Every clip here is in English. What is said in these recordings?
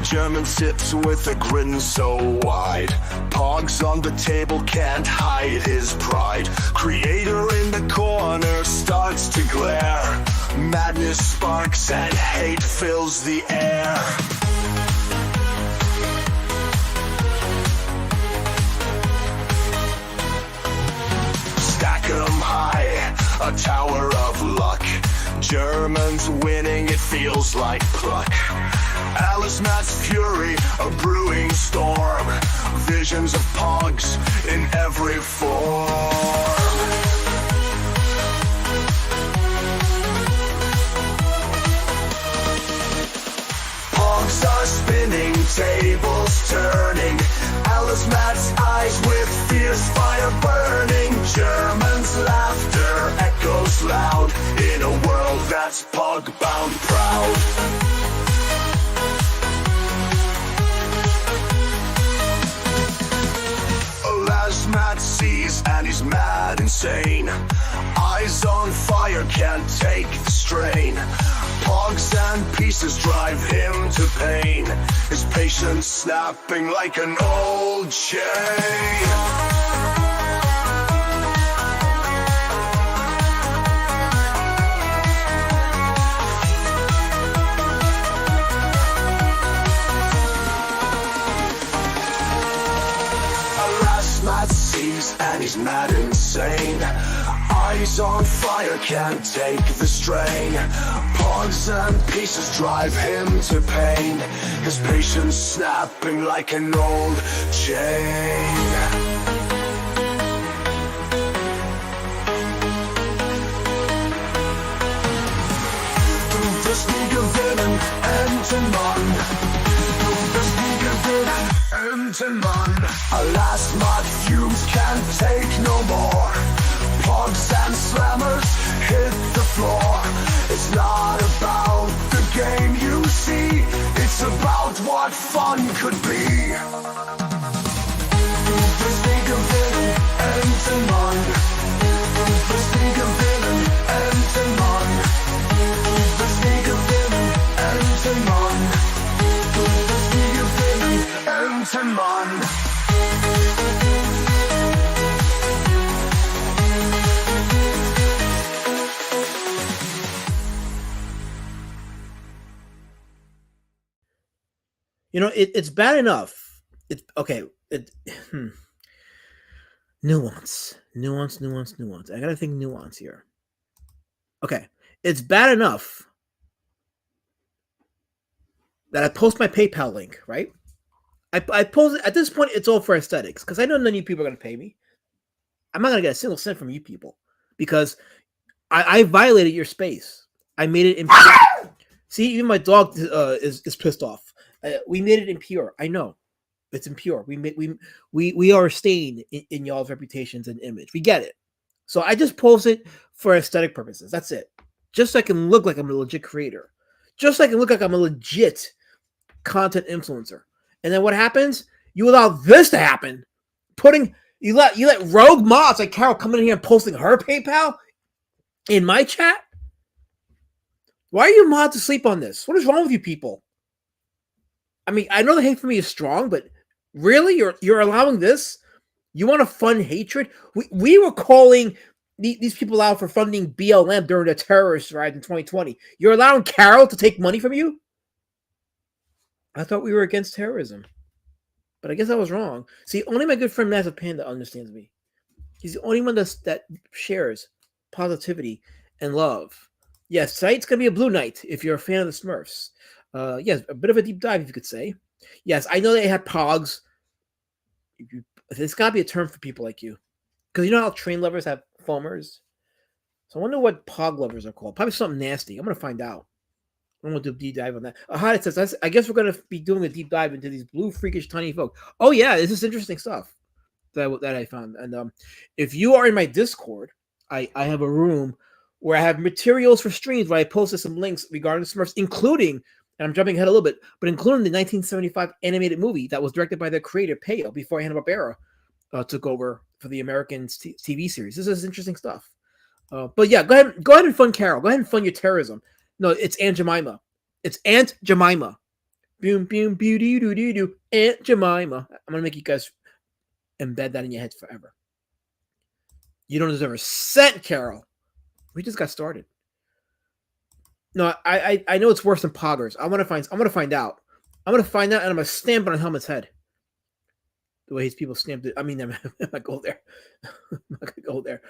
German sips with a grin so wide. Pogs on the table can't hide his pride. Creator in the corner starts to glare. Madness sparks and hate fills the air. Stack 'em high, a tower of luck. Germans winning, it feels like pluck. Alice Matt's fury, a brewing storm. Visions of pogs in every form. Pogs are spinning, tables turning. Alice Matt's eyes with fierce fire burning. Germans' laughter echoes loud in a world that's pog-bound proud. Matt sees and he's mad insane. Eyes on fire, can't take the strain. Pogs and pieces drive him to pain. His patience snapping like an old chain. And he's mad insane. Eyes on fire, can't take the strain. Pogs and pieces drive him to pain. His patience snapping like an old chain. Du wirst nie gewinnen, Entenmann. Du wirst nie gewinnen, Entenmann. Alas, my fumes can't take no more. Pogs and slammers hit the floor. It's not about the game you see. It's about what fun could be. Du wirst nie gewinnen, Entenmann. Du wirst nie gewinnen, Entenmann. Du wirst nie gewinnen, Entenmann. Du wirst nie gewinnen, Entenmann. You know, it's bad enough. It's okay. Nuance. I gotta think nuance here. Okay, it's bad enough that I post my PayPal link, right? I post it, at this point, it's all for aesthetics, because I know none of you people are gonna pay me. I'm not gonna get a single cent from you people because I violated your space. I made it impure. See, even my dog is pissed off. We made it impure. I know it's impure. We are a stain in y'all's reputations and image. We get it. So I just post it for aesthetic purposes. That's it. Just so I can look like I'm a legit creator. Just so I can look like I'm a legit content influencer. And then what happens? You allow this to happen. You let rogue mods like Carol come in here and posting her PayPal in my chat. Why are you mods asleep on this? What is wrong with you people? I mean, I know the hate for me is strong, but really, you're allowing this? You want to fund hatred? We were calling these people out for funding BLM during the terrorist ride in 2020. You're allowing Carol to take money from you? I thought we were against terrorism, but I guess I was wrong. See, only my good friend Massive Panda understands me. He's the only one that shares positivity and love. Yes, tonight's gonna be a blue night if you're a fan of the Smurfs. Yes, a bit of a deep dive, if you could say. Yes, I know they had pogs. There's got to be a term for people like you. Because you know how train lovers have foamers? So I wonder what pog lovers are called. Probably something nasty. I'm going to find out. I'm going to do a deep dive on that. It says, I guess we're going to be doing a deep dive into these blue, freakish, tiny folk. Oh, yeah, this is interesting stuff that I found. And if you are in my Discord, I have a room where I have materials for streams where I posted some links regarding the Smurfs, including and I'm jumping ahead a little bit, but including the 1975 animated movie that was directed by their creator Peyo before Hanna-Barbera took over for the American TV series. This is interesting stuff. But yeah, go ahead and fund Carol. Go ahead and fund your terrorism. No, it's Aunt Jemima. It's Aunt Jemima. Boom, boom, beauty, doo, doo, doo. Aunt Jemima. I'm gonna make you guys embed that in your heads forever. You don't deserve a cent, Carol. We just got started. No, I know it's worse than poggers. I'm gonna find out. I'm gonna find out, and I'm gonna stamp it on Helmet's head. The way his people stamped it. I mean, I'm not go there. I'm not gonna go there.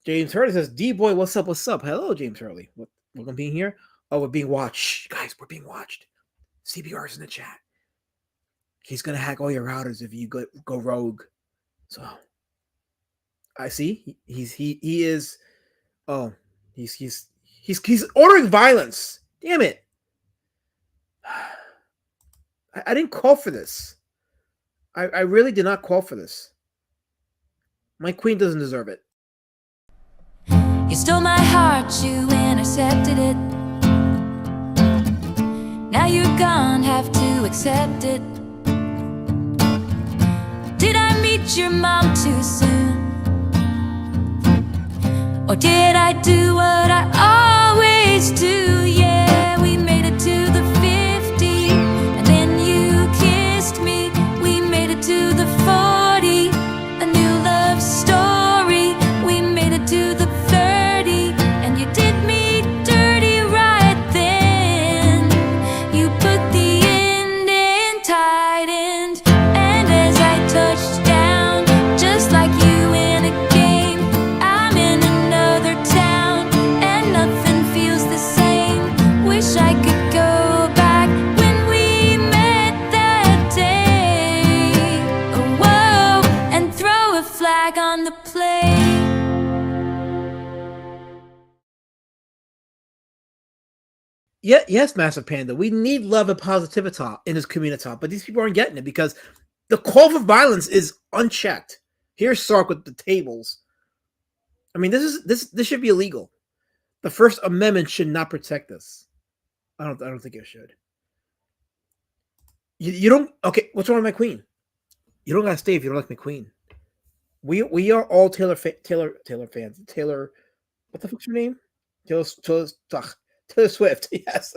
James Hurley says, D-boy, what's up? What's up? Hello, James Hurley. Welcome being here. Oh, we're being watched. Guys, we're being watched. CBR's in the chat. He's gonna hack all your routers if you go rogue. So I see. He is. Oh, he's ordering violence. Damn it. I didn't call for this. I really did not call for this. My queen doesn't deserve it. You stole my heart, you intercepted it. Now you're gone, have to accept it. Did I meet your mom too soon? Or did I do what I always do? Yeah, we made it to the 50, and then you kissed me. We made it to the 40, a new love story. We made it to the 30, and you did me dirty right then. You put the end in tight end, and as I touched down, just like you in a game, I'm in another town, and nothing feels the same. Wish I could go back when we met that day. Oh, whoa, and throw a flag on the play. Yeah, yes, Massive Panda. We need love and positivity in this community, but these people aren't getting it because the call for violence is unchecked. Here's Sark with the tables. I mean, this should be illegal. The First Amendment should not protect this. I don't think it should. You don't. Okay, what's wrong with my queen? You don't gotta stay if you don't like my queen. We are all Taylor fans. Taylor, what the fuck's your name? Taylor Swift. Yes.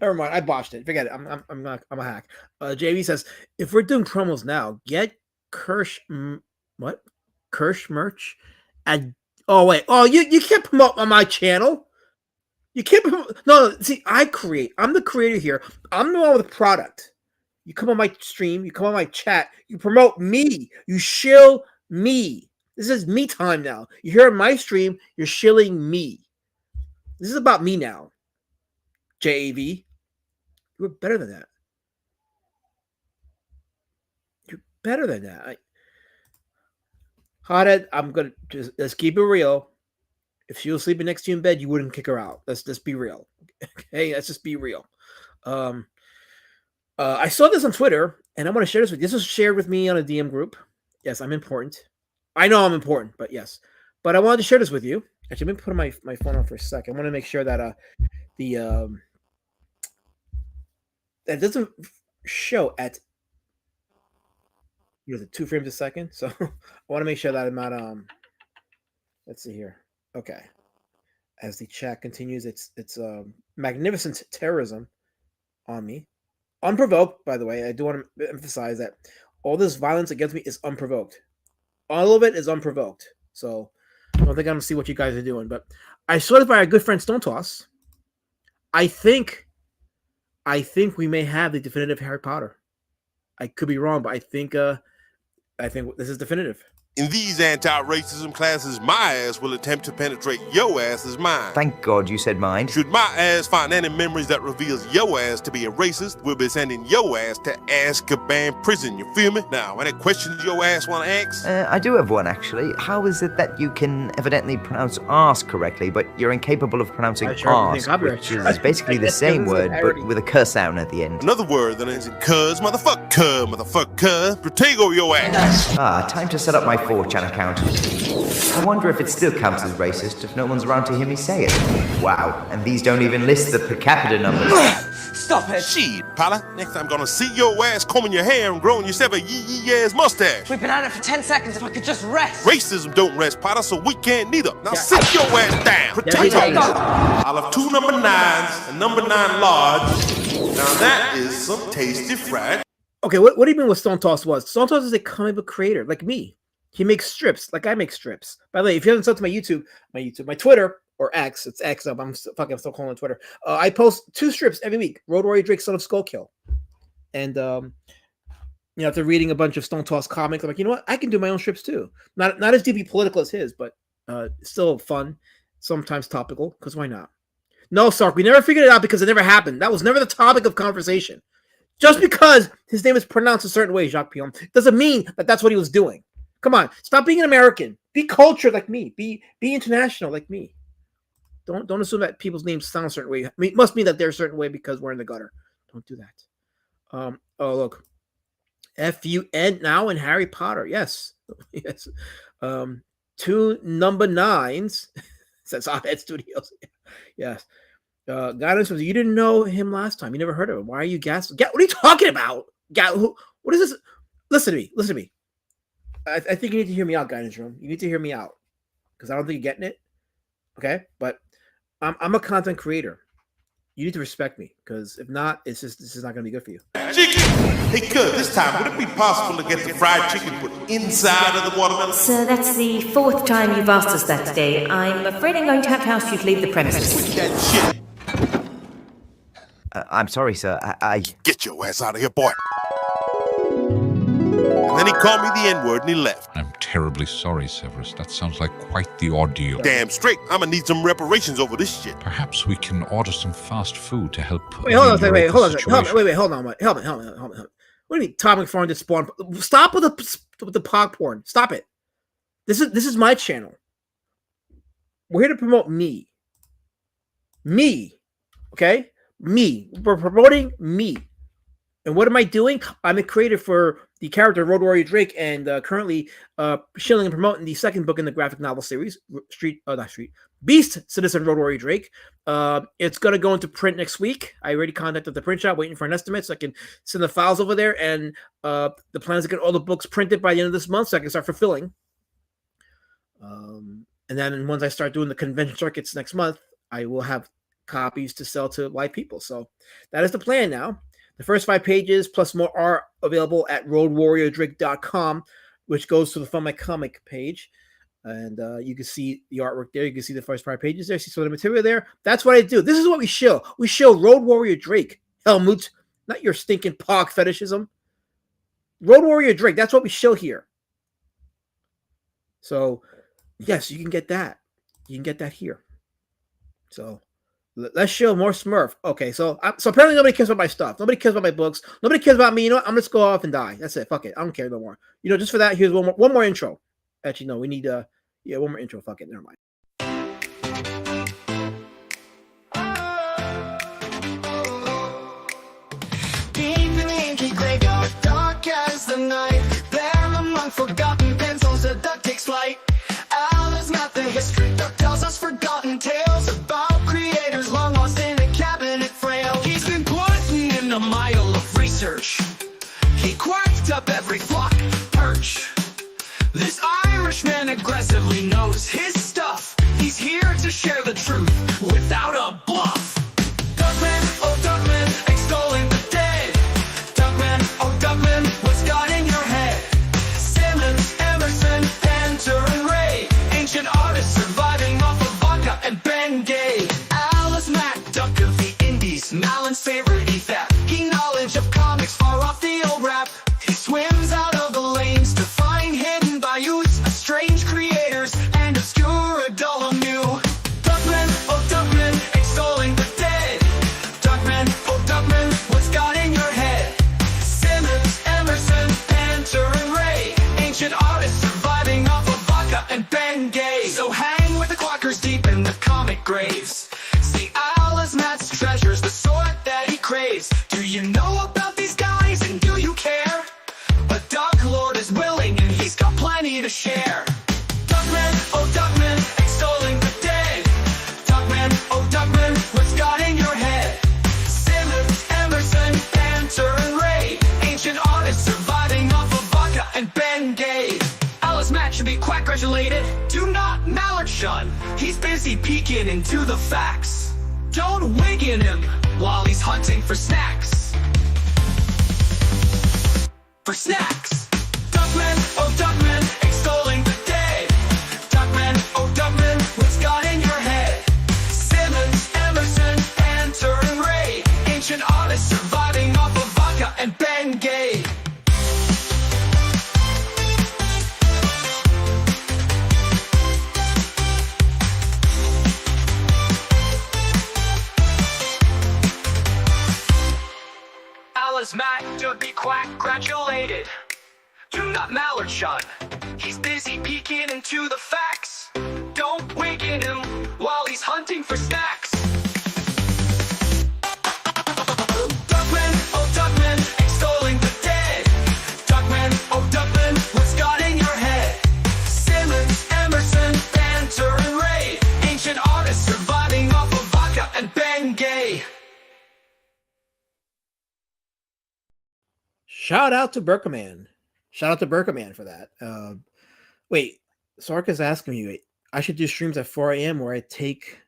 Never mind. I botched it. Forget it. I'm a hack. JV says, if we're doing promos now, get Kirsch merch at. Oh wait. Oh, you can't promote on my channel. You can't promote. No. See, I'm the creator here. I'm the one with the product. You come on my stream. You come on my chat. You promote me. You shill me. This is me time now. You're here on my stream. You're shilling me. This is about me now. JAV. You're better than that. You're better than that. Hothead, I'm going to let's keep it real. If she was sleeping next to you in bed, you wouldn't kick her out. Let's just be real. Okay, let's just be real. I saw this on Twitter, and I want to share this with you. This was shared with me on a DM group. Yes, I'm important. I know I'm important, but yes. But I wanted to share this with you. Actually, let me put my phone on for a second. I want to make sure that that doesn't show at the 2 frames a second. So I want to make sure that I'm not let's see here. Okay. As the chat continues, it's magnificent terrorism on me. Unprovoked, by the way. I do want to emphasize that all this violence against me is unprovoked. All of it is unprovoked. So I don't think I'm gonna see what you guys are doing, but I saw it by our good friend Stone Toss. I think we may have the definitive Harry Potter. I could be wrong, but I think this is definitive. In these anti-racism classes, my ass will attempt to penetrate your ass's mind. Thank God you said mind. Should my ass find any memories that reveals your ass to be a racist, we'll be sending your ass to Azkaban prison, you feel me? Now, any questions your ass want to ask? I do have one, actually. How is it that you can evidently pronounce arse correctly, but you're incapable of pronouncing arse, which is basically the same word, but with a curse sound at the end? Another word that ends in cuz, motherfucker, Protego your ass. Time to set up my 4chan account. I wonder if it still counts as racist if no one's around to hear me say it. Wow, and these don't even list the per capita numbers. Stop it! Shit, Pala. Next time I'm gonna see your ass combing your hair and growing yourself a yee-yee-ass mustache. We've been at it for 10 seconds. If I could just rest. Racism don't rest, Potter, so we can't neither. Now sit your ass down. Protect your I'll have 2 number 9s and number 9 large. Now that is some tasty fried. Okay, what do you mean what Stone Toss was? Stone Toss is a comic book creator like me. He makes strips like I make strips. By the way, if you haven't subscribed to my Twitter, or X, it's X up. I'm still calling it Twitter. I post 2 strips every week. Road Warrior Drake, Son of Skullkill. And after reading a bunch of Stone Toss comics, I'm like, you know what? I can do my own strips too. Not as deeply political as his, but still fun, sometimes topical, because why not? No, Sark, we never figured it out because it never happened. That was never the topic of conversation. Just because his name is pronounced a certain way, Jacques Pion, doesn't mean that that's what he was doing. Come on, stop being an American. Be cultured like me. Be international like me. Don't assume that people's names sound a certain way. I mean, it must mean that they're a certain way because we're in the gutter. Don't do that. Oh, look. FUN now in Harry Potter. Yes. Yes. 2 number 9s. Says Oddhead Studios. Yes. Guidance was, you didn't know him last time. You never heard of him. Why are you gasping? What are you talking about? What is this? Listen to me. I think you need to hear me out, Guidance Room. You need to hear me out. Because I don't think you're getting it. Okay? But I'm a content creator. You need to respect me, because if not, this is not going to be good for you. Chicken! Hey, good. This time, would it be possible to get the fried chicken put inside of the watermelon? Sir, that's the 4th time you've asked us that today. I'm afraid I'm going to have to ask you to leave the premises. Quit that shit. I'm sorry, sir. I... Get your ass out of here, boy. And then he called me the N-word and he left. I'm terribly sorry, Severus. That sounds like quite the ordeal. Damn straight. I'm gonna need some reparations over this shit. Perhaps we can order some fast food to help. Wait, hold on. Hold on. Help me. What do you mean, Tom McFarlane just spawned? Stop with the pog porn. Stop it. This is my channel. We're here to promote me. Me. Okay? Me. We're promoting me. And what am I doing? I'm a creator for the character Road Warrior Drake, and currently shilling and promoting the 2nd book in the graphic novel series, Beast Citizen Road Warrior Drake. It's going to go into print next week. I already contacted the print shop, waiting for an estimate so I can send the files over there. And the plan is to get all the books printed by the end of this month so I can start fulfilling. And then once I start doing the convention circuits next month, I will have copies to sell to live people. So that is the plan now. The first 5 pages plus more are available at roadwarriordrake.com, which goes to the Fund My Comic page. And you can see the artwork there. You can see the first 5 pages there. See some of the material there. That's what I do. This is what we show. We show Road Warrior Drake. Helmut, not your stinking pog fetishism. Road Warrior Drake. That's what we show here. So, yes, you can get that. You can get that here. So, let's show more Smurf. Okay, so apparently nobody cares about my stuff. Nobody cares about my books. Nobody cares about me. You know what? I'm just go off and die. That's it. Fuck it. I don't care no more. Just for that, here's one more intro. Actually, no, we need one more intro. Fuck it. Never mind. Deep in the inky graveyard, dark as the night, there among forgotten pencils, a duck takes flight. Al is not the history duck tells us forgotten tales about creators long lost in a cabinet frail. He's been putting in a mile of research. He quacked up every flock perch. This Irishman aggressively knows his stuff. He's here to share the truth without a bluff. Duckman, oh Duckman, extolling the dead. Duckman, oh Duckman, what's got in your head? Simmons, Emerson, Panther, and Ray, ancient artists surviving off of vodka and Ben Gay. Alice Mack, Duck of the Indies, Malin's favorite E-Thap. He knowledge of comics far off the old rap. He swims out of the lanes to find hidden bayous, strange creators, and obscure adult new. Duckman, oh Duckman, extolling the dead. Duckman, oh Duckman, what's got in your head? Simmons, Emerson, Panther, and Ray, ancient artists surviving off of vodka and Ben Gay. So hang with the quackers deep in the comic graves. See Alice Matt's treasures, the sort that he craves. Do you know about these guys and do you care? A Duck Lord is willing and he's got plenty to share. congratulated. Do not mallard shun. He's busy peeking into the facts. Don't waken him while he's hunting for snacks. For snacks. Duckman, oh Duckman, extolling the dead. Duckman, oh Duckman, what's got in your head? Simmons, Emerson, Enter and Ray. Ancient artists surviving off of vodka and Bengay. Alice Mac to be quack gratulated. Do not mallard shun. He's busy peeking into the facts. Don't waken him while he's hunting for snacks. Duckman, oh Duckman, extolling the dead. Duckman, oh Duckman, what's got in your head? Simmons, Emerson, Banter and Ray. Ancient artists surviving off of vodka and Bengay. Shout out to Berkaman. Shout out to Berkaman for that. Wait, Sark is asking me, wait, I should do streams at 4 a.m. where I fake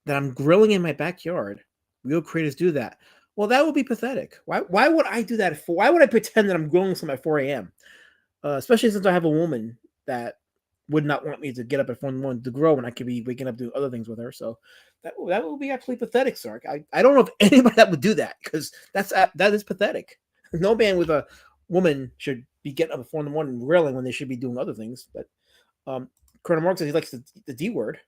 that I'm grilling in my backyard. Real creators do that. Well, that would be pathetic. Why would I do that? Why would I pretend that I'm grilling something at 4 a.m.? Especially since I have a woman that would not want me to get up at 4 in the morning to grow when I could be waking up doing other things with her. So that would be absolutely pathetic, Sark. I don't know if anybody that would do that, because that is pathetic. No man with a woman should be getting up at 4 in the morning and grilling when they should be doing other things. But Colonel Mark says he likes the D word.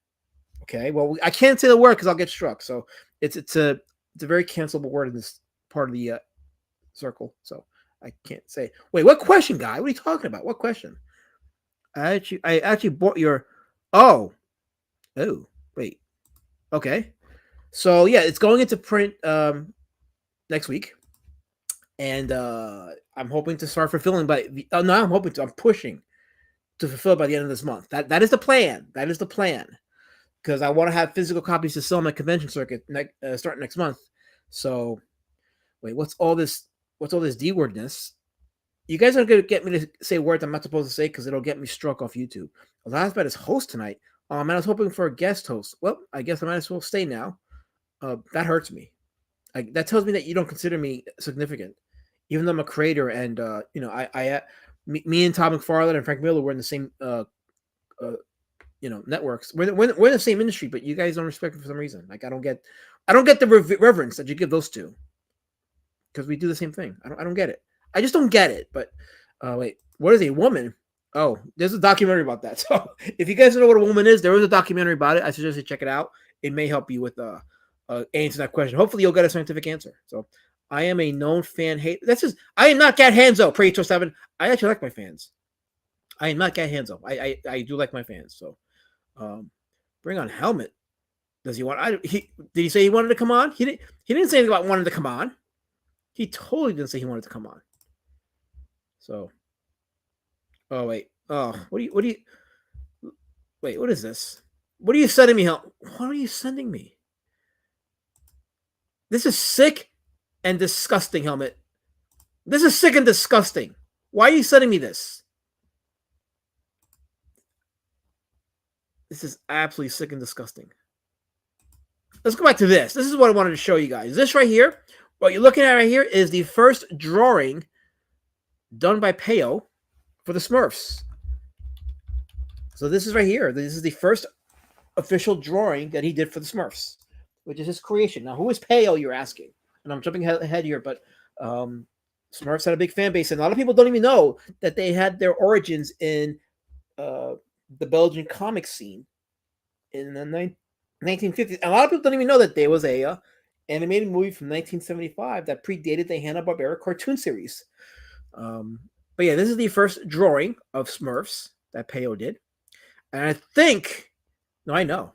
Okay, well, I can't say the word because I'll get struck. So it's a very cancelable word in this part of the circle. So I can't say. Wait, what question, guy? What are you talking about? What question? I actually bought your. Oh, wait. Okay, so yeah, it's going into print next week, and I'm hoping to start fulfilling I'm pushing to fulfill by the end of this month. That is the plan. That is the plan, because I want to have physical copies to sell on my convention circuit starting next month. So, wait, what's all this D wordness? You guys are going to get me to say words I'm not supposed to say because it'll get me struck off YouTube. Last bet is host tonight. Oh, man, I was hoping for a guest host. Well, I guess I might as well stay now. That hurts me. That tells me that you don't consider me significant, even though I'm a creator. And me and Todd McFarlane and Frank Miller were in the same networks. We're in the same industry, but you guys don't respect me for some reason. Like I don't get the reverence that you give those two, because we do the same thing. I don't get it. I just don't get it. But wait, what is a woman? Oh, there's a documentary about that. So if you guys don't know what a woman is, there is a documentary about it. I suggest you check it out. It may help you with answer that question. Hopefully you'll get a scientific answer. So I am a known fan hate. I am not Gat Hanzo, Predator 7. I actually like my fans. I am not Gat Hanzo. I do like my fans. So bring on Helmet. Does he want? Did he say he wanted to come on? He didn't say anything about wanting to come on. He totally didn't say he wanted to come on. So, oh wait, what do you? Wait, what is this? What are you sending me? What are you sending me? This is sick and disgusting, Helmet. This is sick and disgusting. Why are you sending me this? This is absolutely sick and disgusting. Let's go back to this. This is what I wanted to show you guys. This right here, what you're looking at right here, is the first drawing done by Peyo for the Smurfs. So this is right here. This is the first official drawing that he did for the Smurfs, which is his creation. Now, who is Peyo, you're asking? And I'm jumping ahead here, but Smurfs had a big fan base, and a lot of people don't even know that they had their origins in the Belgian comic scene in the 1950s. A lot of people don't even know that there was a animated movie from 1975 that predated the Hanna-Barbera cartoon series. But yeah, this is the first drawing of Smurfs that Peyo did. And I know.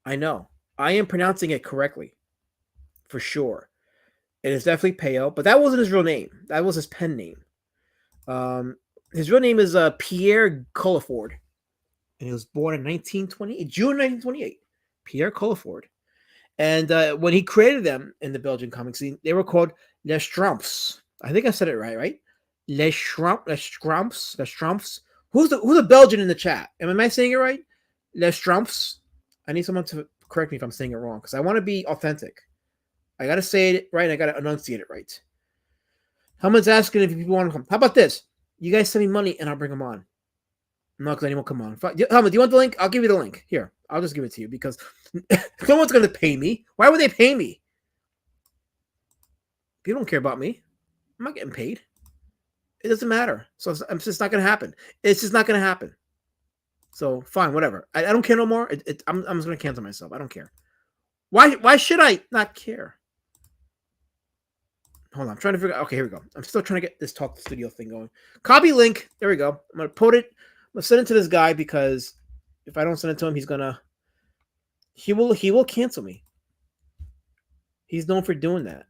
I am pronouncing it correctly. For sure. It is definitely Peyo, but that wasn't his real name. That was his pen name. His real name is Pierre Colliford. And he was born in June 1928. Pierre Colliford. And when he created them in the Belgian comic scene, they were called Les Stramps. I think I said it right? Les Strumps. Who's the Belgian in the chat? Am I saying it right? Les Strumps. I need someone to correct me if I'm saying it wrong because I want to be authentic. I gotta say it right. And I gotta enunciate it right. Someone's asking if people want to come. How about this? You guys send me money and I'll bring them on. No, because anyone come on. Helmut, do you want the link? I'll give you the link. Here, I'll just give it to you because no one's gonna pay me. Why would they pay me? People don't care about me. I'm not getting paid. It doesn't matter. So it's just not gonna happen. It's just not gonna happen. So fine, whatever. I don't care no more. I'm just gonna cancel myself. I don't care. Why should I not care? Hold on, I'm trying to figure out. Okay, here we go. I'm still trying to get this Talk Studio thing going. Copy link. There we go. I'm gonna put it. I'm gonna send it to this guy because if I don't send it to him, he will cancel me. He's known for doing that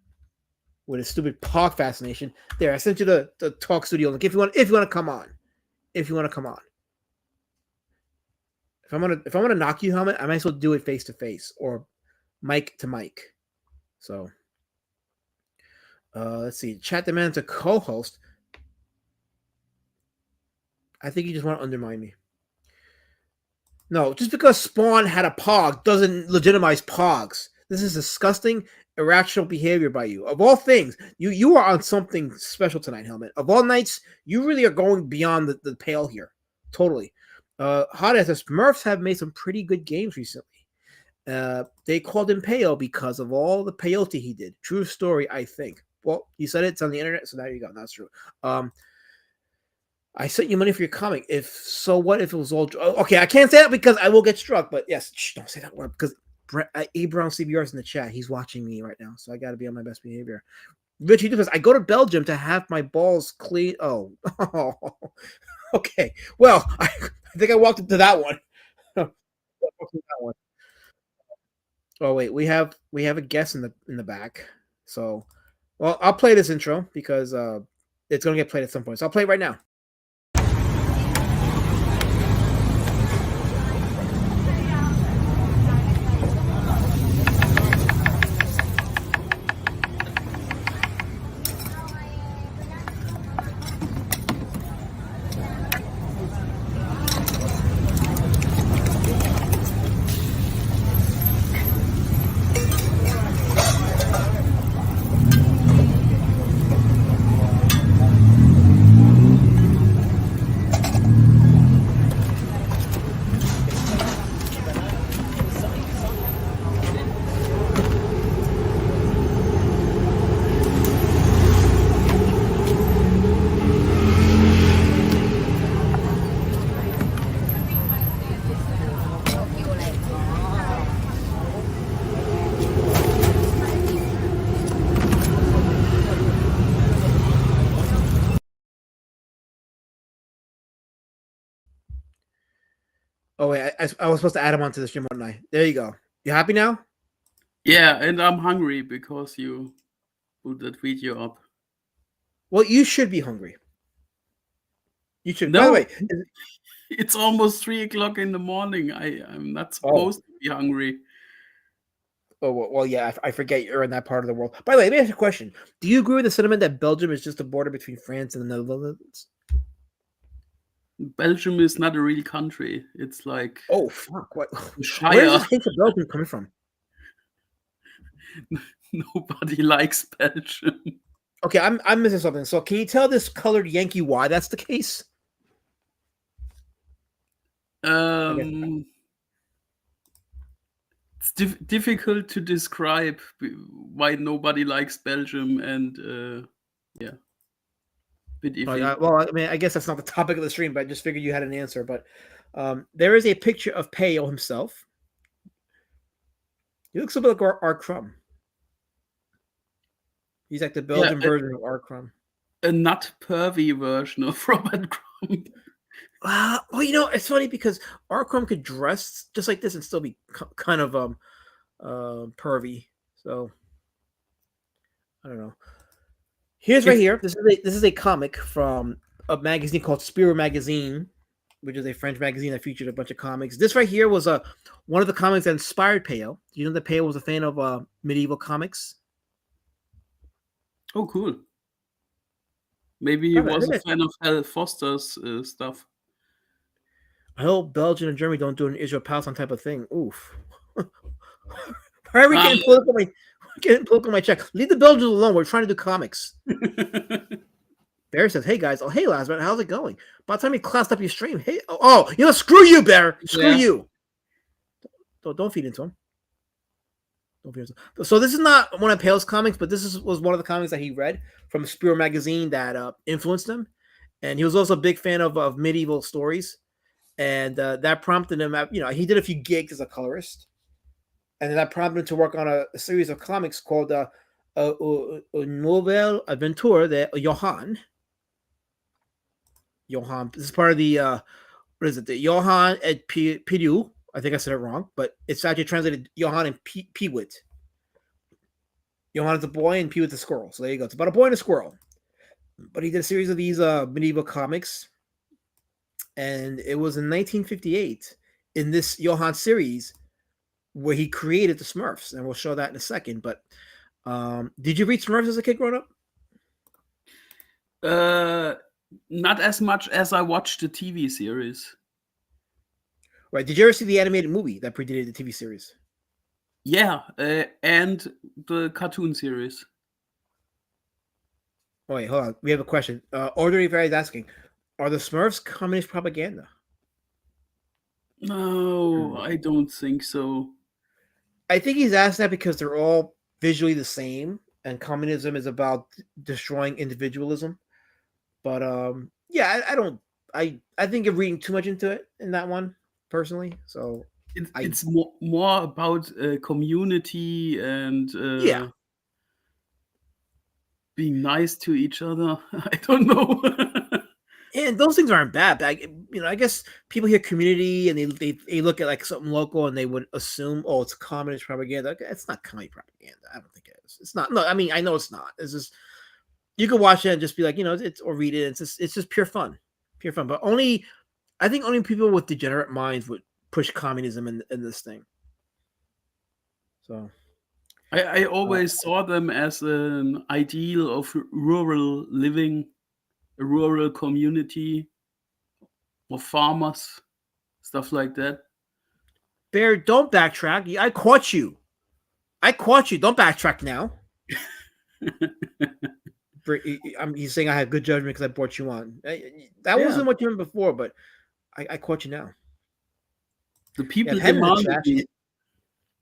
with his stupid POG fascination. There, I sent you the Talk Studio link. If you want to come on. If you want to come on. If I'm gonna knock you, Helmet, I might as well do it face to face or mic to mic. So let's see. Chat demands a co-host. I think you just want to undermine me. No, just because Spawn had a POG doesn't legitimize POGs. This is disgusting, irrational behavior by you. Of all things, you are on something special tonight, Helmet. Of all nights, you really are going beyond the pale here. Totally. Hot as the Smurfs have made some pretty good games recently. They called him Peyo because of all the peyote he did. True story, I think. Well, you said it's on the internet, so there you go. That's true. I sent you money for your comic. What if it was all... Okay, I can't say that because I will get struck, but yes, don't say that word because A. Brown CBR is in the chat. He's watching me right now, so I got to be on my best behavior. Rich, you do this. I go to Belgium to have my balls clean. Oh. Okay. Well, I think I walked into that one. Oh wait, we have a guest in the back. So, well, I'll play this intro because it's gonna get played at some point. So I'll play it right now. Oh wait, I was supposed to add him onto the stream one night. There you go. You happy now? Yeah, and I'm hungry because you put that video up. Well, you should be hungry. You should. No, by the way, it's almost 3 o'clock in the morning. I'm not supposed to be hungry. Oh well, yeah. I forget you're in that part of the world. By the way, let me ask you a question. Do you agree with the sentiment that Belgium is just a border between France and the Netherlands? Belgium is not a real country. It's like fuck! What? Shire. Where's this hate for Belgium coming from? Nobody likes Belgium. Okay, I'm missing something. So can you tell this colored Yankee why that's the case? It's difficult to describe why nobody likes Belgium, and yeah. Well, I mean, I guess that's not the topic of the stream, but I just figured you had an answer. But there is a picture of Peyo himself. He looks a bit like R. Crumb. He's like the Belgian version of R. Crumb. A not pervy version of Robert Crumb. Well, it's funny because R. Crumb could dress just like this and still be kind of pervy. So I don't know. Here's right here. This is a comic from a magazine called Spirou Magazine, which is a French magazine that featured a bunch of comics. This right here was one of the comics that inspired Peyo. Do you know that Peyo was a fan of medieval comics? Oh, cool. Maybe he was a fan of Hal Foster's stuff. I hope Belgium and Germany don't do an Israel-Palestine type of thing. Oof. Why are we getting political my check? Leave the Belgians alone. We're trying to do comics. Bear says, "Hey guys, hey Lazarus, how's it going? By the time you classed up your stream, hey, screw you, Bear, screw you. Don't feed into him. Don't feed into him. So this is not one of Peyo's comics, but this was one of the comics that he read from Spiro magazine that influenced him, and he was also a big fan of medieval stories, and that prompted him. He did a few gigs as a colorist, and that prompted him to work on a series of comics called Nouvelle Aventure de Johann. Johann. This is part of the what is it? The Johann et Peyo. I think I said it wrong, but it's actually translated Johann and Peewit. Johann is a boy and Peewit's a squirrel. So there you go. It's about a boy and a squirrel. But he did a series of these medieval comics, and it was in 1958 in this Johann series where he created the Smurfs, and we'll show that in a second. But did you read Smurfs as a kid growing up? Not as much as I watched the TV series. Right. Did you ever see the animated movie that predated the TV series? Yeah, and the cartoon series. Oh, wait, hold on. We have a question. Ordinary Fairy is asking, are the Smurfs communist propaganda? No, I don't think so. I think he's asked that because they're all visually the same, and communism is about destroying individualism. But yeah, I think you're reading too much into it in that one, personally. So it's more about community and being nice to each other. I don't know. And those things aren't bad. I guess people hear community and they look at like something local and they would assume, oh, it's communist propaganda. It's not communist propaganda. I don't think it is. It's not. No, I mean, I know it's not. It's just you can watch it and just be like, it's or read it. It's just pure fun. But I think only people with degenerate minds would push communism in this thing. So I always saw them as an ideal of rural living, a rural community of farmers, stuff like that. Bear, don't backtrack. I caught you. Don't backtrack now. He's saying I had good judgment because I brought you on. That wasn't what you meant before, but I caught you now. The people demanded me.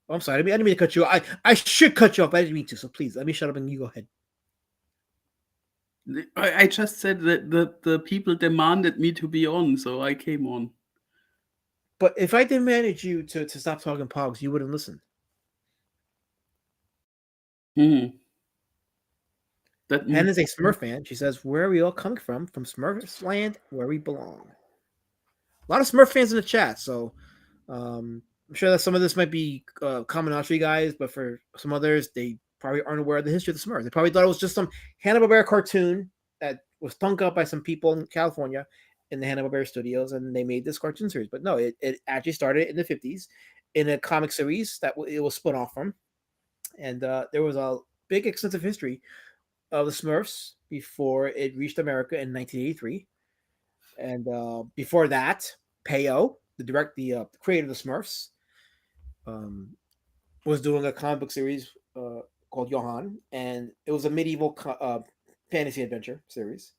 Oh, I'm sorry. I didn't mean to cut you off. I should cut you off, but I didn't mean to. So please, let me shut up and you go ahead. I just said that the people demanded me to be on, so I came on. But if I demanded you to stop talking pogs, you wouldn't listen. Hannah's a Smurf fan. She says, "Where are we all coming from? From Smurfs land, where we belong." A lot of Smurf fans in the chat, so I'm sure that some of this might be common knowledge for you guys, but for some others, they probably aren't aware of the history of the Smurfs. They probably thought it was just some Hanna-Barbera cartoon that was thunk up by some people in California in the Hanna-Barbera studios, and they made this cartoon series. But no, it actually started in the 50s in a comic series that it was spun off from, and there was a big extensive history of the Smurfs before it reached America in 1983, and before that, Peyo, the creator of the Smurfs, was doing a comic book series called Johann, and it was a medieval fantasy adventure series.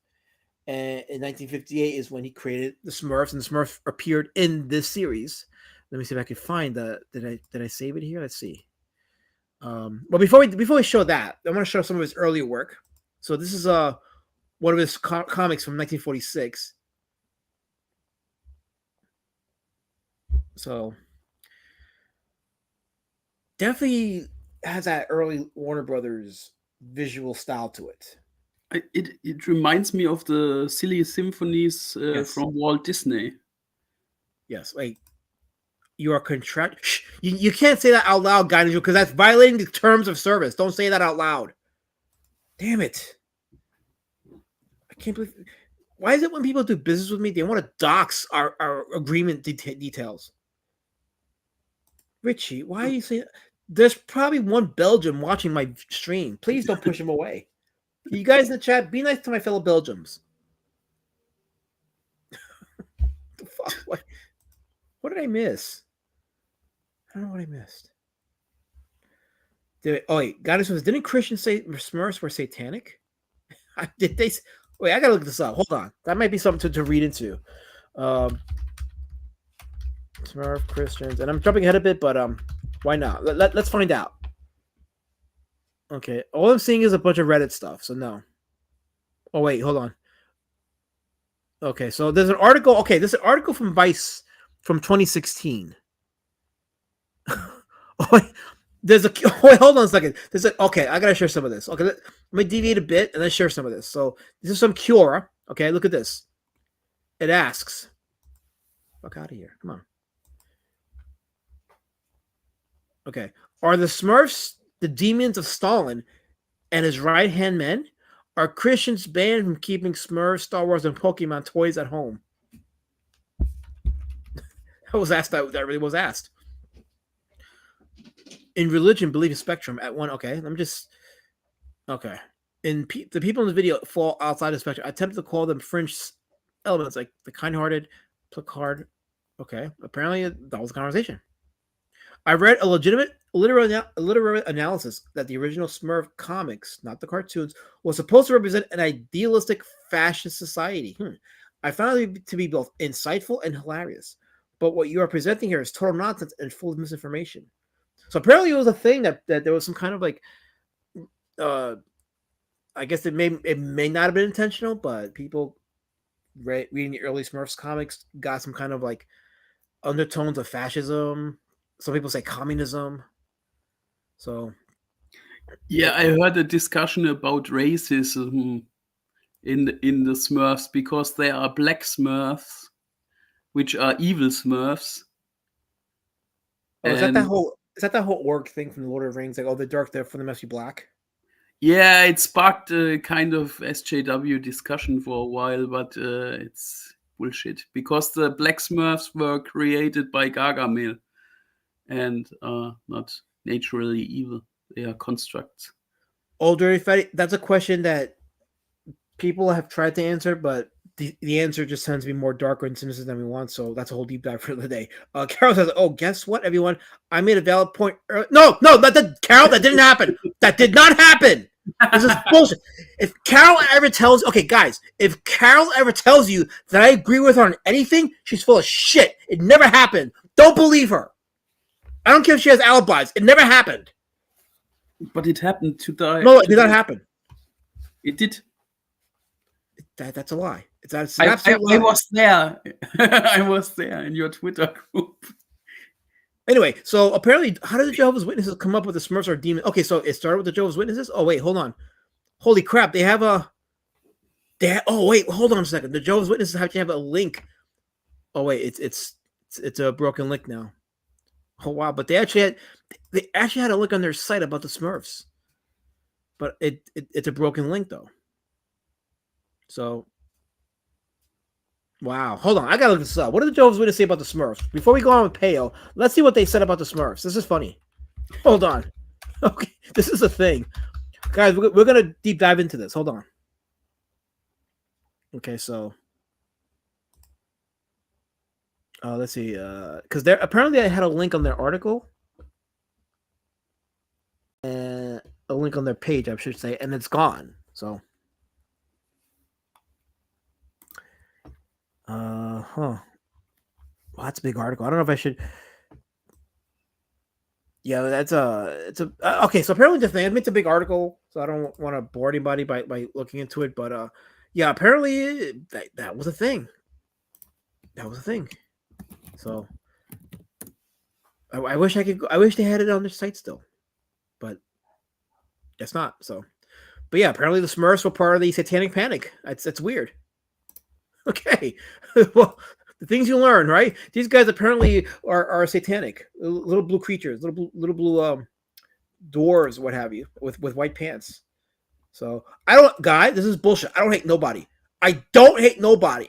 And in 1958 is when he created the Smurfs, and the Smurfs appeared in this series. Let me see if I can find the. Did I save it here? Let's see. But before we show that, I want to show some of his earlier work. So this is one of his comics from 1946. So definitely has that early Warner Brothers visual style to it. It reminds me of the silly symphonies from Walt Disney. Yes, like you are you can't say that out loud, guys, because that's violating the terms of service. Don't say that out loud. Damn it. I can't believe. Why is it when people do business with me, they want to dox our agreement details? Richie, why are you saying? There's probably one Belgian watching my stream. Please don't push him away. You guys in the chat, be nice to my fellow Belgians. The fuck? What did I miss? I don't know what I missed. Goddess was. Didn't Christians say Smurfs were satanic? Did they? Wait, I gotta look this up. Hold on. That might be something to read into. Smurf Christians, and I'm jumping ahead a bit, but why not? Let's find out. Okay, all I'm seeing is a bunch of Reddit stuff, so no. Oh wait, hold on. Okay, so there's an article. Okay, there's an article from Vice from 2016. Wait, hold on a second. Okay, I gotta share some of this. Okay, let me deviate a bit and then share some of this. So this is some Cure. Okay, look at this. It asks, "Fuck out of here! Come on." Okay, are the Smurfs the demons of Stalin and his right-hand men? Are Christians banned from keeping Smurfs, Star Wars, and Pokemon toys at home? That was asked. That really was asked. In religion, belief is spectrum. At one, okay, let me just. Okay, the people in the video fall outside the spectrum. I attempt to call them fringe elements, like the kind-hearted, placard. Okay, apparently that was the conversation. I read a legitimate literary analysis that the original Smurf comics, not the cartoons, was supposed to represent an idealistic fascist society. I found it to be both insightful and hilarious. But what you are presenting here is total nonsense and full of misinformation. So apparently it was a thing that there was some kind of like, I guess it may not have been intentional, but people reading the early Smurfs comics got some kind of like undertones of fascism. Some people say communism. So, yeah, I heard a discussion about racism in the Smurfs because there are black Smurfs, which are evil Smurfs. Oh, is that that whole orc thing from the Lord of the Rings? Like, oh, the dark, therefore they must be black. Yeah, it sparked a kind of SJW discussion for a while, but it's bullshit because the black Smurfs were created by Gargamel and not naturally evil. They are constructs. Oh, Dirty Fatty, that's a question that people have tried to answer, but the answer just tends to be more darker and sinister than we want. So that's a whole deep dive for the day. Carol says, "Oh, guess what, everyone? I made a valid point. No, Carol, that didn't happen. That did not happen. This is bullshit. If Carol ever tells, okay, guys, if Carol ever tells you that I agree with her on anything, she's full of shit. It never happened. Don't believe her. I don't care if she has alibis. It never happened. But it happened to die. No, it did not happen. It did. That's a lie. I was there. I was there in your Twitter group. Anyway, so apparently, how did the Jehovah's Witnesses come up with the Smurfs are demons? Okay, so it started with the Jehovah's Witnesses. Oh wait, hold on. Holy crap! Oh wait, hold on a second. The Jehovah's Witnesses actually have a link. Oh wait, it's a broken link now. Oh wow, but they actually had a link on their site about the Smurfs. But it's a broken link though. So. Wow. Hold on. I gotta look this up. What did the Jehovah's Witnesses say about the Smurfs? Before we go on with Peyo, let's see what they said about the Smurfs. This is funny. Hold on. Okay. This is a thing. Guys, we're going to deep dive into this. Hold on. Okay, so. Let's see. Because apparently I had a link on their article. And a link on their page, I should say. And it's gone. So. Well, that's a big article. I don't know if I should. Yeah, okay. So apparently the thing, it's a big article, so I don't want to bore anybody by looking into it. But yeah, apparently that was a thing. That was a thing. So I wish I could. I wish they had it on their site still, but guess not. So, but yeah, apparently the Smurfs were part of the Satanic Panic. That's weird. Okay, well, the things you learn, right? These guys apparently are satanic, little blue creatures, little blue dwarves, what have you, with white pants. So this is bullshit. I don't hate nobody. I don't hate nobody.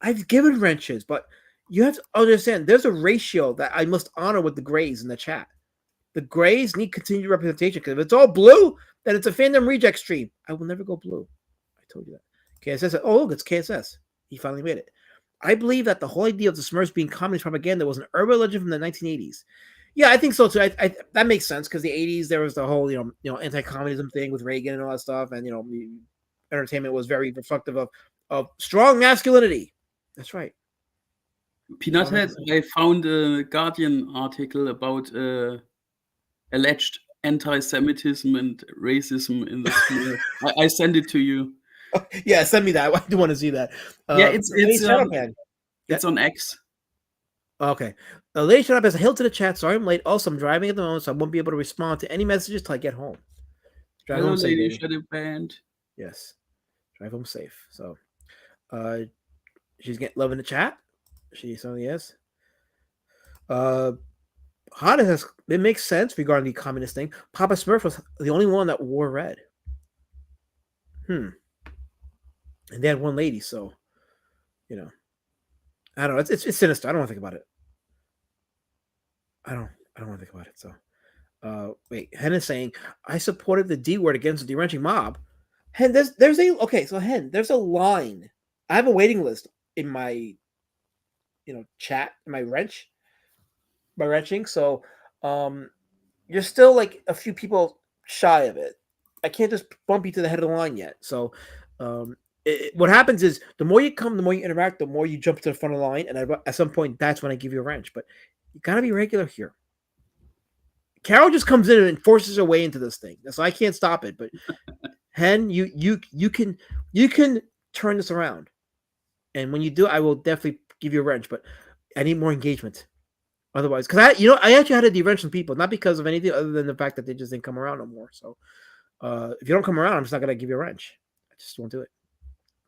I've given wrenches, but you have to understand there's a ratio that I must honor with the grays in the chat. The grays need continued representation because if it's all blue, then it's a fandom reject stream. I will never go blue. I told you that. KSS said, oh, look, it's KSS. He finally made it. I believe that the whole idea of the Smurfs being communist propaganda was an urban legend from the 1980s. Yeah, I think so too. I that makes sense because the 80s there was the whole anti-communism thing with Reagan and all that stuff, and entertainment was very reflective of strong masculinity. That's right. Peanut Head, I found a Guardian article about alleged anti-Semitism and racism in the Smurf. I send it to you. Yeah, send me that. I do want to see that. It's on X. Okay. Lady Shut Up has a hill to the chat. Sorry I'm late. Also, I'm driving at the moment, so I won't be able to respond to any messages till I get home. Drive home safe, Lady Shut Up band. Yes. Drive home safe. So, she's getting love in the chat. She certainly is. Hana says, it makes sense regarding the communist thing. Papa Smurf was the only one that wore red. And they had one lady, so I don't know. It's sinister. I don't want to think about it. I don't want to think about it. So, wait. Hen is saying I supported the D word against the deranging mob. Hen, there's a line. I have a waiting list in my chat, in my wrenching. So, you're still like a few people shy of it. I can't just bump you to the head of the line yet. So, what happens is the more you come, the more you interact, the more you jump to the front of the line, and at some point, that's when I give you a wrench. But you gotta be regular here. Carol just comes in and forces her way into this thing, so I can't stop it. But Hen, you can turn this around, and when you do, I will definitely give you a wrench. But I need more engagement. Otherwise, because I actually had to de-wrench some people, not because of anything other than the fact that they just didn't come around no more. So if you don't come around, I'm just not gonna give you a wrench. I just won't do it.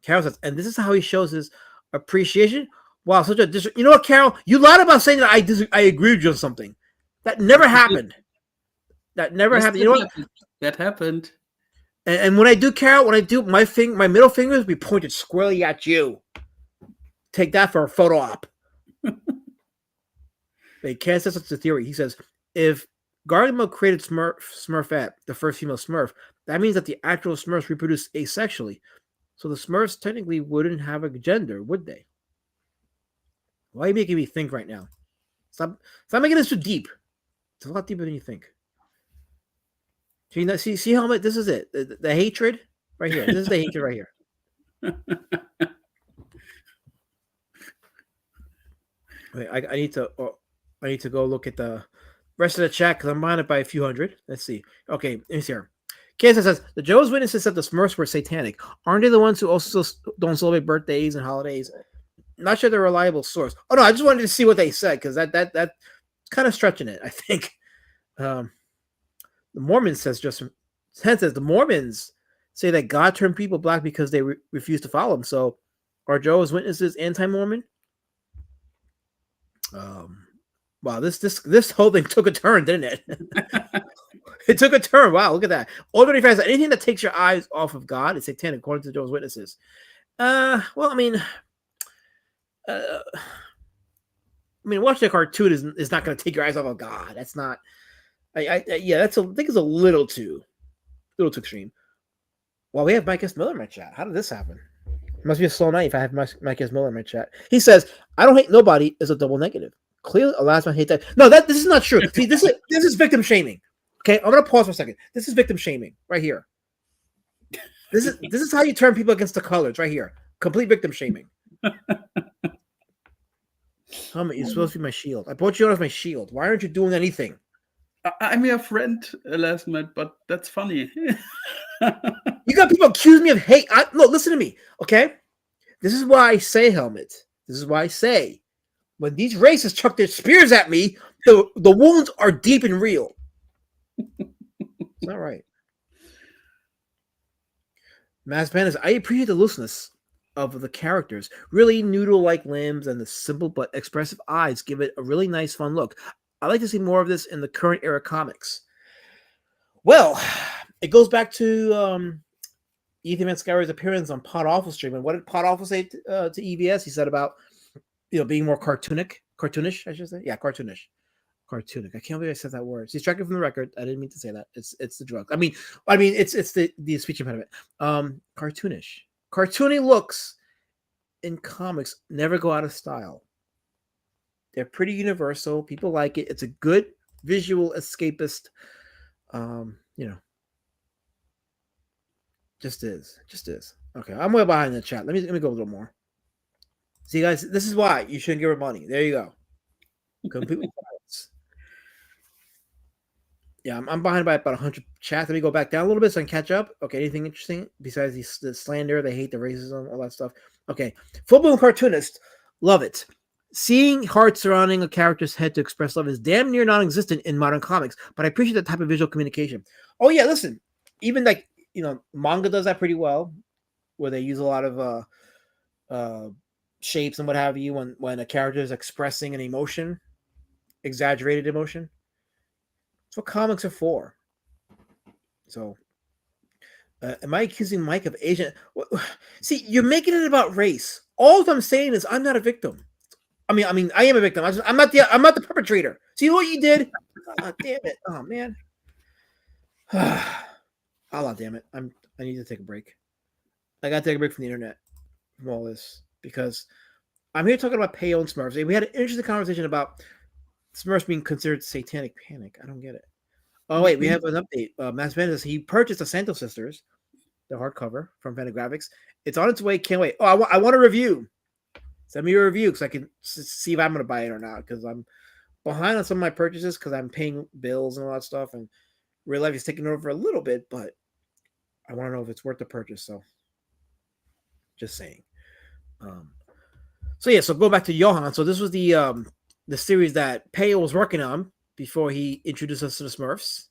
Carol says, and this is how he shows his appreciation. Wow, such a you know what, Carol? You lied about saying that I agree with you on something. That never happened. That never happened. You know what? That happened. And when I do, Carol, when I do my middle fingers be pointed squarely at you. Take that for a photo op. Ken says it's a theory. He says if Gargamel created Smurfette, the first female Smurf, that means that the actual Smurfs reproduce asexually. So the Smurfs technically wouldn't have a gender, would they? Why are you making me think right now? Stop making this too deep. It's a lot deeper than you think. See, Helmet? This is it. The hatred right here. This is the hatred right here. Wait, I need to go look at the rest of the chat because I'm behind it by a few hundred. Let's see. Okay, it's here. Kansas says the Jehovah's Witnesses said the Smurfs were satanic. Aren't they the ones who also don't celebrate birthdays and holidays? Not sure they're a reliable source. Oh no, I just wanted to see what they said because that's kind of stretching it. I think. The Mormons says the Mormons say that God turned people black because they refused to follow him. So, are Jehovah's Witnesses anti-Mormon? Wow, this whole thing took a turn, didn't it? It took a turn. Wow, look at that. Already fast. Anything that takes your eyes off of God is satanic, according to Jehovah's Witnesses. Well, I mean, watching a cartoon is not going to take your eyes off of God. That's not. I think it's a little too extreme. Well, we have Mike S. Miller in my chat. How did this happen? It must be a slow night if I have Mike S. Miller in my chat. He says, "I don't hate nobody" is a double negative. Clearly, a last one hate that. No, this is not true. See, this is victim shaming. Okay, I'm gonna pause for a second. This is victim shaming right here. This is how you turn people against the colors right here. Complete victim shaming. You're supposed to be my shield. I brought you on as my shield. Why aren't you doing anything? I'm your friend, last night, but that's funny. You got people accusing me of hate. No, listen to me, okay? This is why I say, Helmet. This is why I say, when these racists chuck their spears at me, the wounds are deep and real. It's not right. Mass Bandits, I appreciate the looseness of the characters. Really noodle-like limbs and the simple but expressive eyes give it a really nice, fun look. I like to see more of this in the current era comics. Well, it goes back to Ethan Van Sciver's appearance on Pod Awful Stream. And what did Pod Awful say to EVS? He said about being more cartoonish, I should say. Yeah, cartoonish. Cartoonic. I can't believe I said that word. She's striking from the record. I didn't mean to say that. It's the drug. I mean it's the speech impediment. Cartoonish. Cartoony looks in comics never go out of style. They're pretty universal. People like it. It's a good visual escapist. Just is. Okay, I'm way behind the chat. Let me go a little more. See, guys, this is why you shouldn't give her money. There you go. Completely silence. Yeah, I'm behind by about 100 chats. Let me go back down a little bit so I can catch up. Okay, anything interesting besides the slander, they hate the racism, all that stuff? Okay, full-blown cartoonist, love it. Seeing heart surrounding a character's head to express love is damn near non-existent in modern comics, but I appreciate that type of visual communication. Oh yeah, listen, even like manga does that pretty well, where they use a lot of shapes and what have you when a character is expressing an emotion, exaggerated emotion. That's what comics are for. So, am I accusing Mike of Asian? See, you're making it about race. All I'm saying is I'm not a victim. I mean, I am a victim. I'm not the perpetrator. See what you did? Oh, damn it! Oh man. Oh damn it! I need to take a break. I got to take a break from the internet, from all this, because I'm here talking about Peyo and Smurfs. We had an interesting conversation about Smurfs being considered satanic panic. I don't get it. Oh wait, we have an update. Mass Venus, he purchased the Santo Sisters, the hardcover from Fantagraphics. It's on its way. Can't wait. Oh, I want a review. Send me a review because I can see if I'm going to buy it or not. Because I'm behind on some of my purchases because I'm paying bills and all that stuff, and real life is taking over a little bit. But I want to know if it's worth the purchase. So, just saying. So go back to Johan. So this was the series that Peyo was working on before he introduced us to the Smurfs.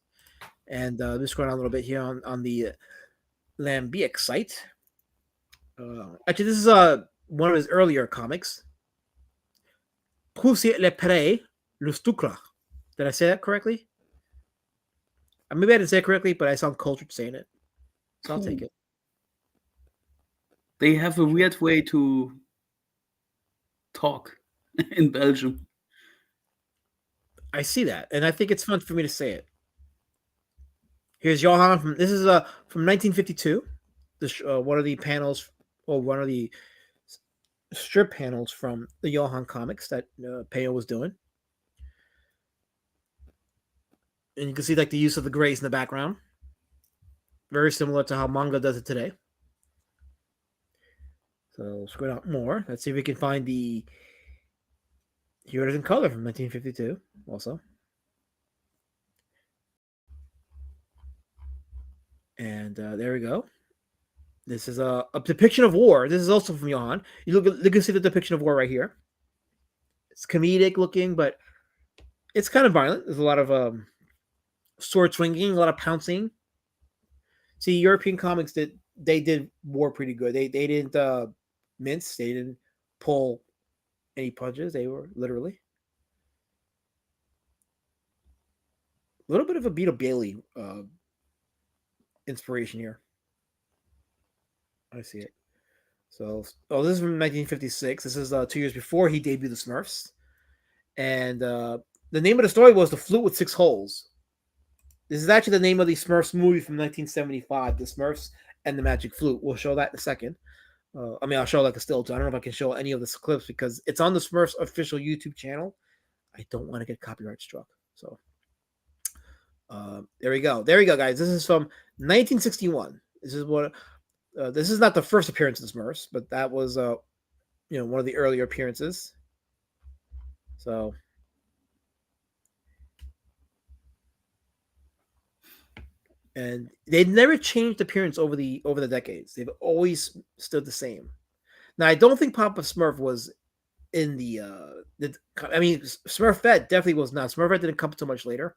And just going on a little bit here on the Lambic site. Actually, this is one of his earlier comics. Pousser le pré, le stucre. Did I say that correctly? Maybe I didn't say it correctly, but I sound cultured saying it. So I'll take it. They have a weird way to talk in Belgium. I see that, and I think it's fun for me to say it. Here's Johan this is from 1952. One of the panels, or one of the strip panels from the Johan comics that Peyo was doing. And you can see like the use of the grays in the background. Very similar to how manga does it today. So scroll out more. Let's see if we can find the... Here it is in color from 1952 also. And there we go. This is a depiction of war. This is also from Johan. You can see the depiction of war right here. It's comedic looking, but it's kind of violent. There's a lot of sword swinging, a lot of pouncing. See, European comics did war pretty good. They didn't mince. They didn't pull any punches. They were literally a little bit of a Beetle Bailey inspiration here. I see it. So, this is from 1956. This is 2 years before he debuted the Smurfs. And the name of the story was The Flute with Six Holes. This is actually the name of the Smurfs movie from 1975, The Smurfs and the Magic Flute. We'll show that in a second. I'll show like a still. I don't know if I can show any of the clips because it's on the Smurfs official YouTube channel. I don't want to get copyright struck. So, there we go. There we go, guys. This is from 1961. This is what... this is not the first appearance of the Smurfs, but that was, one of the earlier appearances. So, and they never changed appearance over the decades. They've always stood the same. Now, I don't think Papa Smurf was in Smurfette definitely was not. Smurfette didn't come so much later.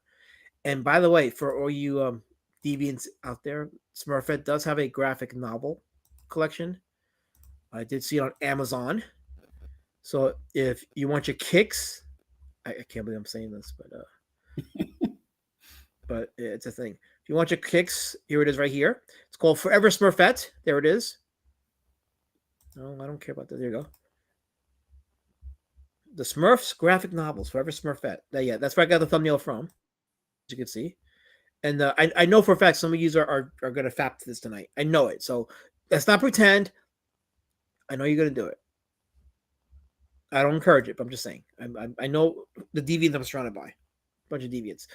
And by the way, for all you deviants out there, Smurfette does have a graphic novel collection. I did see it on Amazon. So if you want your kicks, I can't believe I'm saying this, but it's a thing. If you want your kicks, here it is right here. It's called Forever Smurfette. There it is. No, I don't care about that. There you go. the Smurfs graphic novels, Forever Smurfette. Yeah, that's where I got the thumbnail from, as you can see. And I know for a fact some of you are going to fap to this tonight. I know it. So let's not pretend. I know you're going to do it. I don't encourage it, but I'm just saying. I know the deviants I'm surrounded by. A bunch of deviants.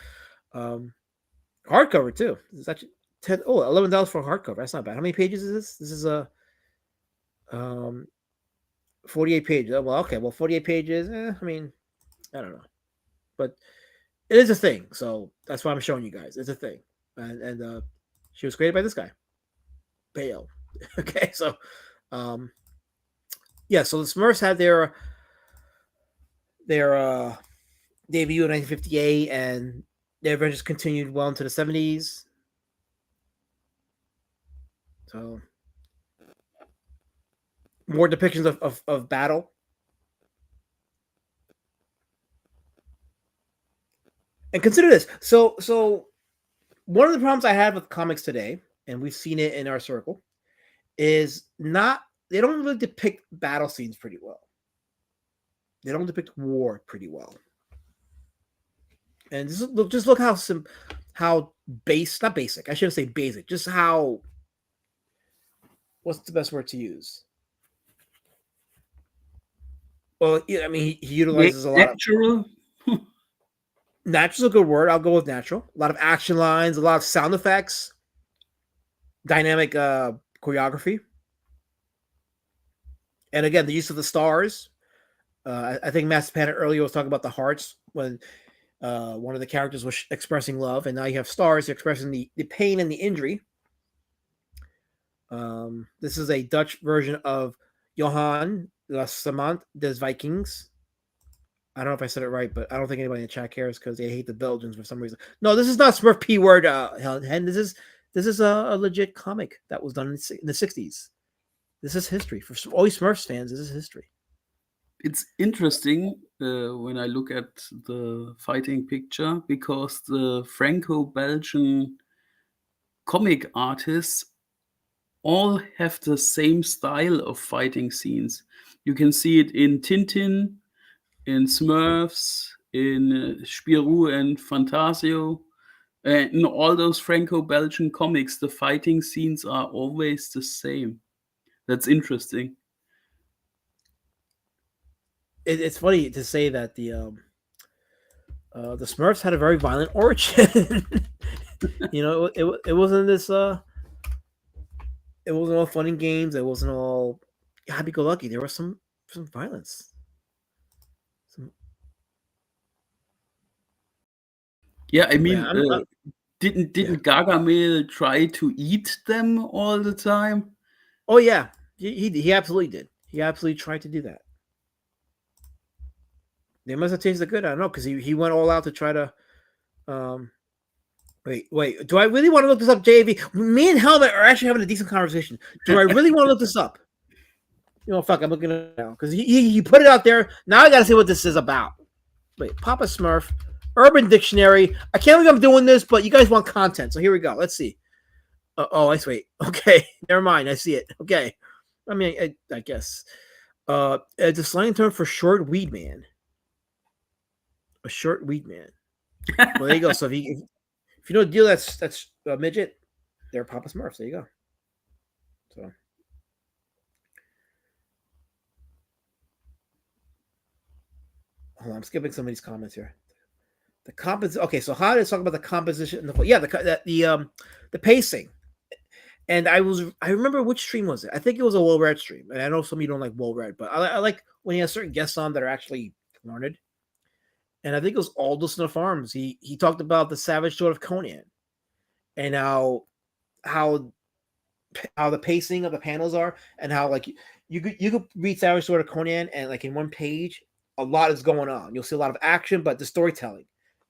Hardcover, too. This is actually $11 for a hardcover. That's not bad. How many pages is this? This is a 48 pages. Oh, well, okay. Well, 48 pages. I mean, I don't know. But it is a thing. So that's why I'm showing you guys. It's a thing. And she was created by this guy, Peyo. Okay, so yeah, so the Smurfs had their debut in 1958, and their adventures continued well into the 70s. So more depictions of battle. And consider this. So one of the problems I have with comics today, and we've seen it in our circle, is they don't really depict battle scenes pretty well. They don't depict war pretty well. And just look how not basic. I shouldn't say basic. Just how, what's the best word to use? Well, I mean, he utilizes a lot natural. Natural's a good word. I'll go with natural. A lot of action lines, a lot of sound effects, dynamic choreography. And again, the use of the stars. I think Master Panic earlier was talking about the hearts when one of the characters was expressing love, and now you have stars expressing the pain and the injury. This is a Dutch version of Johan La Samant des Vikings. I don't know if I said it right, but I don't think anybody in the chat cares because they hate the Belgians for some reason. No, this is not Smurf P word, Hen. This is a legit comic that was done in the 60s. This is history. For all you Smurfs fans, this is history. It's interesting when I look at the fighting picture because the Franco-Belgian comic artists all have the same style of fighting scenes. You can see it in Tintin, in Smurfs, in Spirou and Fantasio. In all those Franco-Belgian comics, the fighting scenes are always the same. That's interesting. It's funny to say that the Smurfs had a very violent origin. You know, it wasn't this. It wasn't all fun and games. It wasn't all happy-go-lucky. There was some violence. Yeah, I mean, didn't Gargamel try to eat them all the time? Oh yeah, he absolutely did. He absolutely tried to do that. They must have tasted good. I don't know because he went all out to try to. Wait. Do I really want to look this up, JV? Me and Helmet are actually having a decent conversation. Do I really want to look this up? You know, fuck. I'm looking at it now because he put it out there. Now I got to see what this is about. Wait, Papa Smurf, Urban Dictionary. I can't believe I'm doing this, but you guys want content, so here we go. Let's see. I see. Okay, never mind. I see it. Okay, I mean, I guess it's a slang term for short weed man. A short weed man. Well, there you go. So if you know the deal, that's a midget. They're Papa Smurfs. There you go. So. Hold on, I'm skipping some of these comments here. Okay, so how let's talk about the composition. The pacing. And I remember which stream was it? I think it was a Will Red stream. And I know some of you don't like Will Red, but I like when he has certain guests on that are actually learned. And I think it was Aldous the Farms. He talked about the Savage Sword of Conan and how the pacing of the panels are, and how like you could read Savage Sword of Conan and like in one page, a lot is going on. You'll see a lot of action, but the storytelling.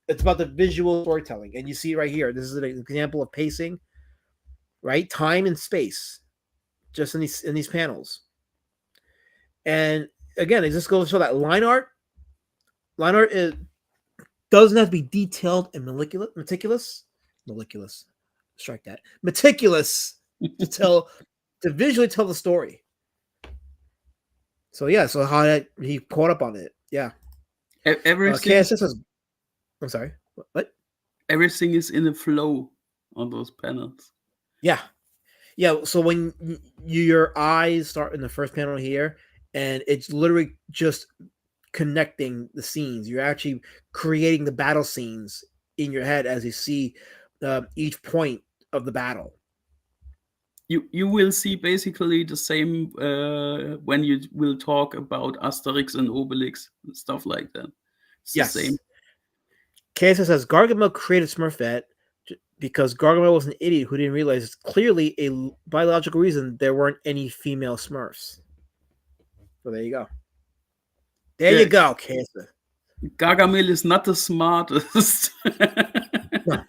It's about the visual storytelling. And you see right here, this is an example of pacing, right? Time and space, just in these panels. And again, it just goes to show that line art doesn't have to be detailed and meticulous. Strike that. Meticulous to visually tell the story. So yeah, so how he caught up on it. Yeah. Everything. KSS is. I'm sorry. What? Everything is in a flow on those panels. Yeah. Yeah. So when your eyes start in the first panel here, and it's literally just connecting the scenes. You're actually creating the battle scenes in your head as you see each point of the battle. You will see basically the same when you will talk about Asterix and Obelix and stuff like that. It's the same. KSS says Gargamel created Smurfette because Gargamel was an idiot who didn't realize it's clearly a biological reason there weren't any female Smurfs. So there you go. There you go, KSS. Gargamel is not the smartest. No.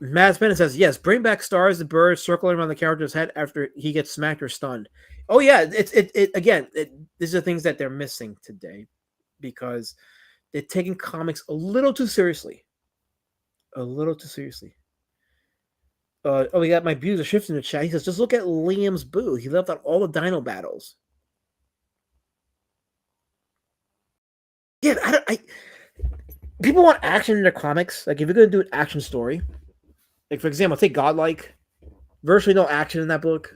Mads Bennett says, yes, bring back Stars the bird circling around the character's head after he gets smacked or stunned. Oh, yeah. These are things that they're missing today because they're taking comics a little too seriously. We got my views are shifting in the chat. He says, just look at Liam's boo. He left out all the dino battles. Yeah, people want action in their comics. Like, if you're going to do an action story, like, for example, take Godlike. Virtually no action in that book,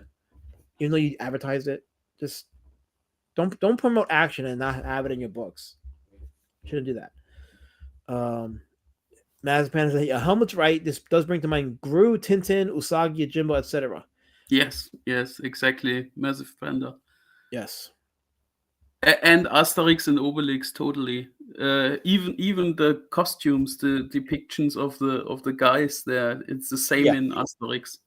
even though you advertised it. Just don't promote action and not have it in your books. Shouldn't do that. Mazpan says, yeah, Helmut's right. This does bring to mind Gru, Tintin, Usagi, Jimbo, etc. Yes, exactly. Massive Panda. Yes. And Asterix and Obelix, totally. Even the costumes, the depictions of the guys there, it's the same in Asterix.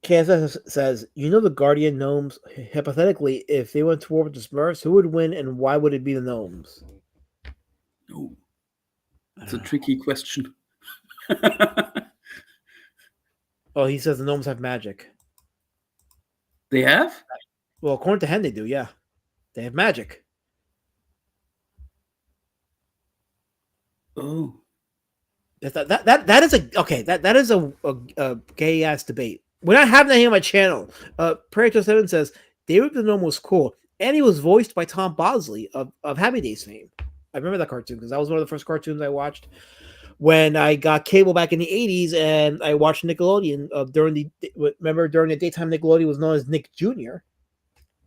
KSS says, you know the Guardian gnomes, hypothetically, if they went to war with the Smurfs, who would win and why would it be the gnomes? Oh, that's a tricky question. Oh, he says the gnomes have magic. They have? Well, according to Hen, they do, yeah. They have magic. Oh. That is a gay ass debate. We're not having that here on my channel. Predator 7 says David the Gnome was cool, and he was voiced by Tom Bosley of Happy Days fame. I remember that cartoon because that was one of the first cartoons I watched when I got cable back in the 80s, and I watched Nickelodeon during the daytime Nickelodeon was known as Nick Jr.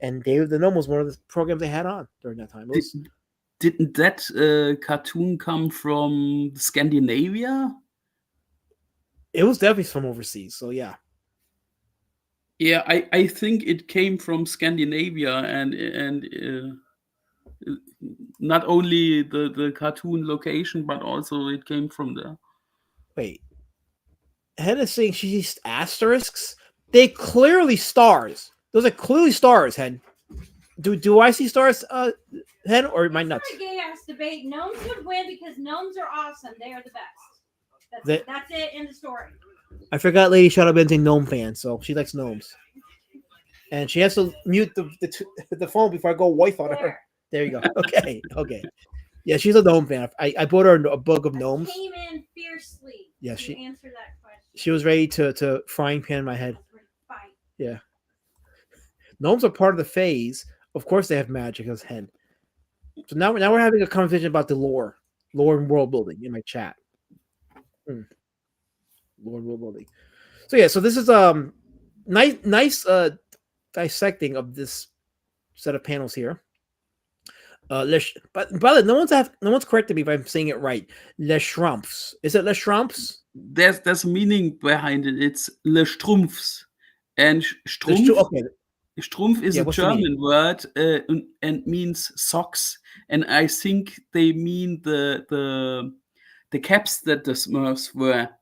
And David the Gnome was one of the programs they had on during that time. Didn't that cartoon come from Scandinavia? It was definitely from overseas, so yeah. Yeah, I think it came from Scandinavia and not only the cartoon location, but also it came from there. Wait. Hen is saying she's asterisks? They clearly stars. Those are clearly stars, Hen. Do I see stars, Hen, or am I nuts? It's not a gay ass debate. Gnomes would win because gnomes are awesome. They are the best. That's it in the story. I forgot Lady Shadow Ben's a gnome fan, so she likes gnomes. And she has to mute the phone before I go wife on her. There you go. Okay. Yeah, she's a gnome fan. I bought her a book of gnomes. Came in fiercely. Yeah, she answered that question. She was ready to frying pan my head. Yeah. Gnomes are part of the phase. Of course, they have magic as Hen. So now we're having a conversation about the lore and world building in my chat. Lore and world building. So yeah, so this is nice dissecting of this set of panels here. But brother, no one's corrected me if I'm saying it right. Les Schrumpfs. Is it Les Schrumpfs? There's meaning behind it. It's Les Strumpfs. And Strumpf is a German word and means socks. And I think they mean the caps that the Smurfs wear.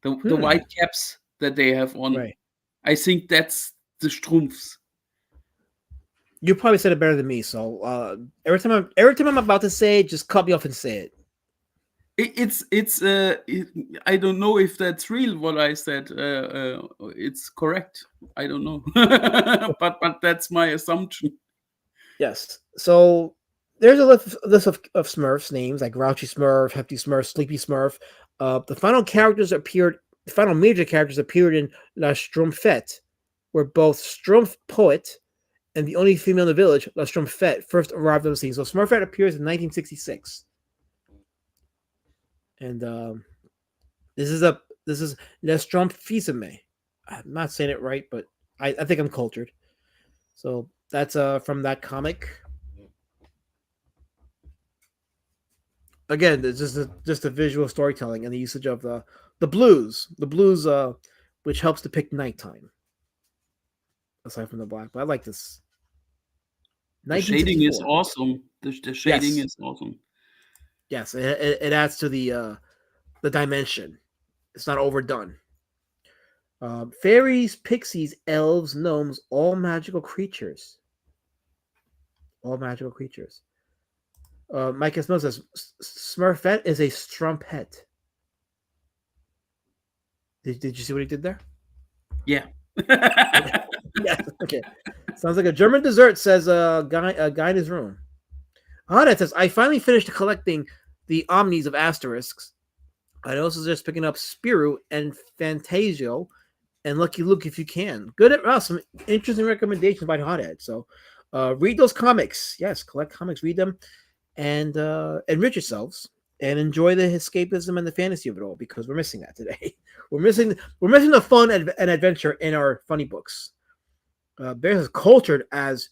The white caps that they have on. Right. I think that's the Strumpfs. You probably said it better than me. So every time I'm about to say it, just cut me off and say it. It's I don't know if that's real what I said. It's correct. I don't know, but that's my assumption. Yes. So there's a list of Smurfs names like Grouchy Smurf, Hefty Smurf, Sleepy Smurf. The final major characters appeared in La Strumpfette, where both Strumpf Poet and the only female in the village, La Strumpfette, first arrived on the scene. So Smurfette appears in 1966, and this is La Strumpfissime. I'm not saying it right, but I think I'm cultured. So that's from that comic. Again, it's just a visual storytelling and the usage of the blues, which helps depict nighttime. Aside from the black, but I like this. The shading is awesome. The shading is awesome. Yes, it adds to the dimension. It's not overdone. Fairies, pixies, elves, gnomes, all magical creatures. All magical creatures. Mike Snow says Smurfette is a strumpet. Did you see what he did there? Yeah. Yeah. Okay. Sounds like a German dessert, says a guy in his room. That says, I finally finished collecting the omnis of asterisks. I also just picking up Spiru and Fantasio and Lucky Luke if you can. Good. Some interesting recommendations by Hothead. So read those comics. Yes, collect comics, read them, and enrich yourselves and enjoy the escapism and the fantasy of it all, because we're missing that today. We're missing the fun and adventure in our funny books. Bear's as cultured as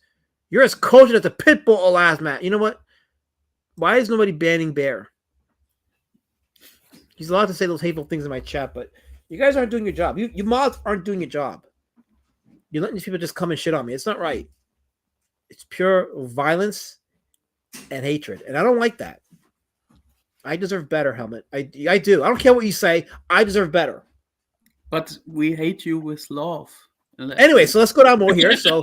you're as cultured as the pit bull, alas, Matt. You know what? Why is nobody banning Bear? He's allowed to say those hateful things in my chat, but you guys aren't doing your job. You mods aren't doing your job. You're letting these people just come and shit on me. It's not right. It's pure violence and hatred, and I don't like that. I deserve better, Helmet. I do. I don't care what you say. I deserve better. But we hate you with love. Anyway, so let's go down more here. So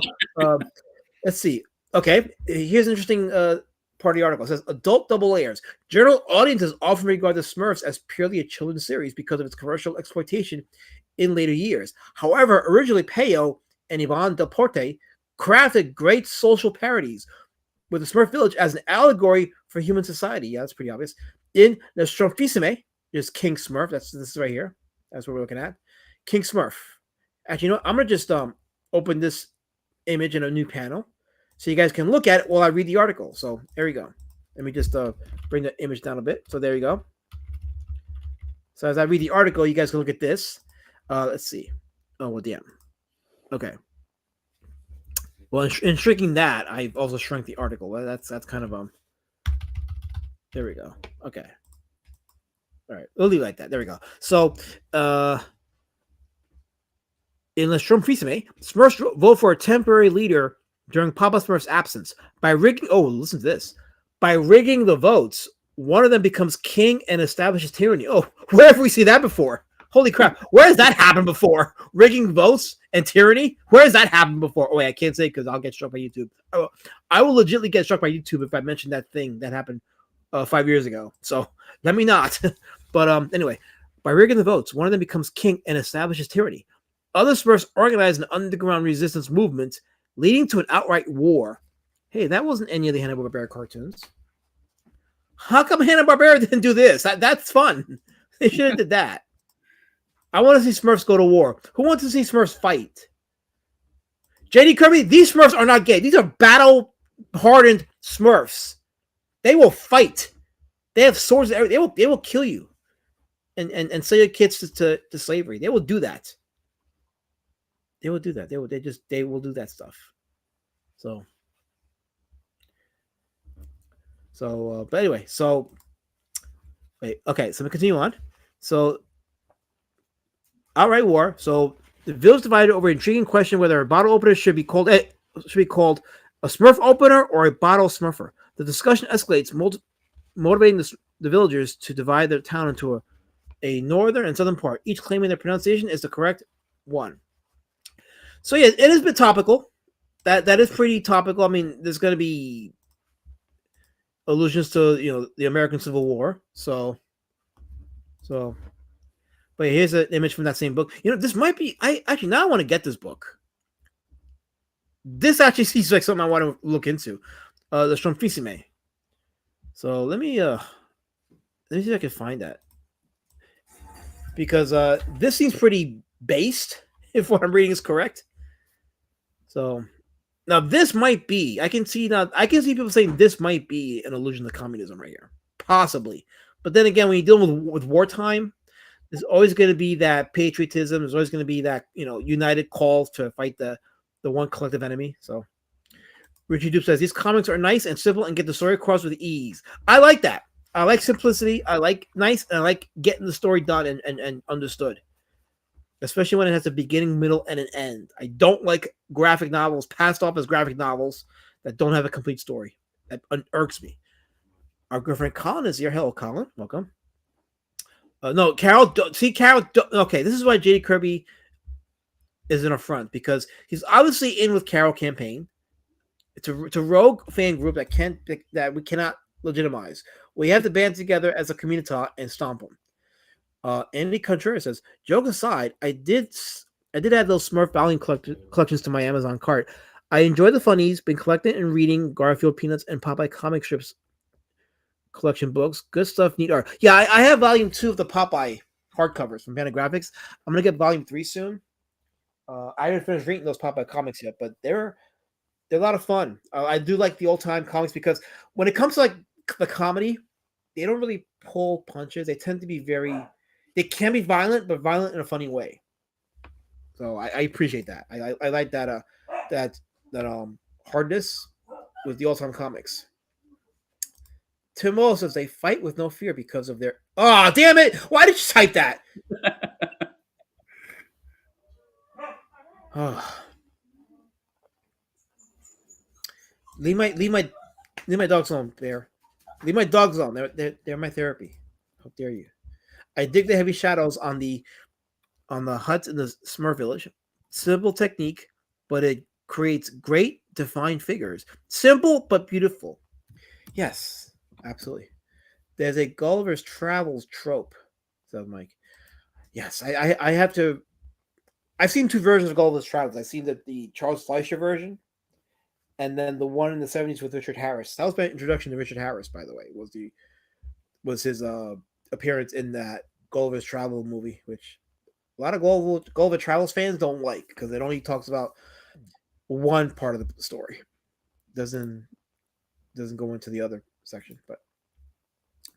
let's see. Okay, here's an interesting part of the article. It says adult double layers. General audiences often regard the Smurfs as purely a children's series because of its commercial exploitation in later years. However, originally Peyo and Yvonne Del Porte crafted great social parodies with the Smurf Village as an allegory for human society. Yeah, that's pretty obvious. In the Strumpfissime, there's King Smurf. This is right here. That's what we're looking at. King Smurf. Actually, you know what? I'm going to just open this image in a new panel so you guys can look at it while I read the article. So there we go. Let me just bring the image down a bit. So there you go. So as I read the article, you guys can look at this. Let's see. Oh, well, damn. Okay. Well, in shrinking that, I've also shrunk the article. Well, that's kind of there we go. Okay. All right. We'll leave it like that. There we go. So, in the Strumpfissime, Smurfs vote for a temporary leader during Papa Smurf's absence. By rigging, listen to this. By rigging the votes, one of them becomes king and establishes tyranny. Oh, where have we seen that before? Holy crap. Where has that happened before? Rigging votes and tyranny? Where has that happened before? Oh, wait, I can't say because I'll get struck by YouTube. I will legitimately get struck by YouTube if I mention that thing that happened 5 years ago. So let me not. But anyway, by rigging the votes, one of them becomes king and establishes tyranny. Other Smurfs organize an underground resistance movement, leading to an outright war. Hey, that wasn't any of the Hanna-Barbera cartoons. How come Hanna-Barbera didn't do this? That's fun. They should have did that. I want to see Smurfs go to war. Who wants to see Smurfs fight? JD Kirby, these Smurfs are not gay. These are battle-hardened Smurfs. They will fight. They have swords. They will kill you, and sell your kids to slavery. They will do that. They will do that. They will do that stuff. So but anyway, wait. Okay, so we continue on. So outright war. So the village divided over an intriguing question whether a bottle opener should be called a Smurf opener or a bottle Smurfer. The discussion escalates, motivating the villagers to divide their town into a northern and southern part, each claiming their pronunciation is the correct one. So yeah, it is a bit topical. That is pretty topical. I mean, there's going to be allusions to the American Civil War. So, but here's an image from that same book. This might be. I want to get this book. This actually seems like something I want to look into. The Strumpfissime. So let me see if I can find that, because this seems pretty based, if what I'm reading is correct. So Now this might be. I can see people saying this might be an allusion to communism right here, possibly. But then again, when you deal with wartime, there's always going to be that patriotism. There's always going to be that united call to fight the one collective enemy. So Richie Dupe says these comics are nice and simple and get the story across with ease. I like that. I like simplicity. I like nice, and I like getting the story done and understood. Especially when it has a beginning, middle, and an end. I don't like graphic novels passed off as graphic novels that don't have a complete story. That irks me. Our good friend Colin is here. Hello, Colin. Welcome. No, Carol. Carol. Okay, this is why J.D. Kirby is in a front, because he's obviously in with Carol campaign. It's a rogue fan group that we cannot legitimize. We have to band together as a community and stomp them. Andy Contreras says, joke aside, I did add those Smurf volume collections to my Amazon cart. I enjoy the funnies, been collecting and reading Garfield, Peanuts, and Popeye comic strips collection books. Good stuff, neat art. Yeah, I have volume 2 of the Popeye hardcovers from Fantagraphics. I'm going to get volume 3 soon. I haven't finished reading those Popeye comics yet, but they're a lot of fun. I do like the old-time comics because when it comes to like the comedy, they don't really pull punches. They tend to be they can be violent, but violent in a funny way. So I appreciate that. I like that hardness with the all-time comics. Tim Mo says they fight with no fear because of their. Oh, damn it! Why did you type that? Oh. Leave my dogs alone, Bear. Leave my dogs alone. They're my therapy. How dare you? I dig the heavy shadows on the huts in the Smurf village. Simple technique, but it creates great defined figures. Simple but beautiful. Yes, absolutely. There's a Gulliver's Travels trope, said Mike. Yes, I have to. I've seen 2 versions of Gulliver's Travels. I've seen the Charles Fleischer version, and then the one in the 70s with Richard Harris. That was my introduction to Richard Harris, by the way. Was his appearance in that Gulliver's Travel movie, which a lot of Gulliver Travels fans don't like because it only talks about one part of the story. Doesn't go into the other section. But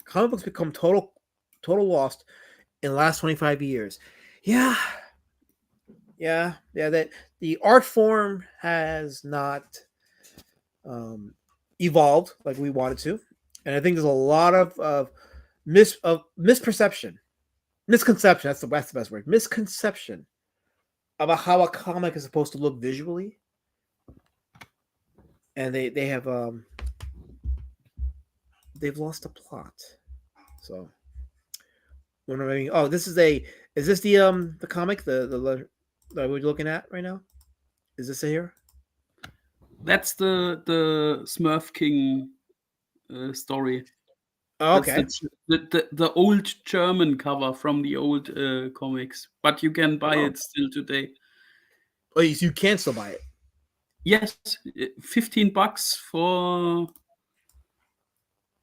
comic books become total lost in the last 25 years. Yeah. That the art form has not evolved like we wanted to, and I think there's a lot of misconception. That's the best word. Misconception about how a comic is supposed to look visually, and they have they've lost the plot. So, is this the comic that we're looking at right now? Is this it here? That's the Smurf King story. Oh, okay. The old German cover from the old comics, but you can buy it still today. Oh, you can still buy it? Yes, $15 for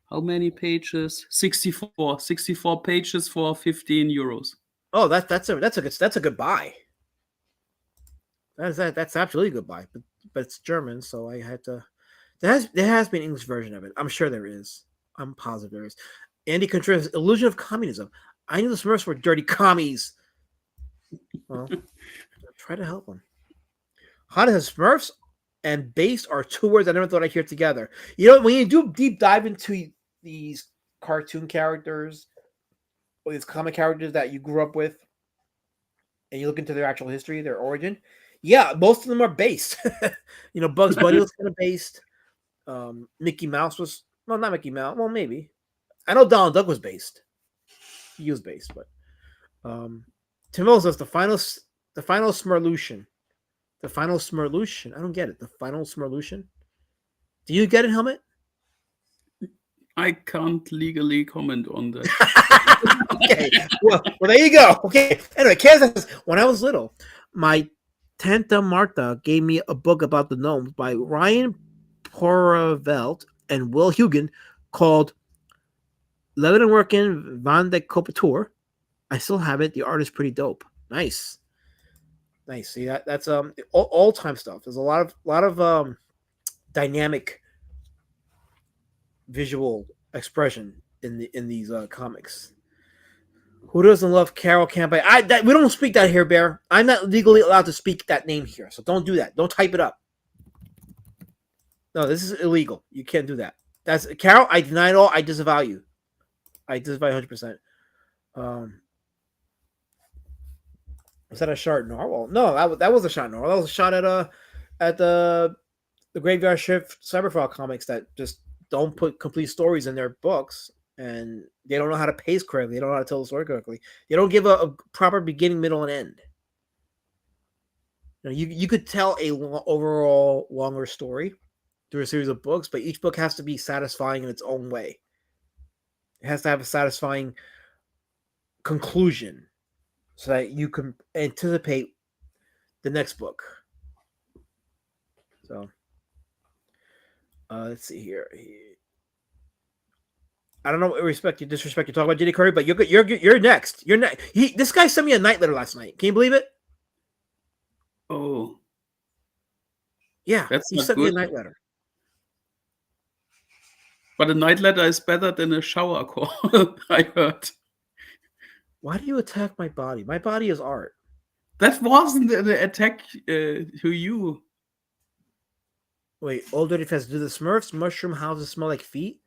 how many pages? 64 pages for €15. Oh, that's a good buy. That's absolutely a good buy, but it's German, so I had to. There has been an English version of it. I'm sure there is. I'm positive there is. Andy Contreras, Illusion of Communism. I knew the Smurfs were dirty commies. Well, try to help them. How does Smurfs and based are 2 words I never thought I'd hear together. You know, when you do deep dive into these cartoon characters or these comic characters that you grew up with, and you look into their actual history, their origin, yeah, most of them are based. Bugs Bunny was kind of based. Mickey Mouse was not Mickey Mouse. Well, maybe. I know Donald Duck was based. He was based, but Tim Mills says the final Smurlution. The final Smurlution. I don't get it. The final Smurlution. Do you get it, Helmet? I can't legally comment on that. Okay. Well, there you go. Okay. Anyway, Kaz says, when I was little, my Tanta Martha gave me a book about the gnomes by Ryan Poravelt and Will Hugen called Leeuwenwerken van de Kopertour. I still have it. The art is pretty dope. Nice. Nice. See that's all time stuff. There's a lot of dynamic visual expression in these comics. Who doesn't love Carol Campbell? We don't speak that here, Bear. I'm not legally allowed to speak that name here, so don't do that. Don't type it up. No, this is illegal. You can't do that. That's Carol. I deny it all. I disavow you. I disavow 100%. Was that a shot Narwhal? No, that was a shot Narwhal. That was a shot at the Graveyard Shift Cyberfrog comics that just don't put complete stories in their books, and they don't know how to pace correctly. They don't know how to tell the story correctly. They don't give a proper beginning, middle, and end. You could tell a overall longer story through a series of books, but each book has to be satisfying in its own way. It has to have a satisfying conclusion so that you can anticipate the next book. So, let's see here. I don't know what respect you disrespect you talk about J.D. Curry, but you're next. You're next. This guy sent me a night letter last night. Can you believe it? Oh, yeah, he sent me a night letter. But a night letter is better than a shower call. I heard. Why do you attack my body? My body is art. That wasn't an attack to you. Wait, Old Dirty Fest. Do the Smurfs mushroom houses smell like feet?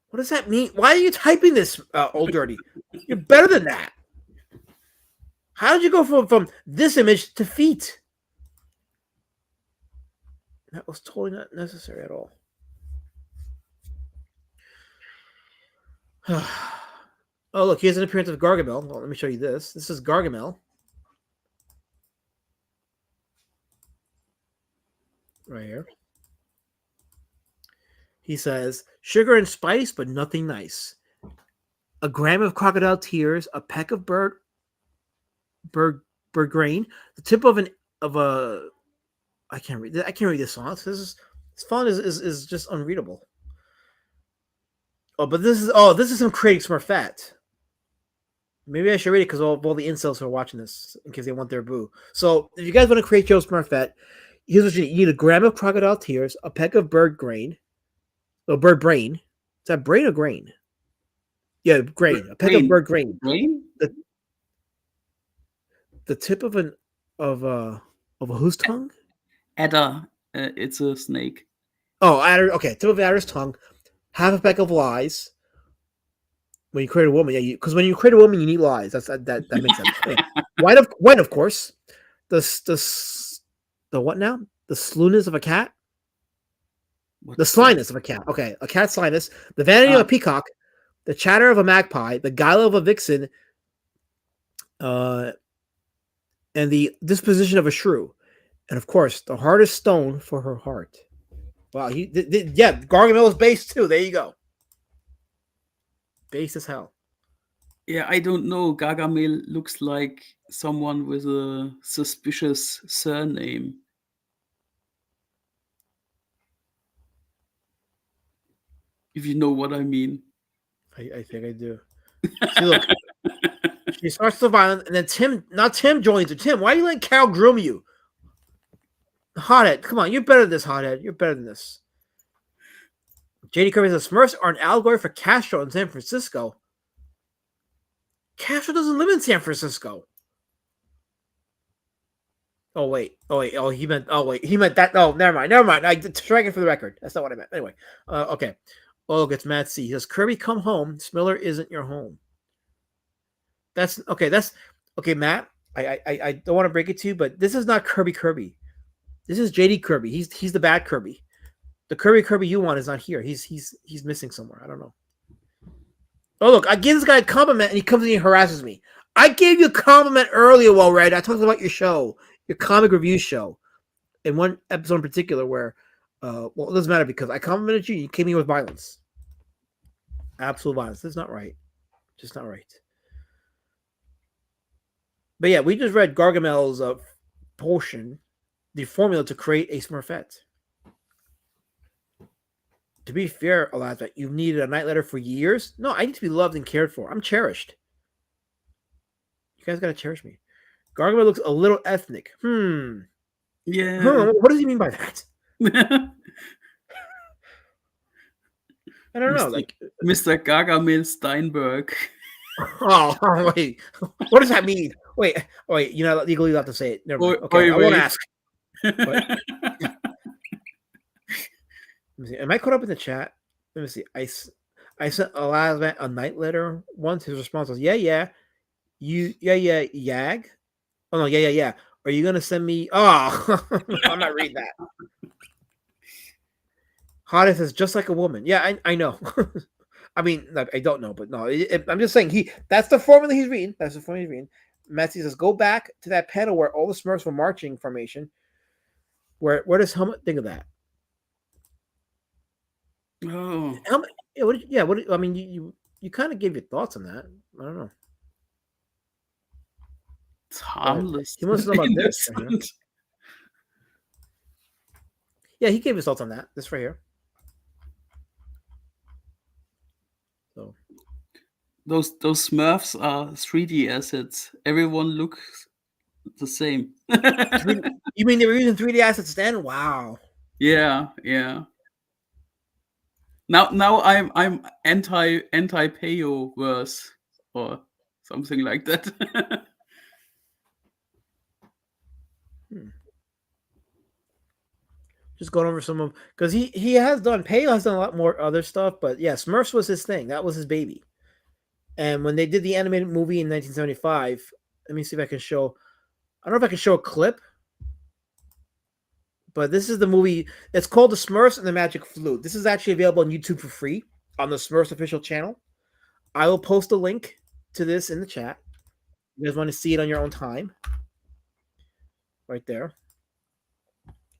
What does that mean? Why are you typing this, Old Dirty? You're better than that. How did you go from this image to feet? That was totally not necessary at all. Oh, look, here's an appearance of Gargamel. Well, let me show you this. This is Gargamel. Right here. He says, sugar and spice, but nothing nice. A gram of crocodile tears, a peck of bird grain, the tip of a I can't read this song. This font is just unreadable. Oh, but this is him creating Smurfette. Maybe I should read it because all the incels who are watching this in case they want their boo. So if you guys want to create your Smurfette, here's what you need. You need a gram of crocodile tears, a peck of bird brain. Is that brain or grain? Yeah, grain. A peck of bird grain. Grain? The tip of a whose tongue? Adder. It's a snake. Oh, adder. Okay, tip of adder's tongue. Half a peck of lies. When you create a woman, yeah, because when you create a woman, you need lies. That makes sense. Okay. White, of course. The what now? The slyness of a cat. The slyness of a cat. Okay, a cat's slyness. The vanity of a peacock. The chatter of a magpie. The guile of a vixen. And the disposition of a shrew. And of course, the hardest stone for her heart. Wow, Gargamel is based too. There you go. Base as hell. Yeah, I don't know. Gargamel looks like someone with a suspicious surname. If you know what I mean. I think I do. See, look. She starts the violence, and then Tim joins her. Tim, why are you letting Carol groom you? Hothead, come on, you're better than this, Hothead. You're better than this. J.D. Kirby says, Smurfs are an allegory for Castro in San Francisco. Castro doesn't live in San Francisco. Oh, he meant that. Oh, never mind. I strike it for the record. That's not what I meant. Anyway, okay. Oh, look, it's Matt C. He says, Kirby, come home. Smiller isn't your home. That's okay, Matt. I don't want to break it to you, but this is not Kirby. This is JD Kirby. He's the bad Kirby. The Kirby you want is not here. He's missing somewhere. I don't know. Oh, look, I give this guy a compliment and he comes in and harasses me. I gave you a compliment earlier, well read. I talked about your show, your comic review show, in one episode in particular where, it doesn't matter because I complimented you. You came in with violence, absolute violence. That's not right. Just not right. But yeah, we just read Gargamel's potion, the formula to create a Smurfette. To be fair, Eliza, you've needed a night letter for years. No, I need to be loved and cared for. I'm cherished. You guys gotta cherish me. Gargamel looks a little ethnic. Yeah. What does he mean by that? I don't know. Like Mr. Gargamel Steinberg. Oh, wait. What does that mean? Wait. You're not legally allowed to say it. Never mind. Okay, I won't ask. Let me see. Am I caught up in the chat? Let me see. I sent a night letter once. His response was, yeah. Yag. Oh no, yeah. Are you gonna send me? Oh, I'm not reading that. Hottest is just like a woman. Yeah, I know. I mean, I don't know, but no, I'm just saying that's the formula he's reading. That's the formula he's reading. Messi says, go back to that panel where all the Smurfs were marching formation. Where does Helmet think of that? Oh. Helmet, I mean, you kind of gave your thoughts on that. I don't know. It's harmless. He wants to know about this. Right here. Yeah, he gave his thoughts on that. This right here. So those Smurfs are 3D assets. Everyone looks the same. You mean they were using 3D assets then? Wow. Yeah. Now I'm anti Peyo verse or something like that. Just going over some of because he has done Peyo has done a lot more other stuff, but yeah, Smurfs was his thing. That was his baby. And when they did the animated movie in 1975, let me see if I can show. I don't know if I can show a clip, but this is the movie. It's called The Smurfs and the Magic Flute. This is actually available on YouTube for free on the Smurfs official channel. I will post a link to this in the chat. You guys want to see it on your own time? Right there.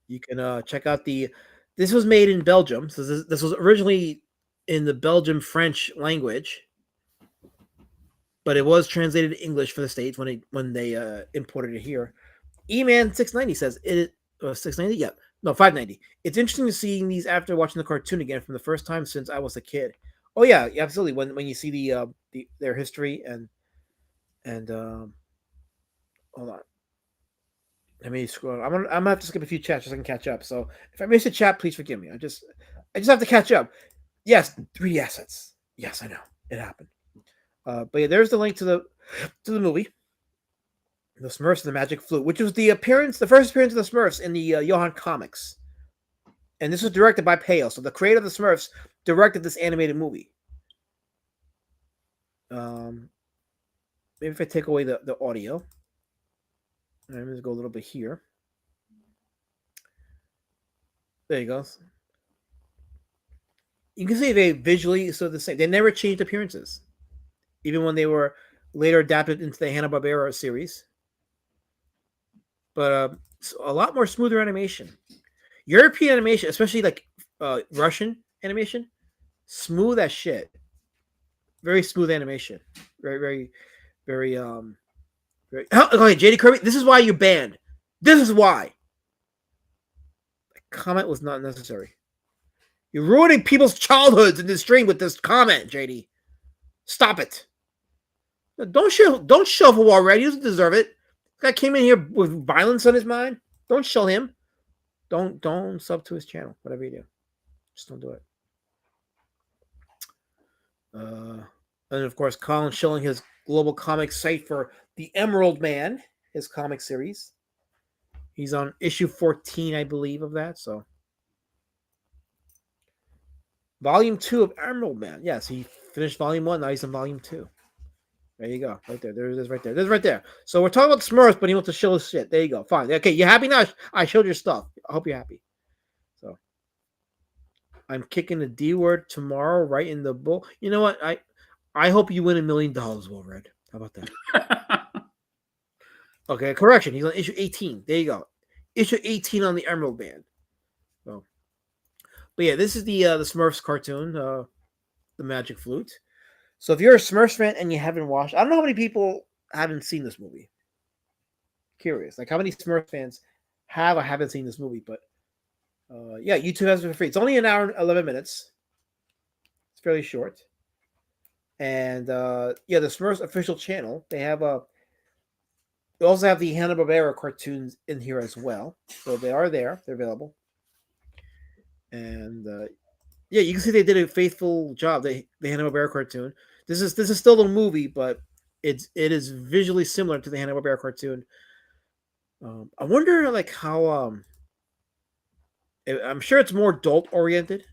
You can check out this was made in Belgium. So this was originally in the Belgian French language, but it was translated to English for the States when they imported it here. E-Man 690 says it 690? Yeah. No, 590. It's interesting to see these after watching the cartoon again from the first time since I was a kid. Oh yeah, absolutely. When you see their history and hold on. Let me scroll. I'm gonna have to skip a few chats so I can catch up. So if I miss a chat, please forgive me. I just have to catch up. Yes, 3D assets. Yes, I know it happened. But yeah, there's the link to the movie, The Smurfs and the Magic Flute, which was the first appearance of the Smurfs in the Johan comics, and this was directed by Peyo. So the creator of the Smurfs directed this animated movie. Maybe if I take away the audio. I'm going to go a little bit here. There you go. You can see they visually so the same. They never changed appearances, even when they were later adapted into the Hanna-Barbera series. But a lot more smoother animation. European animation, especially like Russian animation, smooth as shit. Very smooth animation. Very. Okay, JD Kirby, this is why you're banned. This is why. The comment was not necessary. You're ruining people's childhoods in this stream with this comment, JD. Stop it. Don't show for already. He doesn't deserve it. This guy came in here with violence on his mind. Don't show him. Don't sub to his channel. Whatever you do. Just don't do it. And of course, Colin showing his global comic site for The Emerald Man, his comic series. He's on issue 14, I believe, of that. So, volume 2 of Emerald Man. Yes, he finished volume 1. Now he's in volume 2. There you go. Right there. There it is right there. There's right there. So we're talking about Smurfs, but he wants to show his shit. There you go. Fine. Okay, you happy now? I showed your stuff. I hope you're happy. So, I'm kicking the D word tomorrow right in the bull. You know what? I hope you win $1 million, Will Red. How about that? Okay, correction. He's on issue 18. There you go. Issue 18 on the Emerald Band. So, but yeah, this is the Smurfs cartoon, the Magic Flute. So if you're a Smurfs fan and you haven't watched, I don't know how many people haven't seen this movie. Curious, like how many Smurfs fans have or haven't seen this movie? But yeah, YouTube has it for free. It's only an hour and 11 minutes. It's fairly short. And yeah, the Smurfs official channel, they have We also have the Hanna-Barbera cartoons in here as well, so they are there. They're available, and yeah, you can see they did a faithful job. The Hanna-Barbera cartoon. This is still a movie, but it is visually similar to the Hanna-Barbera cartoon. I wonder like how I'm sure it's more adult oriented.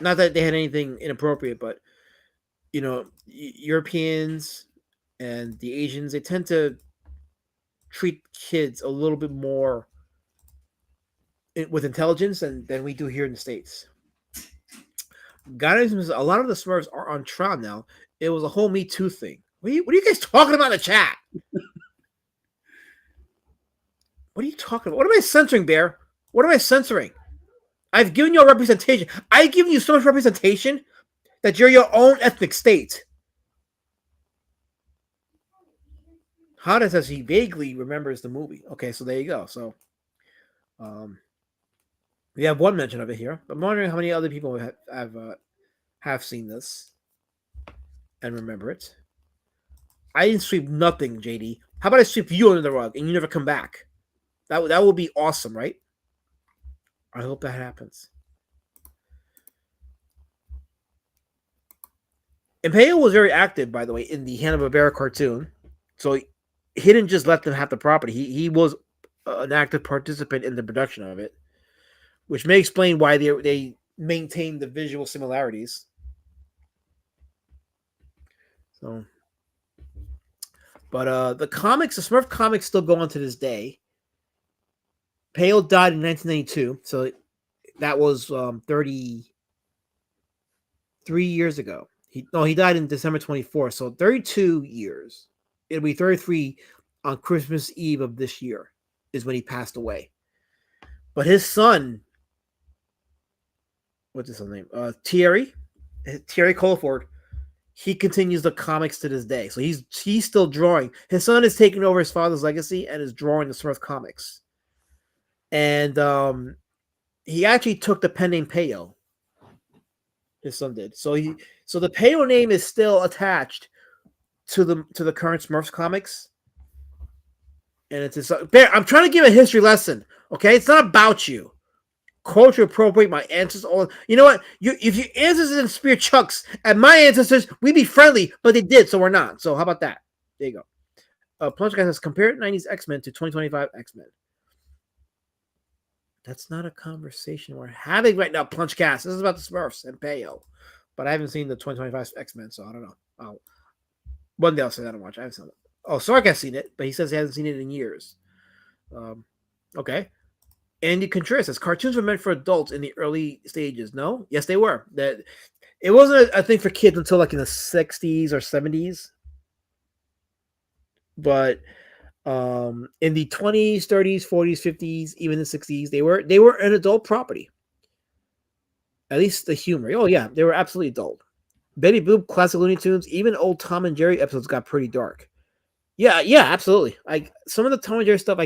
Not that they had anything inappropriate, but Europeans and the Asians, they tend to treat kids a little bit more with intelligence than we do here in the States. Guys, a lot of the Smurfs are on trial now. It was a whole Me Too thing. What are you guys talking about in the chat? What are you talking about? What am I censoring, Bear? What am I censoring? I've given you a representation. I've given you so much representation that you're your own ethnic state. Hada says he vaguely remembers the movie. Okay, so there you go. So, we have one mention of it here. I'm wondering how many other people have seen this and remember it. I didn't sweep nothing, JD. How about I sweep you under the rug and you never come back? That would be awesome, right? I hope that happens. And Peyo was very active, by the way, in the Hanna-Barbera cartoon. So he didn't just let them have the property. He was an active participant in the production of it, which may explain why they maintained the visual similarities. So, but the Smurf comics still go on to this day. Peyo died in 1992, so that was 33 years ago. He died in December 24th, so 32 years. It'll be 33 on Christmas Eve of this year is when he passed away. But his son, what's his name? Thierry Colford, he continues the comics to this day. So he's still drawing. His son is taking over his father's legacy and is drawing the Smurf comics. And he actually took the pen name Peyo. His son did. So the Peyo name is still attached to the current Smurfs comics. And it's Bear, I'm trying to give a history lesson. Okay, it's not about you. Culture appropriate my ancestors. You know what? If your ancestors didn't spear chucks at my ancestors, we'd be friendly, but they did, so we're not. So how about that? There you go. Plunge Guy says compare 90s X-Men to 2025 X-Men. That's not a conversation we're having right now, Plunchcast. This is about the Smurfs and Peyo. But I haven't seen the 2025 X-Men, so I don't know. One day I'll say that and watch. I haven't seen it. Oh, Sark has seen it, but he says he hasn't seen it in years. Okay. Andy Contreras says cartoons were meant for adults in the early stages. No? Yes, they were. That it wasn't a thing for kids until like in the 60s or 70s. But in the 20s, 30s, 40s, 50s, even the 60s, they were an adult property. At least the humor. Oh yeah, they were absolutely adult. Betty Boop, classic Looney Tunes, even old Tom and Jerry episodes got pretty dark. Yeah, absolutely. Some of the Tom and Jerry stuff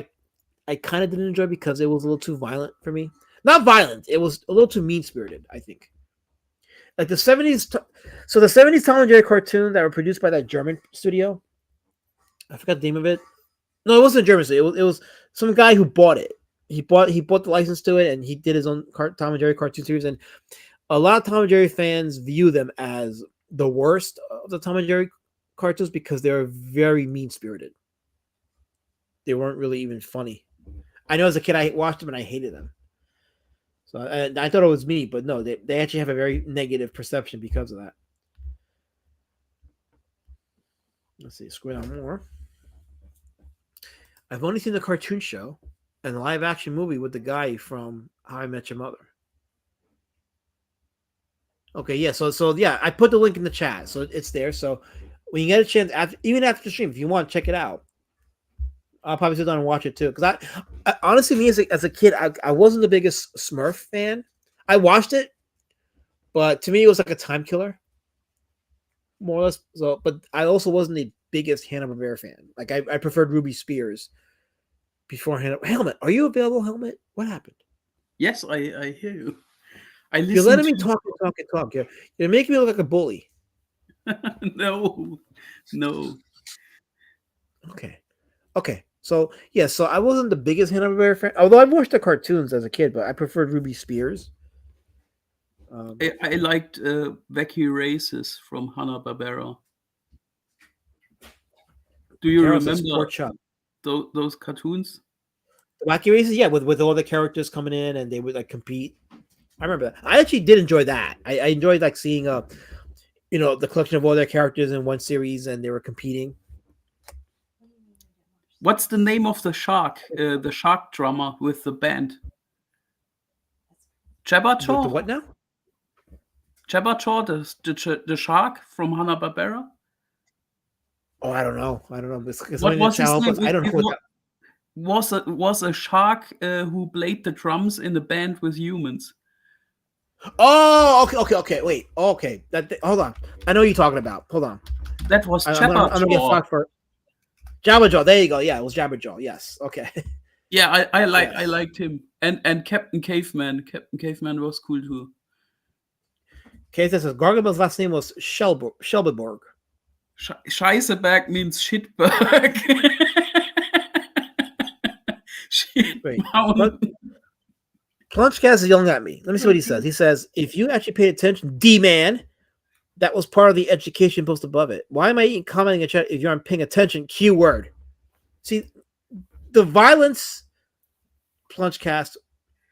I kind of didn't enjoy because it was a little too violent for me. Not violent, it was a little too mean-spirited, I think. Like the 70s, so the 70s Tom and Jerry cartoons that were produced by that German studio, I forgot the name of it. No, it wasn't a German studio. It was some guy who bought it. He bought the license to it, and he did his own Tom and Jerry cartoon series. And a lot of Tom and Jerry fans view them as the worst of the Tom and Jerry cartoons because they were very mean-spirited. They weren't really even funny. I know as a kid I watched them and I hated them. So I thought it was me, but no, they actually have a very negative perception because of that. Let's see, scroll down more. I've only seen the cartoon show and the live action movie with the guy from How I Met Your Mother. Okay, yeah, so yeah, I put the link in the chat, so it's there. So when you get a chance, even after the stream, if you want, check it out. I'll probably sit down and watch it too. Because I honestly, me as a kid, I wasn't the biggest Smurf fan. I watched it, but to me, it was like a time killer, more or less. So, but I also wasn't the biggest Hanna-Barbera fan. Like I preferred Ruby Spears before Helmet. Are you available, Helmet? What happened? Yes, I hear you. You're letting me talk. You're making me look like a bully. No. Okay. Okay, so yeah, so I wasn't the biggest Hanna-Barbera fan, although I watched the cartoons as a kid, but I preferred Ruby Spears. I liked Wacky Races from Hanna-Barbera. Do you Carol says remember pork chop. those cartoons? The Wacky Races, yeah, with all the characters coming in and they would like compete. I remember that. I actually did enjoy that. I enjoyed like seeing the collection of all their characters in one series and they were competing. What's the name of the shark? The shark drummer with the band? Jabberjaw? The what now? Jabberjaw, the shark from Hanna-Barbera? Oh, I don't know. What was his name? I don't know what that was a shark who played the drums in the band with humans. Oh, okay. Wait. Okay. Hold on. I know what you're talking about. Hold on. That was I'm gonna get fucked for Jabberjaw. There you go. Yeah, it was Jabberjaw. Yes. Okay. Yeah, I liked him. And Captain Caveman. Captain Caveman was cool too. Okay, this says Gargamel's last name was Shelberborg. Scheißeberg means shitberg. Wait. Plunchcast is yelling at me. Let me see what he says. He says, if you actually paid attention, D-man, that was part of the education post above it. Why am I even commenting in chat if you aren't paying attention? Keyword. See, the violence, Plunchcast,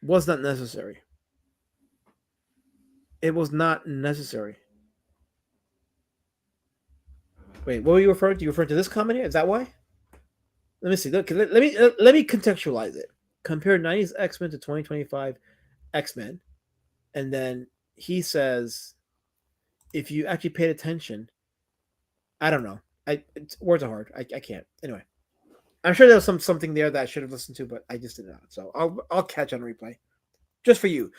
was not necessary. It was not necessary. Wait, what were you referring to? You referring to this comment here? Is that why? Let me see. Let me contextualize it. Compare 90s X-Men to 2025 X-Men. And then he says, if you actually paid attention, I don't know. Words are hard. I can't. Anyway, I'm sure there was something there that I should have listened to, but I just did not. So I'll catch on replay. Just for you.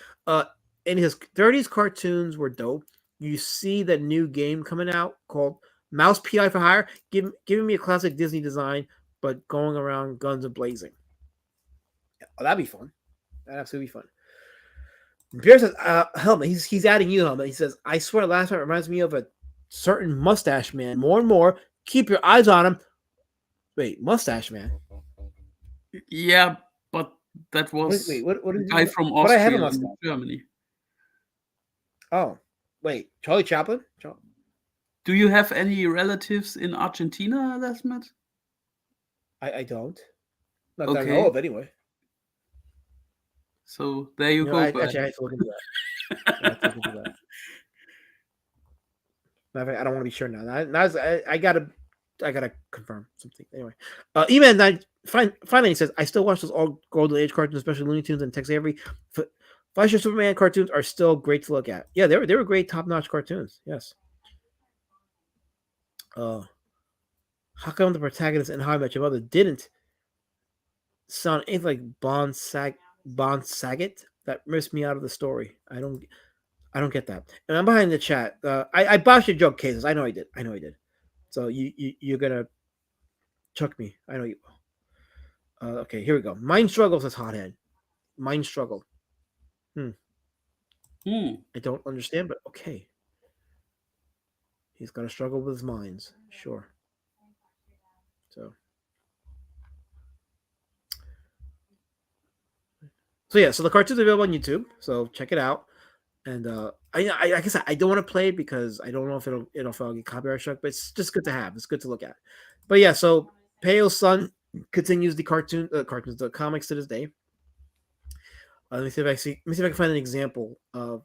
In his 30s cartoons were dope. You see the new game coming out called Mouse PI for Hire, giving me a classic Disney design, but going around guns and blazing. Oh, that'd be fun. That'd absolutely be fun. Pierre says, Helmet, he's adding you, Helmet. He says, I swear last time it reminds me of a certain mustache man. More and more. Keep your eyes on him. Wait, mustache man? Yeah, but that was what a guy from Austria and Germany. Oh, wait, Charlie Chaplin? Do you have any relatives in Argentina, Desmond? I don't. Not that I know of, anyway. So there you go. Actually, I have to look into that. I don't want to be sure now. I gotta confirm something. Anyway, E-Man finally he says, I still watch those all Golden Age cartoons, especially Looney Tunes and Tex Avery. Fleischer Superman cartoons are still great to look at. Yeah, they were great, top-notch cartoons. Yes. How come the protagonist in How I Met Your Mother didn't sound anything like Bond Saget? That missed me out of the story. I don't get that. And I'm behind the chat. I botched your joke, Cases. I know I did. So you're gonna chuck me. I know you will. Okay, here we go. Mind struggle, says Hothead. Mind struggle. I don't understand, but okay. He's gonna struggle with his minds. Sure. So yeah, so the cartoon's available on YouTube. So check it out. And I guess I don't want to play it because I don't know if it'll get copyright struck, but it's just good to have. It's good to look at. But yeah, so Peyo's son continues the comics to this day. Let me see if I can find an example of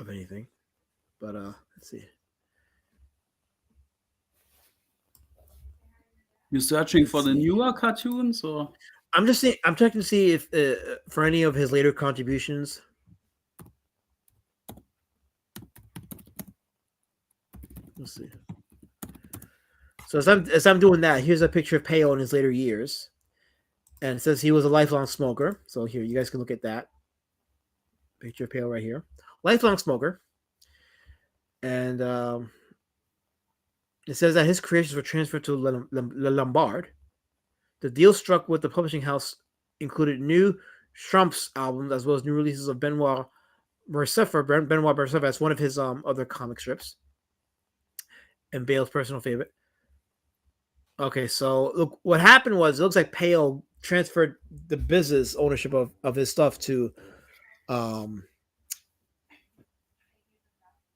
anything. But let's see. You're searching for the newer cartoons, or I'm checking to see if for any of his later contributions. Let's see. So as I'm doing that, here's a picture of Peyo in his later years, and it says he was a lifelong smoker. So here, you guys can look at that picture of Peyo right here, lifelong smoker, and it says that his creations were transferred to Le Lombard. The deal struck with the publishing house included new Schrumpf's albums as well as new releases of Benoit Mercifer as one of his other comic strips. And Bale's personal favorite. Okay, so look, what happened was it looks like Peyo transferred the business ownership of his stuff to Le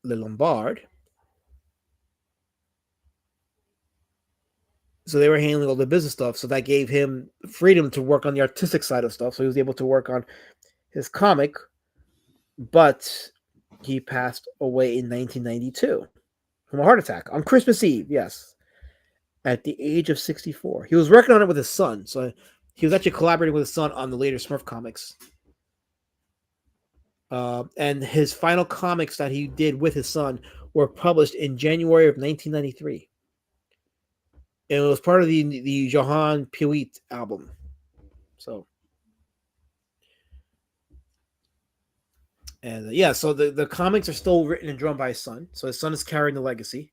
Lombard. So they were handling all the business stuff. So that gave him freedom to work on the artistic side of stuff. So he was able to work on his comic, but he passed away in 1992 from a heart attack on Christmas Eve. Yes. At the age of 64. He was working on it with his son. So he was actually collaborating with his son on the later Smurf comics. And his final comics that he did with his son were published in January of 1993. And it was part of the Johann Peyo album. So, and yeah, so the comics are still written and drawn by his son. So his son is carrying the legacy.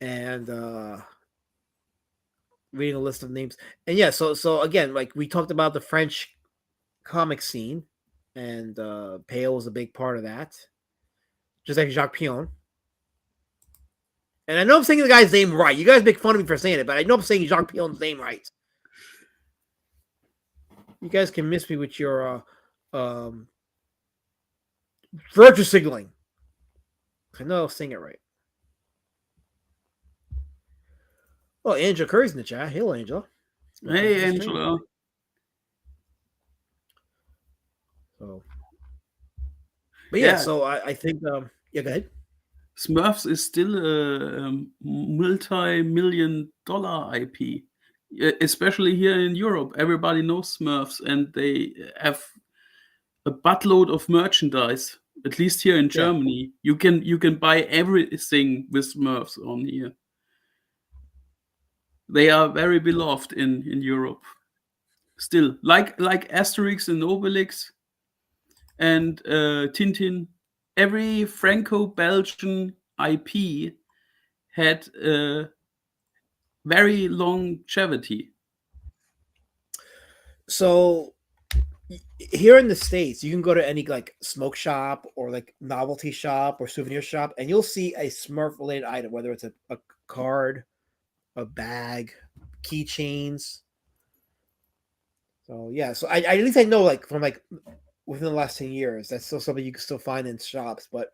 And reading a list of names. And yeah, so again, like we talked about the French comic scene, and Peyo was a big part of that. Just like Jacques Pion. And I know I'm saying the guy's name right. You guys make fun of me for saying it, but I know I'm saying Jacques Pion's name right. You guys can miss me with your virtue signaling. I know I'm saying it right. Oh, Angela Curry's in the chat. Hello, Angela. Hey, Angela. So, but yeah, so I think yeah, go ahead. Smurfs is still a multi-million-dollar IP, especially here in Europe. Everybody knows Smurfs, and they have a buttload of merchandise. At least here in Germany, you can buy everything with Smurfs on here. They are very beloved in Europe. Still, like Asterix and Obelix and Tintin. Every Franco-Belgian IP had a very longevity. So here in the States, you can go to any like smoke shop or like novelty shop or souvenir shop, and you'll see a Smurf related item, whether it's a card, a bag, keychains. So yeah, so I at least I know like from like within the last 10 years, that's still something you can still find in shops, but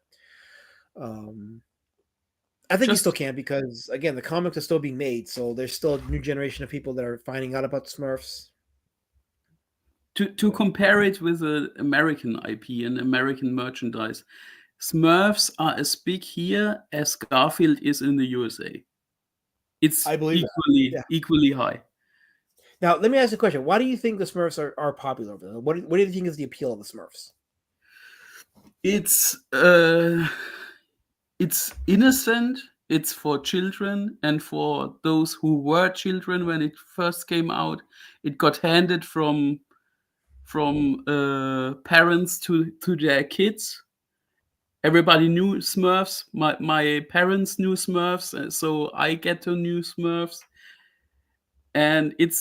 I think you still can, because again, the comics are still being made, so there's still a new generation of people that are finding out about Smurfs. To compare it with an American IP and American merchandise, Smurfs are as big here as Garfield is in the USA. It's equally high. Now, let me ask you a question. Why do you think the Smurfs are popular over there? What do you think is the appeal of the Smurfs? It's innocent. It's for children and for those who were children when it first came out. It got handed from parents to their kids. Everybody knew Smurfs. My parents knew Smurfs, so I get to know Smurfs. And it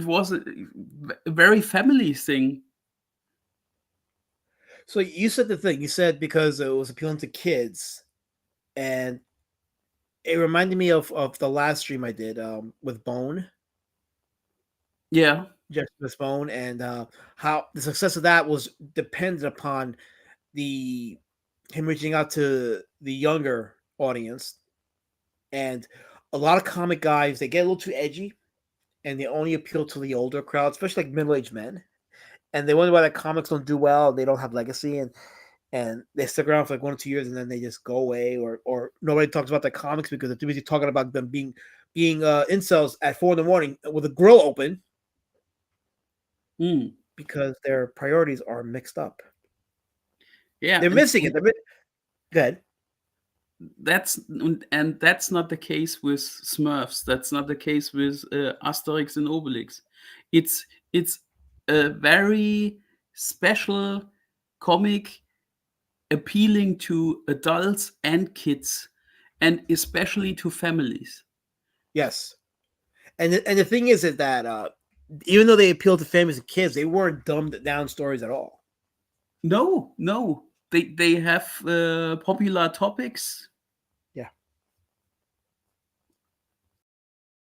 was a very family thing. So you said the thing. You said because it was appealing to kids, and it reminded me of the last stream I did with Bone. Yeah. Just Bone, and how the success of that was dependent upon him reaching out to the younger audience. And a lot of comic guys, they get a little too edgy, and they only appeal to the older crowd, especially like middle-aged men. And they wonder why the comics don't do well, they don't have legacy, and they stick around for like 1 or 2 years, and then they just go away, or nobody talks about the comics because they're too busy talking about them being incels at 4 a.m. with a grill open. Because their priorities are mixed up. Yeah, they're missing it. Good. That's not the case with Smurfs. That's not the case with Asterix and Obelix. It's a very special comic appealing to adults and kids, and especially to families. Yes, and the thing is that even though they appeal to families and kids, they weren't dumbed down stories at all. No, they have popular topics. Yeah,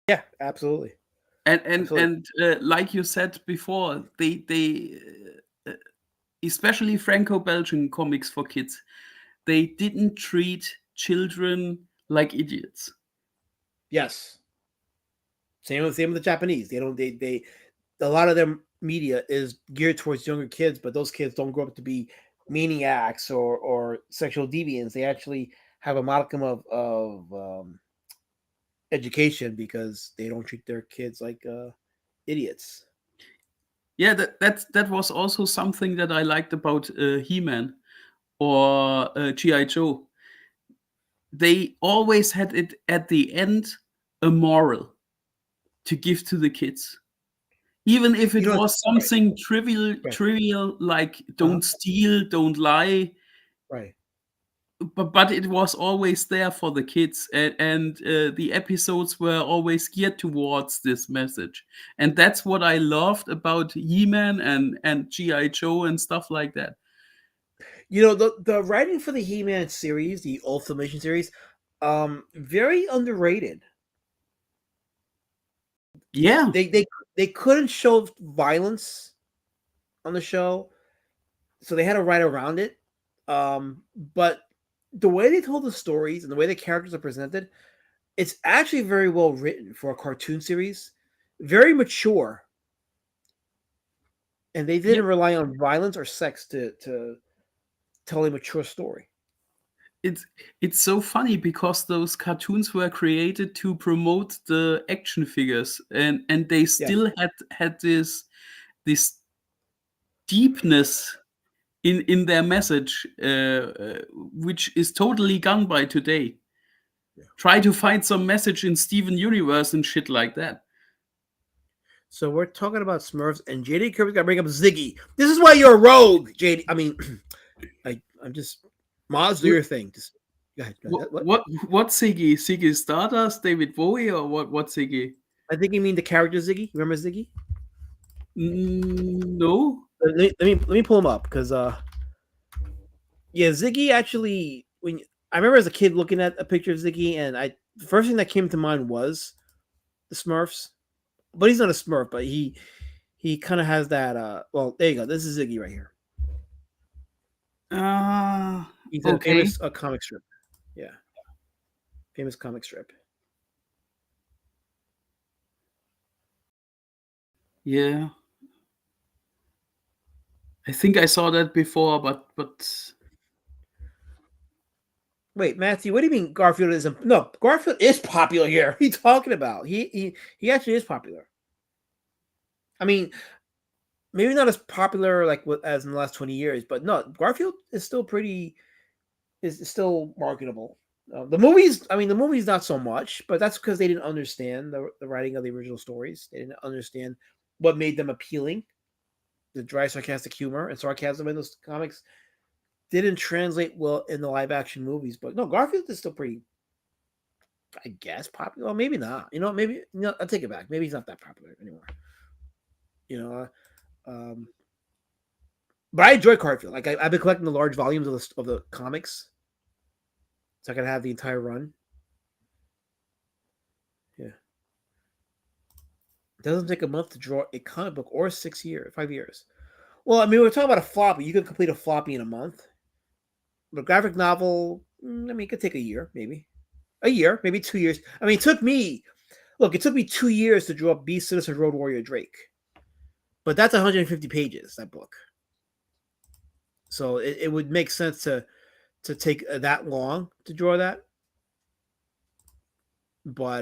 Yeah, absolutely. And like you said before, they especially Franco-Belgian comics for kids, they didn't treat children like idiots. Yes. Same with the Japanese. They don't. They a lot of their media is geared towards younger kids, but those kids don't grow up to be maniacs or sexual deviants. They actually have a modicum of education because they don't treat their kids like idiots. Yeah, that was also something that I liked about He-Man or GI Joe. They always had it at the end a moral to give to the kids, even if it was something trivial like don't steal, don't lie. Right. But it was always there for the kids, and the episodes were always geared towards this message, and that's what I loved about He-Man and GI Joe and stuff like that. You know, the writing for the He-Man series, the old Filmation series, very underrated. Yeah, they couldn't show violence on the show, so they had to write around it. But the way they told the stories and the way the characters are presented, it's actually very well written for a cartoon series. Very mature, and they didn't rely on violence or sex to tell a mature story. It's so funny because those cartoons were created to promote the action figures, and they still had this deepness in their message, which is totally gone by today. Try to find some message in Steven Universe and shit like that. So we're talking about Smurfs, and JD Kirby's got to bring up Ziggy. This is why you're a rogue, JD. I mean, I'm just Moz, do your thing. Just go ahead. What Ziggy? Ziggy Stardust, David Bowie, or what Ziggy? I think you mean the character Ziggy. Remember Ziggy? No. Let me pull him up because yeah, Ziggy actually. I remember as a kid looking at a picture of Ziggy, and the first thing that came to mind was the Smurfs. But he's not a Smurf, but he kind of has that. Well, there you go. This is Ziggy right here. He's a famous comic strip. Yeah, famous comic strip. Yeah, I think I saw that before, but wait, Matthew, what do you mean Garfield isn't? No, Garfield is popular here. What are you talking about? He actually is popular. I mean, maybe not as popular like as in the last 20 years, but no, Garfield is still still marketable. The movies not so much, but that's because they didn't understand the writing of the original stories. They didn't understand what made them appealing. The dry, sarcastic humor and sarcasm in those comics didn't translate well in the live action movies. But no, Garfield is still pretty, I guess, popular. Well, maybe not. Maybe I'll take it back. Maybe he's not that popular anymore. But I enjoy Garfield. Like I've been collecting the large volumes of the comics, so I can have the entire run. Yeah, it doesn't take a month to draw a comic book or 5 years. Well, I mean, we're talking about a floppy. You could complete a floppy in a month. But graphic novel, it could take a year, maybe 2 years. I mean, it took me 2 years to draw Beast Citizen Road Warrior Drake, but that's 150 pages, that book. So it would make sense to take that long to draw that. But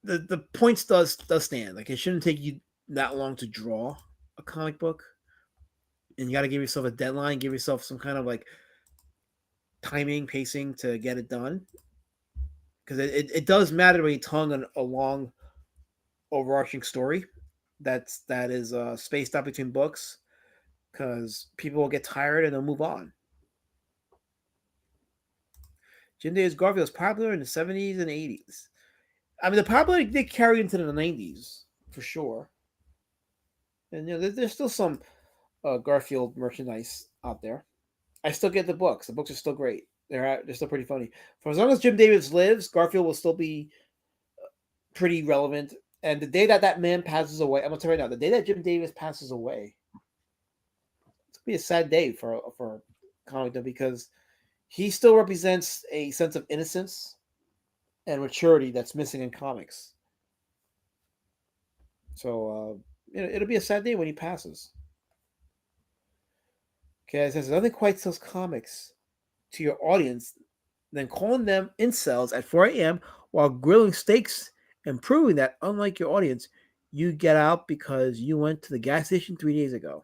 the points does stand. Like it shouldn't take you that long to draw a comic book, and you got to give yourself a deadline, give yourself some kind of like timing, pacing to get it done. Because it does matter when you tongue on a long, overarching story that is spaced out between books, because people will get tired and they'll move on. Jim Davis Garfield was popular in the 70s and 80s. I mean, the popularity did carry into the 90s for sure. And there's still some Garfield merchandise out there. I still get the books. The books are still great. They're still pretty funny. For as long as Jim Davis lives, Garfield will still be pretty relevant. And the day that man passes away, I'm gonna tell you right now, the day that Jim Davis passes away, it's gonna be a sad day for comic book because he still represents a sense of innocence and maturity that's missing in comics. So it'll be a sad day when he passes. Okay, it says nothing quite sells comics to your audience than calling them incels at 4 a.m. while grilling steaks and proving that, unlike your audience, you get out because you went to the gas station 3 days ago.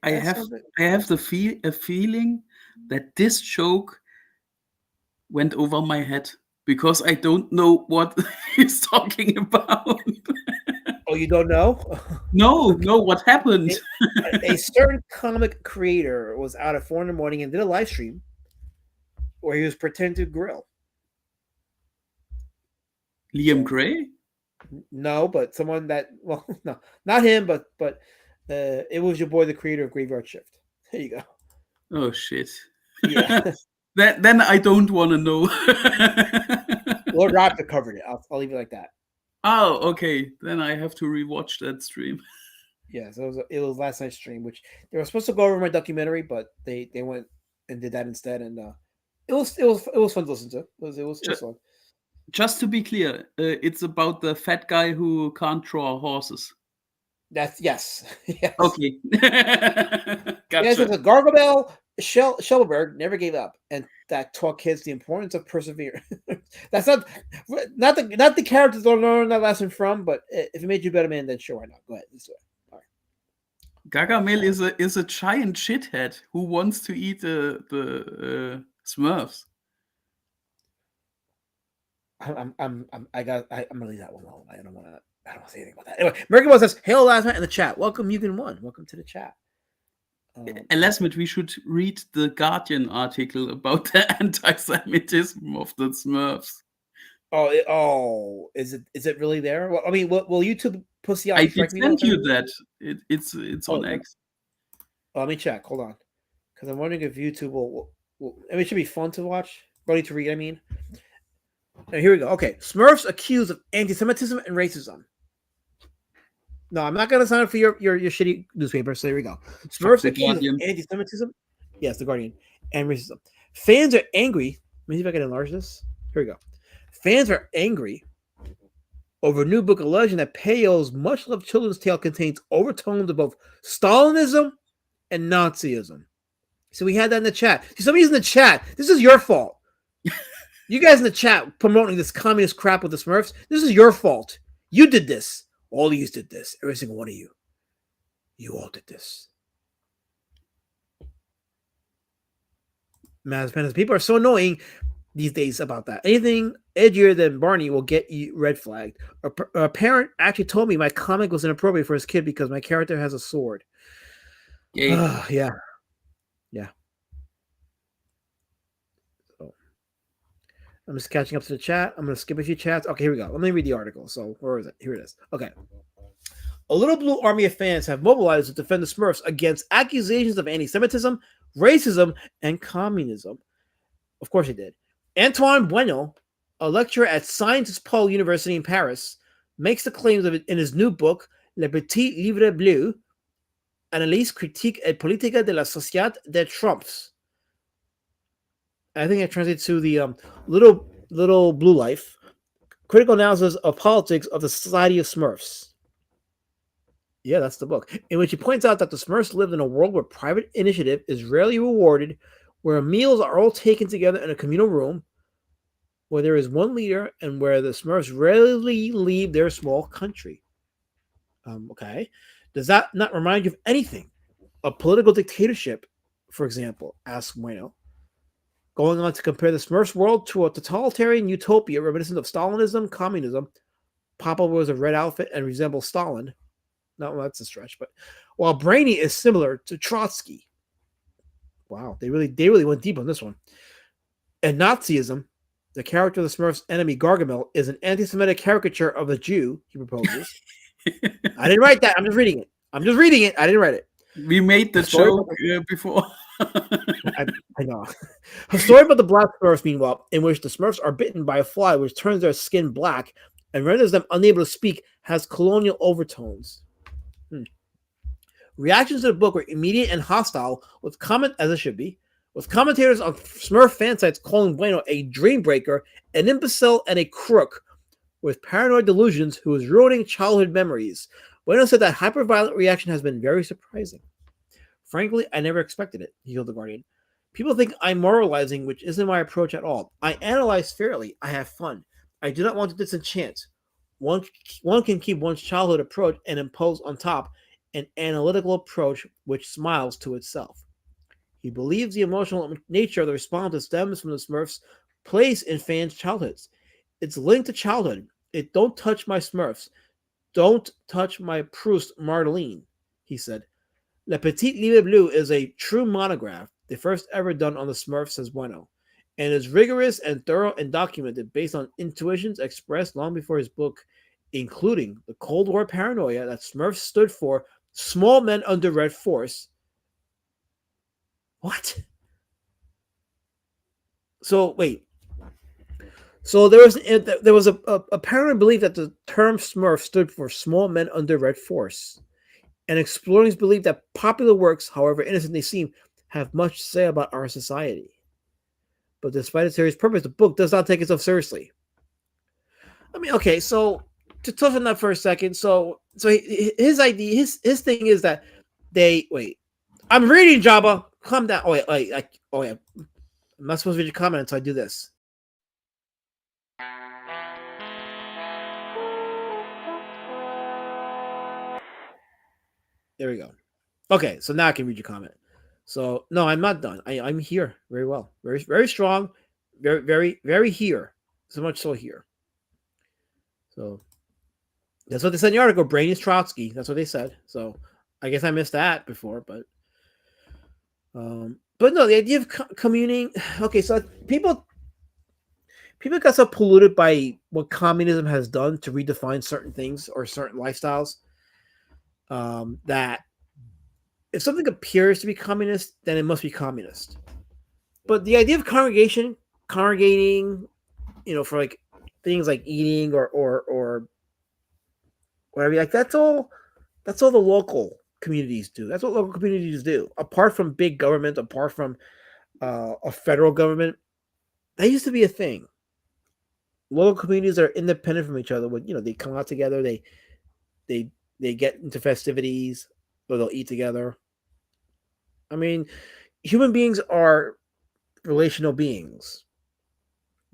I have a feeling that this joke went over my head because I don't know what he's talking about. Oh, you don't know? No, what happened? A certain comic creator was out at 4 in the morning and did a live stream where he was pretending to grill. Liam Gray? No, but someone that, well, no, not him, but it was your boy, the creator of Graveyard Shift. There you go. Oh shit. Yeah. Then I don't want to know. Lord Raptor covered it. I'll leave it like that. Oh, okay. Then I have to rewatch that stream. Yeah, so it was last night's stream, which they were supposed to go over my documentary, but they went and did that instead, and it was fun to listen to. It was fun. Just to be clear, it's about the fat guy who can't draw horses. That's yes. Okay. Gotcha. Yes, it's a Gargamel Schellenberg never gave up, and that taught kids the importance of perseverance. That's not the characters don't learn that lesson from, but if it made you a better man, then sure, why not? Go ahead, let's do it. All right. Gargamel is a giant shithead who wants to eat the Smurfs. I'm gonna leave that one alone. I don't want to say anything about that. Anyway, American Boy says, "Hail last night in the chat. Welcome, Mugen One. Welcome to the chat." Elasmit, we should read the Guardian article about the anti-Semitism of the Smurfs. Is it really there? Well, I mean, will YouTube pussy out? I did send you that. It's on X. Let me check. Hold on, because I'm wondering if YouTube will. I mean, it should be fun to watch. Ready to read? I mean. Now, here we go. Okay, Smurfs accused of anti-Semitism and racism. No, I'm not gonna sign up for your shitty newspaper. So here we go. Smurfs accused of anti-Semitism. Yes, the Guardian and racism. Fans are angry. Let me see if I can enlarge this. Here we go. Fans are angry over a new book alleging that Peyo's much-loved children's tale contains overtones of both Stalinism and Nazism. So we had that in the chat. See, somebody's in the chat. This is your fault. You guys in the chat promoting this communist crap with the Smurfs, this is your fault. You did this. All of you did this. Every single one of you. You all did this. People are so annoying these days about that. Anything edgier than Barney will get you red flagged. A parent actually told me my comic was inappropriate for his kid because my character has a sword. Yeah. Yeah. I'm just catching up to the chat. I'm going to skip a few chats. Okay, here we go. Let me read the article. So where is it? Here it is. Okay. A little blue army of fans have mobilized to defend the Smurfs against accusations of anti-Semitism, racism, and communism. Of course they did. Antoine Bueno, a lecturer at Sciences Po University in Paris, makes the claims of it in his new book, Le Petit Livre Bleu, Analyse critique et politique de la société des Trumps. I think I translated to the little blue life, critical analysis of politics of the Society of Smurfs. Yeah, that's the book, in which he points out that the Smurfs lived in a world where private initiative is rarely rewarded, where meals are all taken together in a communal room, where there is one leader, and where the Smurfs rarely leave their small country. Okay, does that not remind you of anything? A political dictatorship, for example, asks Bueno. Going on to compare the Smurfs world to a totalitarian utopia reminiscent of Stalinism, communism. Papa wears a red outfit and resembles Stalin. No, well, that's a stretch, but while Brainy is similar to Trotsky. Wow, they really went deep on this one. And Nazism, the character of the Smurfs' enemy Gargamel, is an anti-Semitic caricature of a Jew, he proposes. I didn't write that. I'm just reading it. I didn't write it. We made the joke before. I know. A story about the Black Smurfs, meanwhile, in which the Smurfs are bitten by a fly, which turns their skin black and renders them unable to speak, has colonial overtones. Reactions to the book were immediate and hostile, with comment as it should be, with commentators on Smurf fan sites calling Bueno a dream breaker, an imbecile, and a crook with paranoid delusions who is ruining childhood memories. Bueno said that hyper-violent reaction has been very surprising. Frankly, I never expected it, he told The Guardian. People think I'm moralizing, which isn't my approach at all. I analyze fairly. I have fun. I do not want to disenchant. One can keep one's childhood approach and impose on top an analytical approach which smiles to itself. He believes the emotional nature of the response stems from the Smurfs' place in fans' childhoods. It's linked to childhood. It don't touch my Smurfs. Don't touch my Proust Mardeline, he said. Le Petit Livre Bleu is a true monograph, the first ever done on the Smurfs, says Bueno, and is rigorous and thorough and documented based on intuitions expressed long before his book, including the Cold War paranoia that Smurfs stood for small men under red force. What? So, wait. So there was a paranoid belief that the term Smurf stood for small men under red force. And explorers believe that popular works, however innocent they seem, have much to say about our society. But despite its serious purpose, the book does not take itself seriously. I mean, okay, so to touch on that for a second, so his idea, his thing is that they wait. I'm reading, Jabba. Calm down. Oh wait, oh yeah. I'm not supposed to read your comment until I do this. There we go. Okay, so now I can read your comment. So no, I'm not done. I'm here very well, very strong, very here. So much so here. So that's what they said in the article. Brain is Trotsky. That's what they said. So I guess I missed that before, but no, the idea of communing. Okay, so people got so polluted by what communism has done to redefine certain things or certain lifestyles that if something appears to be communist, then it must be communist. But the idea of congregating, for like things like eating or whatever, like that's all the local communities do. That's what local communities do. Apart from big government, apart from a federal government, that used to be a thing. Local communities are independent from each other. When they come out together, they get into festivities, or they'll eat together. I mean, human beings are relational beings.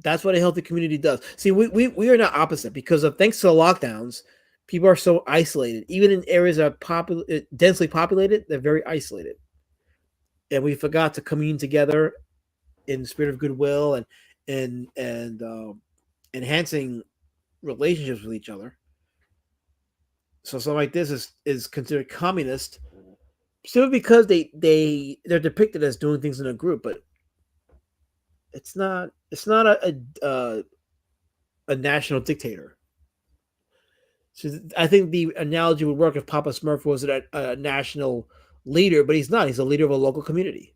That's what a healthy community does. See, we are not opposite because of thanks to the lockdowns, people are so isolated. Even in areas that are densely populated, they're very isolated. And we forgot to commune together in the spirit of goodwill and enhancing relationships with each other. So something like this is considered communist simply because they're depicted as doing things in a group, but it's not a national dictator. So I think the analogy would work if Papa Smurf was a national leader, but he's not. He's a leader of a local community.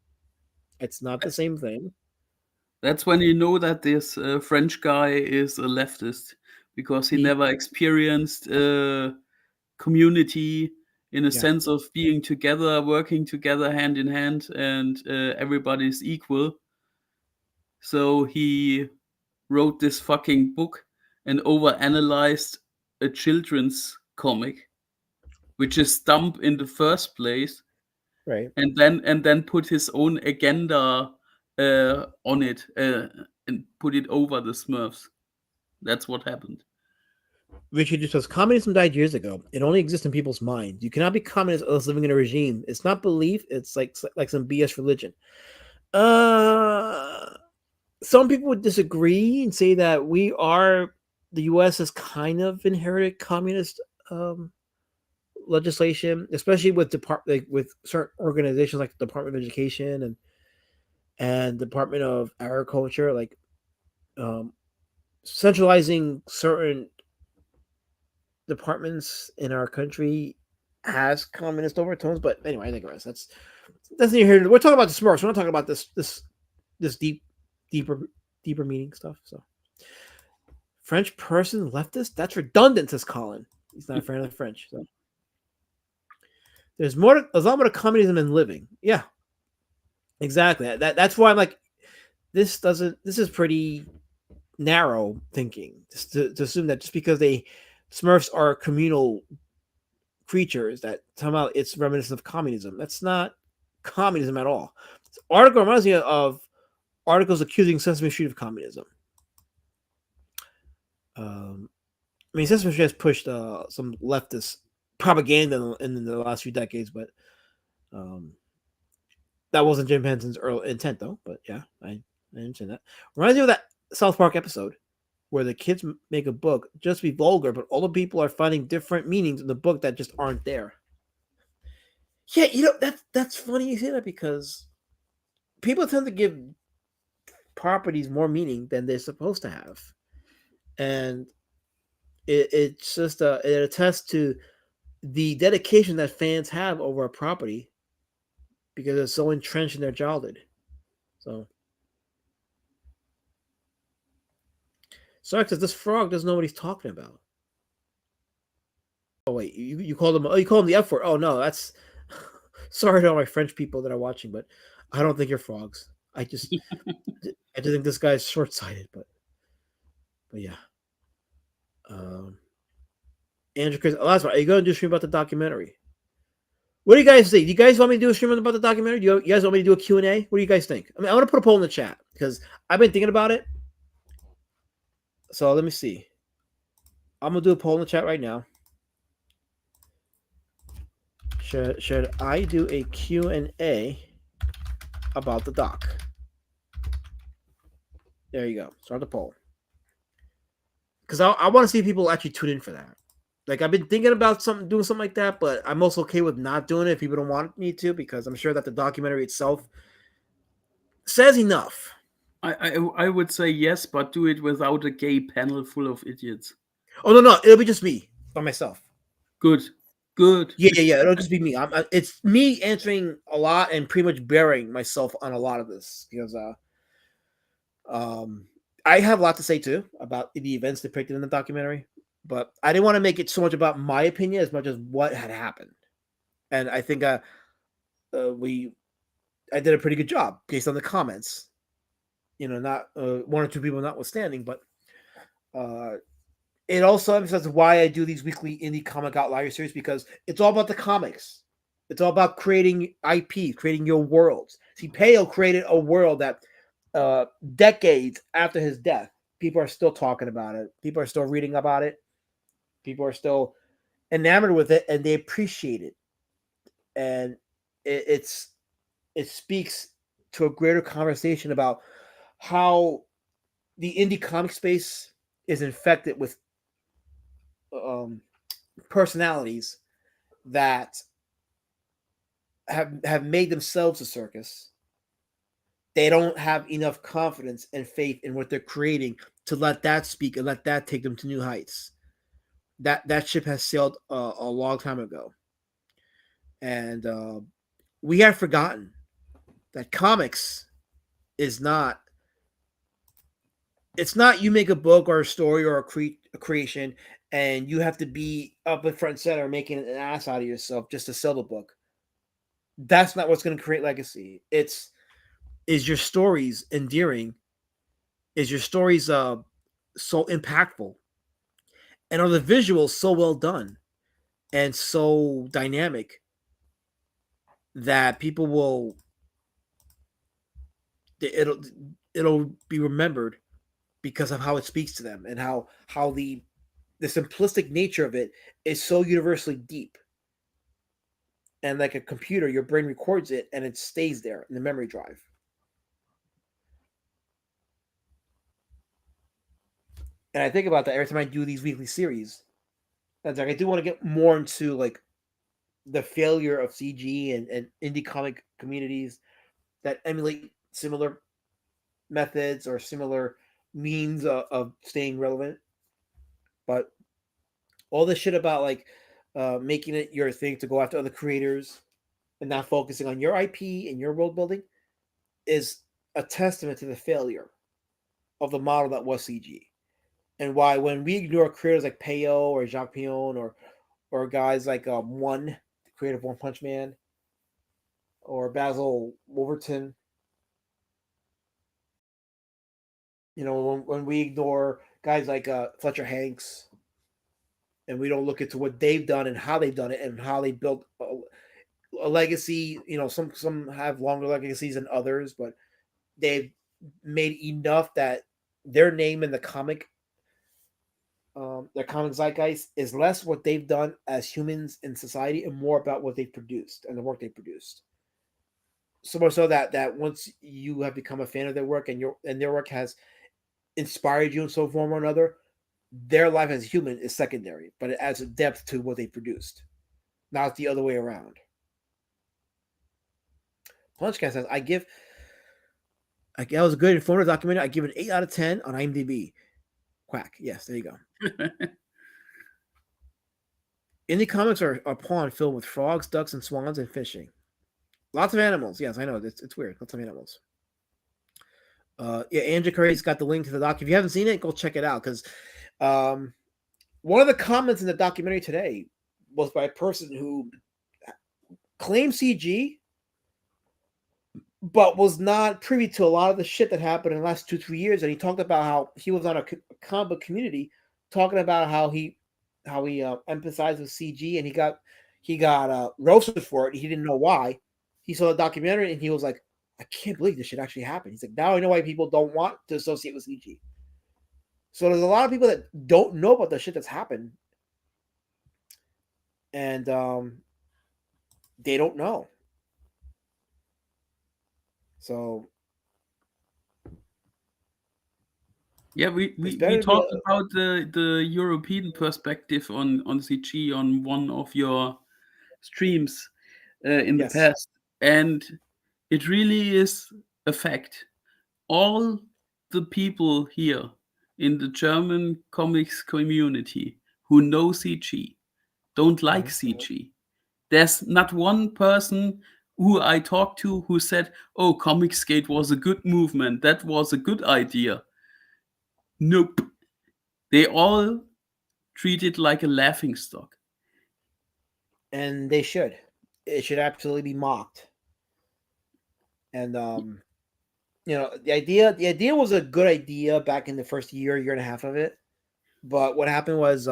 It's not the same thing. That's when you know that this French guy is a leftist because he never experienced community in a sense of being together, working together hand in hand, and everybody's equal. So he wrote this fucking book and overanalyzed a children's comic, which is dumb in the first place, right? And then put his own agenda on it and put it over the Smurfs. That's what happened. Richard just says communism died years ago. It only exists in people's minds. You cannot be communist unless living in a regime. It's not belief. It's like some BS religion. Some people would disagree and say that the U.S. has kind of inherited communist legislation, especially with with certain organizations like the Department of Education and Department of Agriculture, like centralizing certain departments in our country has communist overtones, but anyway, I digress. That's neither here. We're talking about the Smurfs. We're not talking about this deeper meaning stuff. So, French person leftist? That's redundant, says Colin. He's not a fan of the French. So, there's a lot more to communism than living. Yeah, exactly. That's why I'm like, this is pretty narrow thinking. Just to assume that just because Smurfs are communal creatures that somehow it's reminiscent of communism. That's not communism at all. This article reminds me of articles accusing Sesame Street of communism. I mean, Sesame Street has pushed some leftist propaganda in the last few decades, but that wasn't Jim Henson's early intent, though. But yeah, I understand that. Reminds me of that South Park episode where the kids make a book just to be vulgar, but all the people are finding different meanings in the book that just aren't there. Yeah, that's funny you say that because people tend to give properties more meaning than they're supposed to have, and it's just it attests to the dedication that fans have over a property because it's so entrenched in their childhood. So, Sark says this frog doesn't know what he's talking about. Oh wait, you called him? Oh, you called him the F word? Oh no, that's sorry to all my French people that are watching, but I don't think you're frogs. I just think this guy's short sighted, but yeah. Andrew Chris, last one. Are you going to do a stream about the documentary? What do you guys think? Do you guys want me to do a stream about the documentary? You guys want me to do a Q&A? What do you guys think? I mean, I want to put a poll in the chat because I've been thinking about it. So let me see. I'm going to do a poll in the chat right now. Should I do a Q&A about the doc? There you go. Start the poll. Because I want to see people actually tune in for that. Like, I've been thinking about doing something like that, but I'm also okay with not doing it if people don't want me to, because I'm sure that the documentary itself says enough. I would say yes, but do it without a gay panel full of idiots. Oh, no. It'll be just me, by myself. Good. Yeah. It'll just be me. It's me answering a lot and pretty much burying myself on a lot of this, because I have a lot to say, too, about the events depicted in the documentary. But I didn't want to make it so much about my opinion as much as what had happened. And I think I did a pretty good job based on the comments. Not one or two people notwithstanding, but it also emphasizes why I do these weekly indie comic Outliers series, because it's all about the comics. It's all about creating IP, creating your worlds. See, Peyo created a world that decades after his death, people are still talking about it. People are still reading about it. People are still enamored with it, and they appreciate it. And it speaks to a greater conversation about how the indie comic space is infected with personalities that have made themselves a circus. They don't have enough confidence and faith in what they're creating to let that speak and let that take them to new heights. That ship has sailed a long time ago. And we have forgotten that comics is not, it's not you make a book or a story or a creation and you have to be up in front and center making an ass out of yourself just to sell the book. That's not what's going to create legacy. Is your stories endearing? Is your stories so impactful? And are the visuals so well done and so dynamic that people will, it'll be remembered because of how it speaks to them and how the simplistic nature of it is so universally deep. And like a computer, your brain records it and it stays there in the memory drive. And I think about that every time I do these weekly series. That's like, I do want to get more into like the failure of CG and indie comic communities that emulate similar methods or similar means of staying relevant. But all this shit about like making it your thing to go after other creators and not focusing on your IP and your world building is a testament to the failure of the model that was CG. And why when we ignore creators like Peyo or Jacques Pion or guys like One, the creator of One Punch Man, or Basil Wolverton, when we ignore guys like Fletcher Hanks, and we don't look into what they've done and how they've done it and how they built a legacy. Some have longer legacies than others, but they've made enough that their name in the comic, their comic zeitgeist is less what they've done as humans in society and more about what they've produced and the work they produced. So much so that once you have become a fan of their work and their work has inspired you in some form or another, their life as a human is secondary, but it adds a depth to what they produced, not the other way around. Punchcat says, that was a good informative documentary. I give it an 8 out of 10 on IMDb. Quack. Yes, there you go. Indie comics are a pond filled with frogs, ducks, and swans and fishing. Lots of animals. Yes, I know. It's weird. Lots of animals. Andrew Curry's got the link to the doc. If you haven't seen it, go check it out. Because one of the comments in the documentary today was by a person who claimed CG, but was not privy to a lot of the shit that happened in the last 2-3 years. And he talked about how he was on a comic book community talking about how he empathized with CG, and he got roasted for it. He didn't know why. He saw the documentary and he was like, I can't believe this shit actually happened. He's like, now I know why people don't want to associate with CG. So there's a lot of people that don't know about the shit that's happened, and they don't know. So yeah, we talked about the European perspective on CG on one of your streams in the past, and it really is a fact. All the people here in the German comics community who know CG don't like CG. There's not one person who I talked to who said, oh, Comicsgate was a good movement. That was a good idea. Nope. They all treat it like a laughingstock. And they should. It should absolutely be mocked. And the idea was a good idea back in the first year and a half of it. But what happened was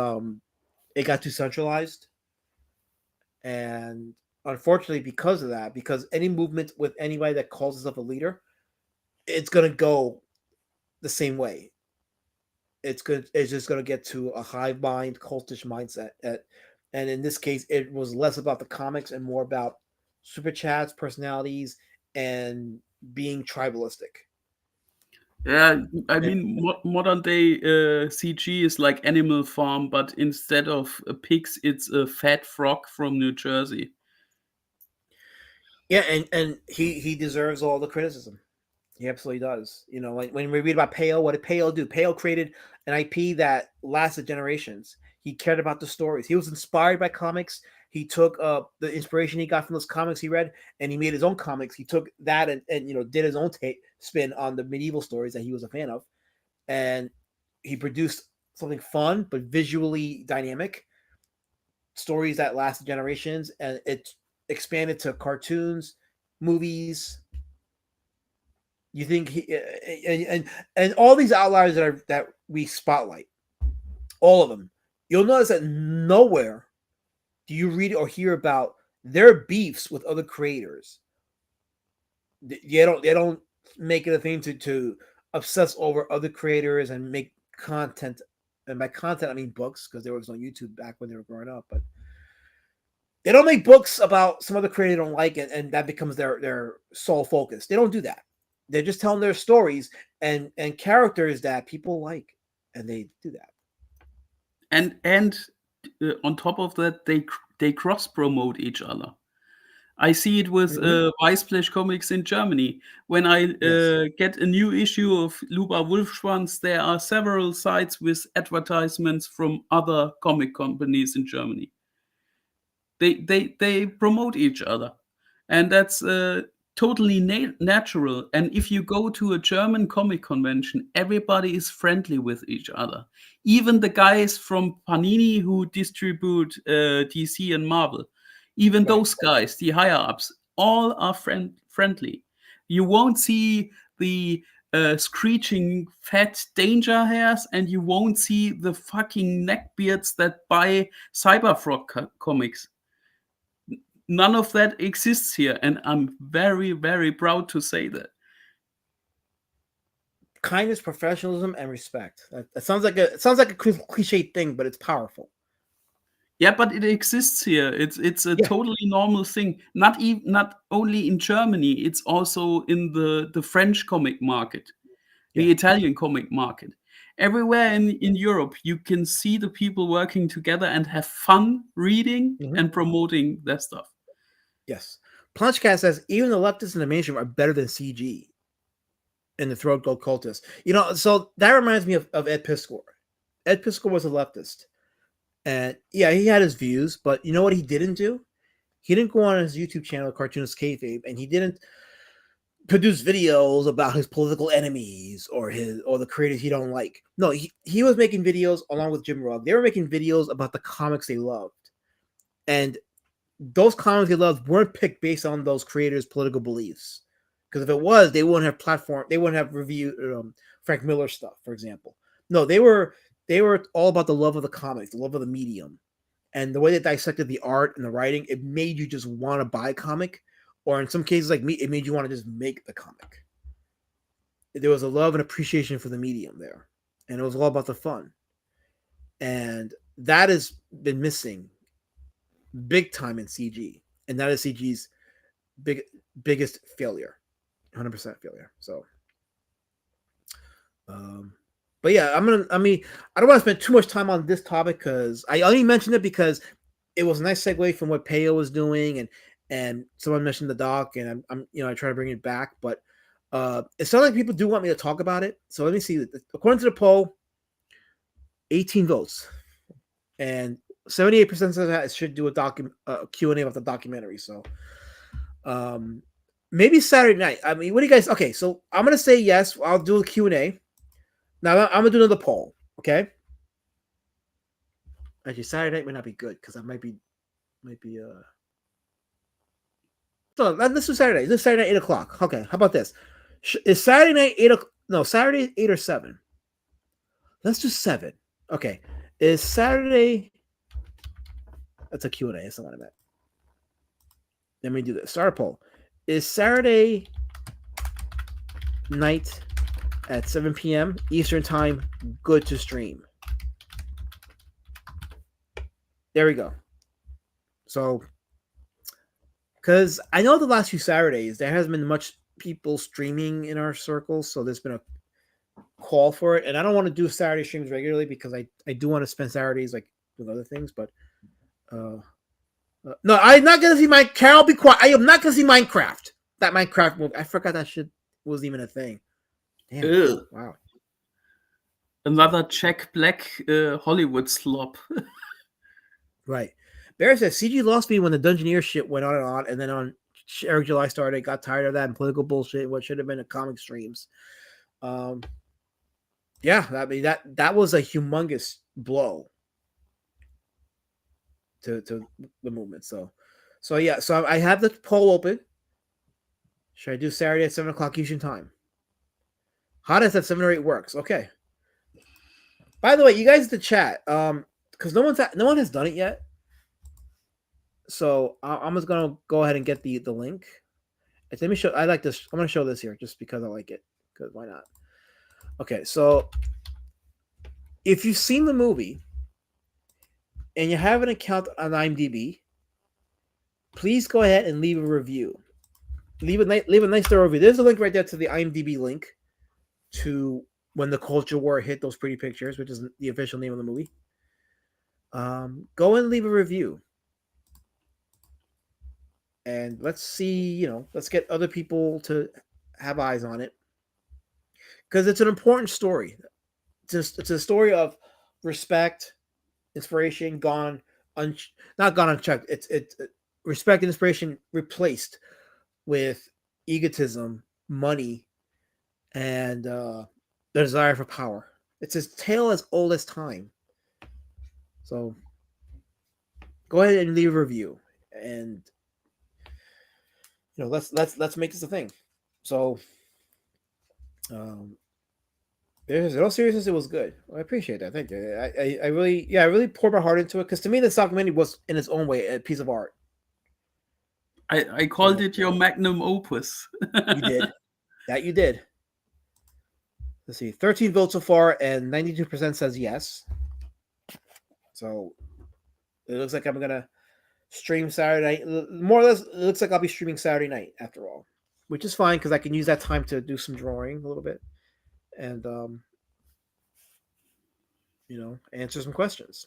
it got too centralized. And unfortunately, because of that, because any movement with anybody that calls itself a leader, it's gonna go the same way. It's just gonna get to a hive mind, cultish mindset. And in this case, it was less about the comics and more about super chats, personalities, and being tribalistic. Yeah, I mean, modern day CG is like Animal Farm, but instead of pigs, it's a fat frog from New Jersey. Yeah, and he deserves all the criticism. He absolutely does. Like when we read about Peyo, what did Peyo do? Peyo created an IP that lasted generations. He cared about the stories. He was inspired by comics. He took the inspiration he got from those comics he read, and he made his own comics. He took that and did his own spin on the medieval stories that he was a fan of, and he produced something fun but visually dynamic, stories that lasted generations, and it expanded to cartoons, movies. You think and all these outliers that we spotlight, all of them, you'll notice that nowhere do you read or hear about their beefs with other creators. They don't make it a thing to obsess over other creators and make content. And by content, I mean books, because there was no YouTube back when they were growing up. But they don't make books about some other creator they don't like, and that becomes their sole focus. They don't do that. They're just telling their stories and characters that people like, and they do that. And on top of that, they cross promote each other. I see it with Weißblech Comics in Germany. When I get a new issue of Luba Wolfschwanz, there are several sites with advertisements from other comic companies in Germany. They promote each other, and that's totally natural. And if you go to a German comic convention, everybody is friendly with each other. Even the guys from Panini who distribute DC and Marvel, even those guys, the higher ups, all are friendly. You won't see the screeching fat danger hairs, and you won't see the fucking neckbeards that buy Cyberfrog comics. None of that exists here, and I'm very, very proud to say that. Kindness, professionalism, and respect. That sounds like a cliche thing, but it's powerful. Yeah, but it exists here. It's a totally normal thing. Not only in Germany, it's also in the French comic market, the Italian comic market. Everywhere in Europe, you can see the people working together and have fun reading and promoting their stuff. Yes. Plunchcast says even the leftists in the mainstream are better than CG in the Throat Gold Cultist. So that reminds me of Ed Piskor. Ed Piskor was a leftist. And yeah, he had his views, but you know what he didn't do? He didn't go on his YouTube channel, Cartoonist Kayfabe, and he didn't produce videos about his political enemies or the creators he don't like. No, he was making videos along with Jim Rugg. They were making videos about the comics they loved. And those comics they loved weren't picked based on those creators' political beliefs. Because if it was, they wouldn't have reviewed Frank Miller stuff, for example. No, they were all about the love of the comics, the love of the medium. And the way they dissected the art and the writing, it made you just want to buy a comic. Or in some cases, like me, it made you want to just make the comic. There was a love and appreciation for the medium there. And it was all about the fun. And that has been missing big time in CG. And that is CG's biggest failure. 100% failure. So, but yeah, I don't want to spend too much time on this topic because I only mentioned it because it was a nice segue from what Peyo was doing and someone mentioned the doc and I'm I try to bring it back, but it sounds like people do want me to talk about it. So let me see. According to the poll, 18 votes and 78% of that should do a Q&A about the documentary. So, maybe Saturday night. I mean, what do you guys? Okay, so I'm gonna say yes. I'll do a Q&A. Now I'm gonna do another poll. Okay. Actually, Saturday night might not be good because I might be. So let's do Saturday. This is Saturday night 8:00. Okay, how about this? Is Saturday night 8:00? No, Saturday 8 or 7. Let's do 7. Okay. Is Saturday? That's a Q&A. That's not what I meant. Let me do this. Start a poll. Is Saturday night at 7 p.m. Eastern Time good to stream? There we go. So, because I know the last few Saturdays there hasn't been much people streaming in our circles, so there's been a call for it, and I don't want to do Saturday streams regularly because I do want to spend Saturdays like with other things, but no, I'm not gonna see Carol. Be quiet. I am not gonna see Minecraft. That Minecraft movie. I forgot that shit was even a thing. Damn. Ew. Wow. Another Jack Black Hollywood slop. Right. Bear says CG lost me when the Dungeoneer shit went on, and then on Eric July started, got tired of that and political bullshit. What should have been a comic streams. Yeah, I mean that was a humongous blow to the movement. So yeah, so I have the poll open. Should I do Saturday at 7:00 Eastern Time? Hottest at 7 or 8 works. Okay. By the way, you guys in the chat, because no one has done it yet. So I'm just gonna go ahead and get the link. And let me show. I like this. I'm gonna show this here just because I like it. Because why not? Okay, so if you've seen the movie and you have an account on IMDb, please go ahead and leave a review. Leave a nice thorough review. There's a link right there to the IMDb link to When the Culture War Hit Those Pretty Pictures, which is the official name of the movie. Go and leave a review. And let's see, let's get other people to have eyes on it. Because it's an important story. It's a story of respect, inspiration gone not gone unchecked. It's respect and inspiration replaced with egotism, money, and the desire for power. It's a tale as old as time. So go ahead and leave a review, and let's make this a thing. So, there's no seriousness. It was good. I appreciate that. Thank you. I really poured my heart into it because to me, this documentary was in its own way a piece of art. I called it your magnum opus. You did. That you did. Let's see. 13 votes so far, and 92% says yes. So it looks like I'm gonna stream Saturday night. More or less, it looks like I'll be streaming Saturday night after all, which is fine because I can use that time to do some drawing a little bit, and answer some questions.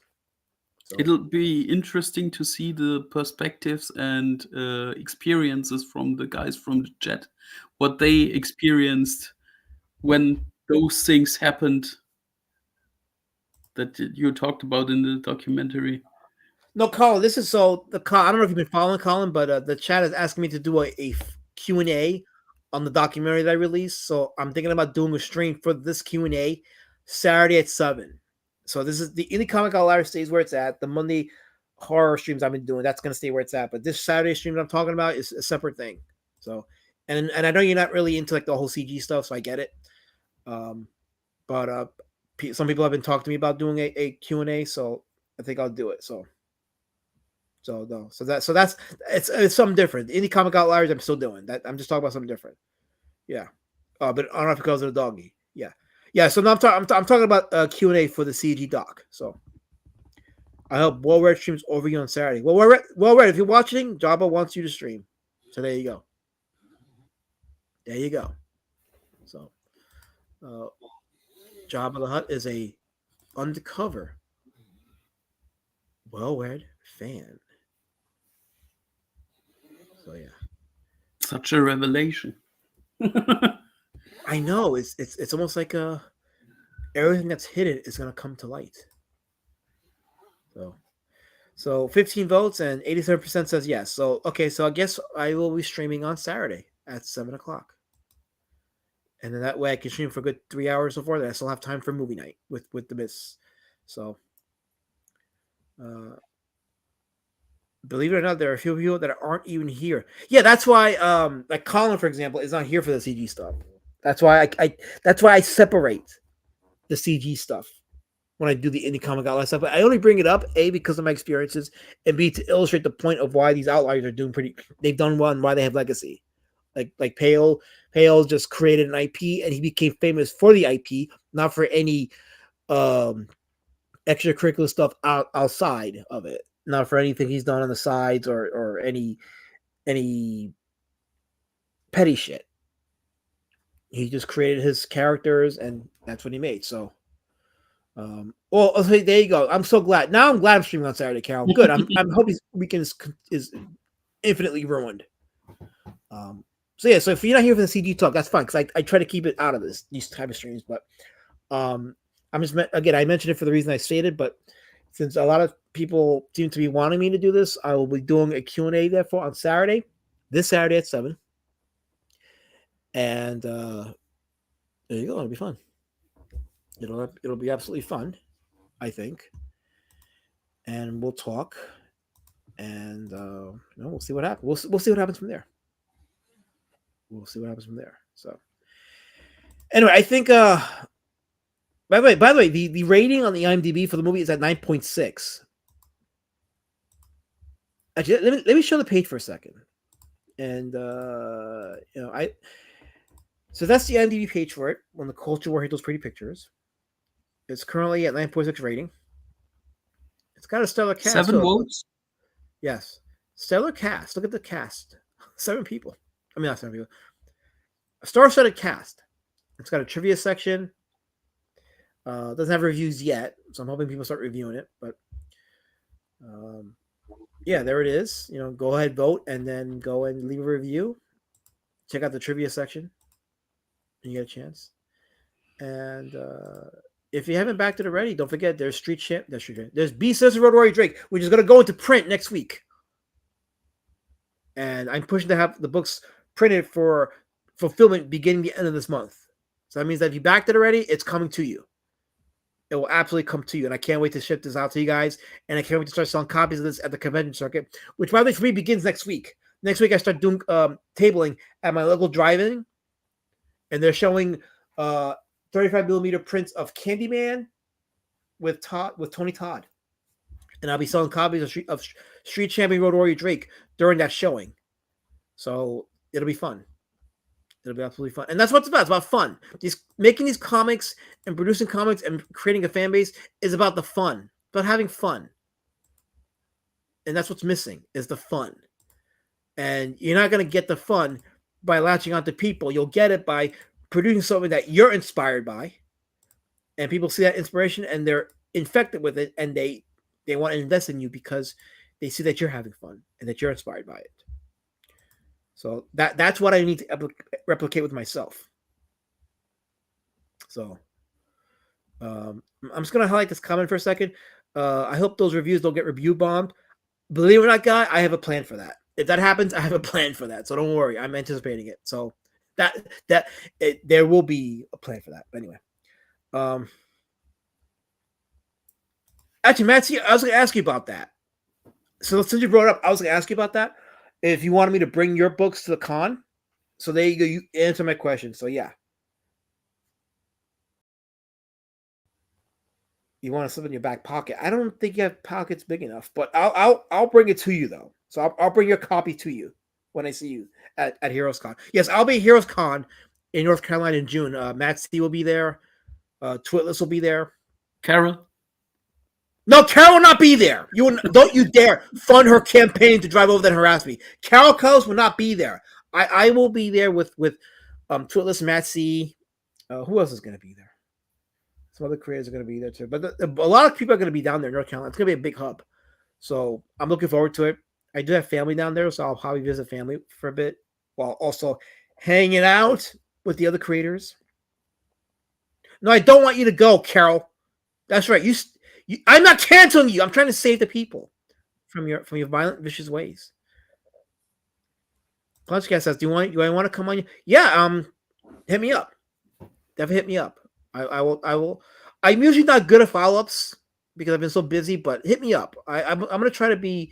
So. It'll be interesting to see the perspectives and experiences from the guys from the chat, what they experienced when those things happened that you talked about in the documentary. No, Colin, this is I don't know if you've been following Colin, but the chat is asking me to do a Q&A on the documentary that I released. So I'm thinking about doing a stream for this Q&A Saturday at 7. So this is the Indie Comic Outliers stays where it's at. The Monday horror streams I've been doing, that's going to stay where it's at. But this Saturday stream that I'm talking about is a separate thing. So, and I know you're not really into like the whole CG stuff, so I get it. But some people have been talking to me about doing a Q&A, so I think I'll do it. So that's it's something different. The Indie Comic Outliers, I'm still doing that. I'm just talking about something different. Yeah. But I don't know if it goes to the doggy. Yeah. Yeah. So now I'm talking about Q&A for the CG doc. So I hope Well Red streams over you on Saturday. Well Red, if you're watching, Jabba wants you to stream. So there you go. There you go. So Jabba the Hutt is a undercover Well Red fan. So yeah. Such a revelation. I know. It's almost like everything that's hidden is gonna come to light. So 15 votes and 87% says yes. So okay, so I guess I will be streaming on Saturday at 7:00. And then that way I can stream for a good 3 hours before that. I still have time for movie night with the miss. So believe it or not, there are a few people that aren't even here. Yeah, that's why like Colin, for example, is not here for the CG stuff. That's why I separate the CG stuff when I do the Indie Comic Outliers stuff. But I only bring it up, A, because of my experiences, and B, to illustrate the point of why these outliers are they've done well and why they have legacy. Like Peyo just created an IP and he became famous for the IP, not for any extracurricular stuff outside of it. Not for anything he's done on the sides or any petty shit. He just created his characters and that's what he made. So well, okay, there you go. I'm so glad. Now I'm glad I'm streaming on Saturday, Carol. Good. I'm hoping this weekend is infinitely ruined. So yeah, so if you're not here for the CG talk, that's fine because I try to keep it out of these type of streams. But I'm just again, I mentioned it for the reason I stated, but since a lot of people seem to be wanting me to do this, I will be doing a Q&A therefore on Saturday, this Saturday at 7. And there you go. It'll be fun. It'll be absolutely fun, I think. And we'll talk, and we'll see what happens. We'll see what happens from there. We'll see what happens from there. So, anyway, I think. By the way, the rating on the IMDb for the movie is at 9.6. Actually, let me show the page for a second, and so that's the IMDb page for it. When the culture war hit those pretty pictures, it's currently at 9.6 rating. It's got a stellar cast. 7 votes. Yes, stellar cast. Look at the cast. 7 people. I mean, not 7 people. A star-studded cast. It's got a trivia section. Doesn't have reviews yet, so I'm hoping people start reviewing it. But yeah, there it is. Go ahead, vote, and then go and leave a review. Check out the trivia section when you get a chance. And if you haven't backed it already, don't forget there's there's B. Citizen Road Warrior Drake, which is going to go into print next week. And I'm pushing to have the books printed for fulfillment beginning the end of this month. So that means that if you backed it already, it's coming to you. It will absolutely come to you. And I can't wait to ship this out to you guys. And I can't wait to start selling copies of this at the convention circuit, which, by the way, for me begins next week. Next week, I start doing tabling at my local drive-in. And they're showing 35mm prints of Candyman with Tony Todd. And I'll be selling copies of Street Champion Road Warrior Drake during that showing. So it'll be fun. It'll be absolutely fun. And that's what it's about. It's about fun. Making these comics and producing comics and creating a fan base is about the fun. About having fun. And that's what's missing, is the fun. And you're not going to get the fun by latching onto people. You'll get it by producing something that you're inspired by. And people see that inspiration and they're infected with it. And they want to invest in you because they see that you're having fun and that you're inspired by it. So that's what I need to replicate with myself. So I'm just going to highlight this comment for a second. I hope those reviews don't get review bombed. Believe it or not, guy, I have a plan for that. If that happens, I have a plan for that. So don't worry. I'm anticipating it. So there will be a plan for that. But anyway. Actually, Matt, I was going to ask you about that. So since you brought it up, I was going to ask you about that. If you wanted me to bring your books to the con. So there you go. You answer my question. So yeah. You want to slip in your back pocket. I don't think you have pockets big enough, but I'll bring it to you though. So I'll bring your copy to you when I see you at Heroes Con. Yes, I'll be at Heroes Con in North Carolina in June. Matt C will be there. Twitless will be there. Carol? No, Carol will not be there. Don't you dare fund her campaign to drive over there and harass me. Carol Coase will not be there. I will be there with Twitless, Matt C. Who else is going to be there? Some other creators are going to be there too. But a lot of people are going to be down there in North Carolina. It's going to be a big hub. So I'm looking forward to it. I do have family down there, so I'll probably visit family for a bit while also hanging out with the other creators. No, I don't want you to go, Carol. That's right. I'm not canceling you. I'm trying to save the people from your violent, vicious ways. Punchcast says, "Do I want to come on you?" Yeah. Hit me up. Definitely hit me up. I will. I'm usually not good at follow-ups because I've been so busy. But hit me up. I'm gonna try to be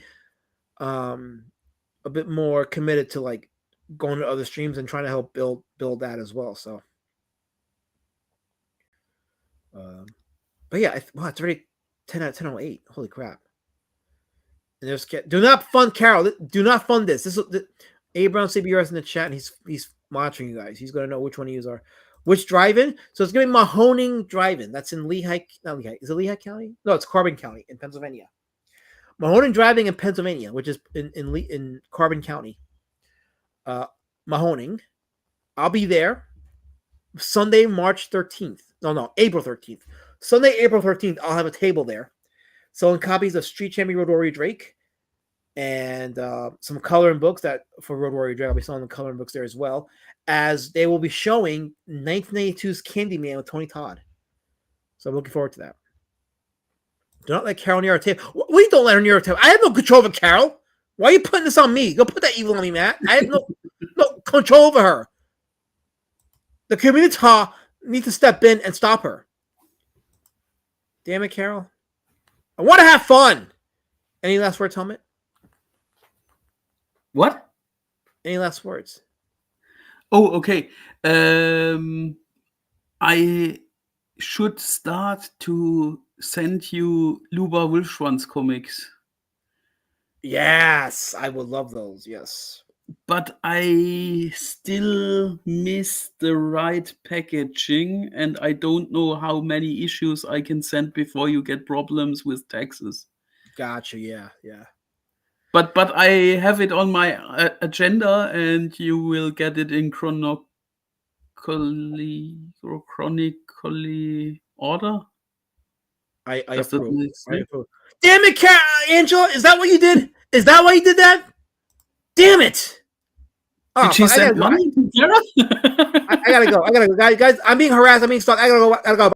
a bit more committed to like going to other streams and trying to help build that as well. So. But yeah, it's already 10:08. Holy crap! And there's do not fund Carol. Do not fund this. This is Abraham CBR's in the chat, and he's monitoring you guys. He's gonna know which one of you are which drive-in. So it's gonna be Mahoning Drive-in. That's in Lehigh. Not Lehigh. Is it Lehigh County? No, it's Carbon County in Pennsylvania. Mahoning Drive-in in Pennsylvania, which is in Carbon County. Mahoning. I'll be there Sunday, March 13th. No, April 13th. Sunday, April 13th, I'll have a table there selling copies of Street Champion Road Warrior Drake and some coloring books for Road Warrior Drake. I'll be selling the coloring books there as well, as they will be showing 1982's Candyman with Tony Todd. So I'm looking forward to that. Do not let Carol near our table. We don't let her near our table. I have no control over Carol. Why are you putting this on me? Go put that evil on me, Matt. I have no control over her. The community needs to step in and stop her. Damn it, Carol. I want to have fun. Any last words, Helmet? What? Any last words? Oh, okay. I should start to send you Luba Wolfschwanz comics. Yes, I would love those. Yes. But I still miss the right packaging, and I don't know how many issues I can send before you get problems with taxes. Gotcha. Yeah. But I have it on my agenda, and you will get it in chronically order. I approve. Damn it, Angela! Is that what you did? Is that why you did that? Damn it! Did she send money to Kara? I gotta go. Guys, I'm being harassed. I'm being stalked. I gotta go.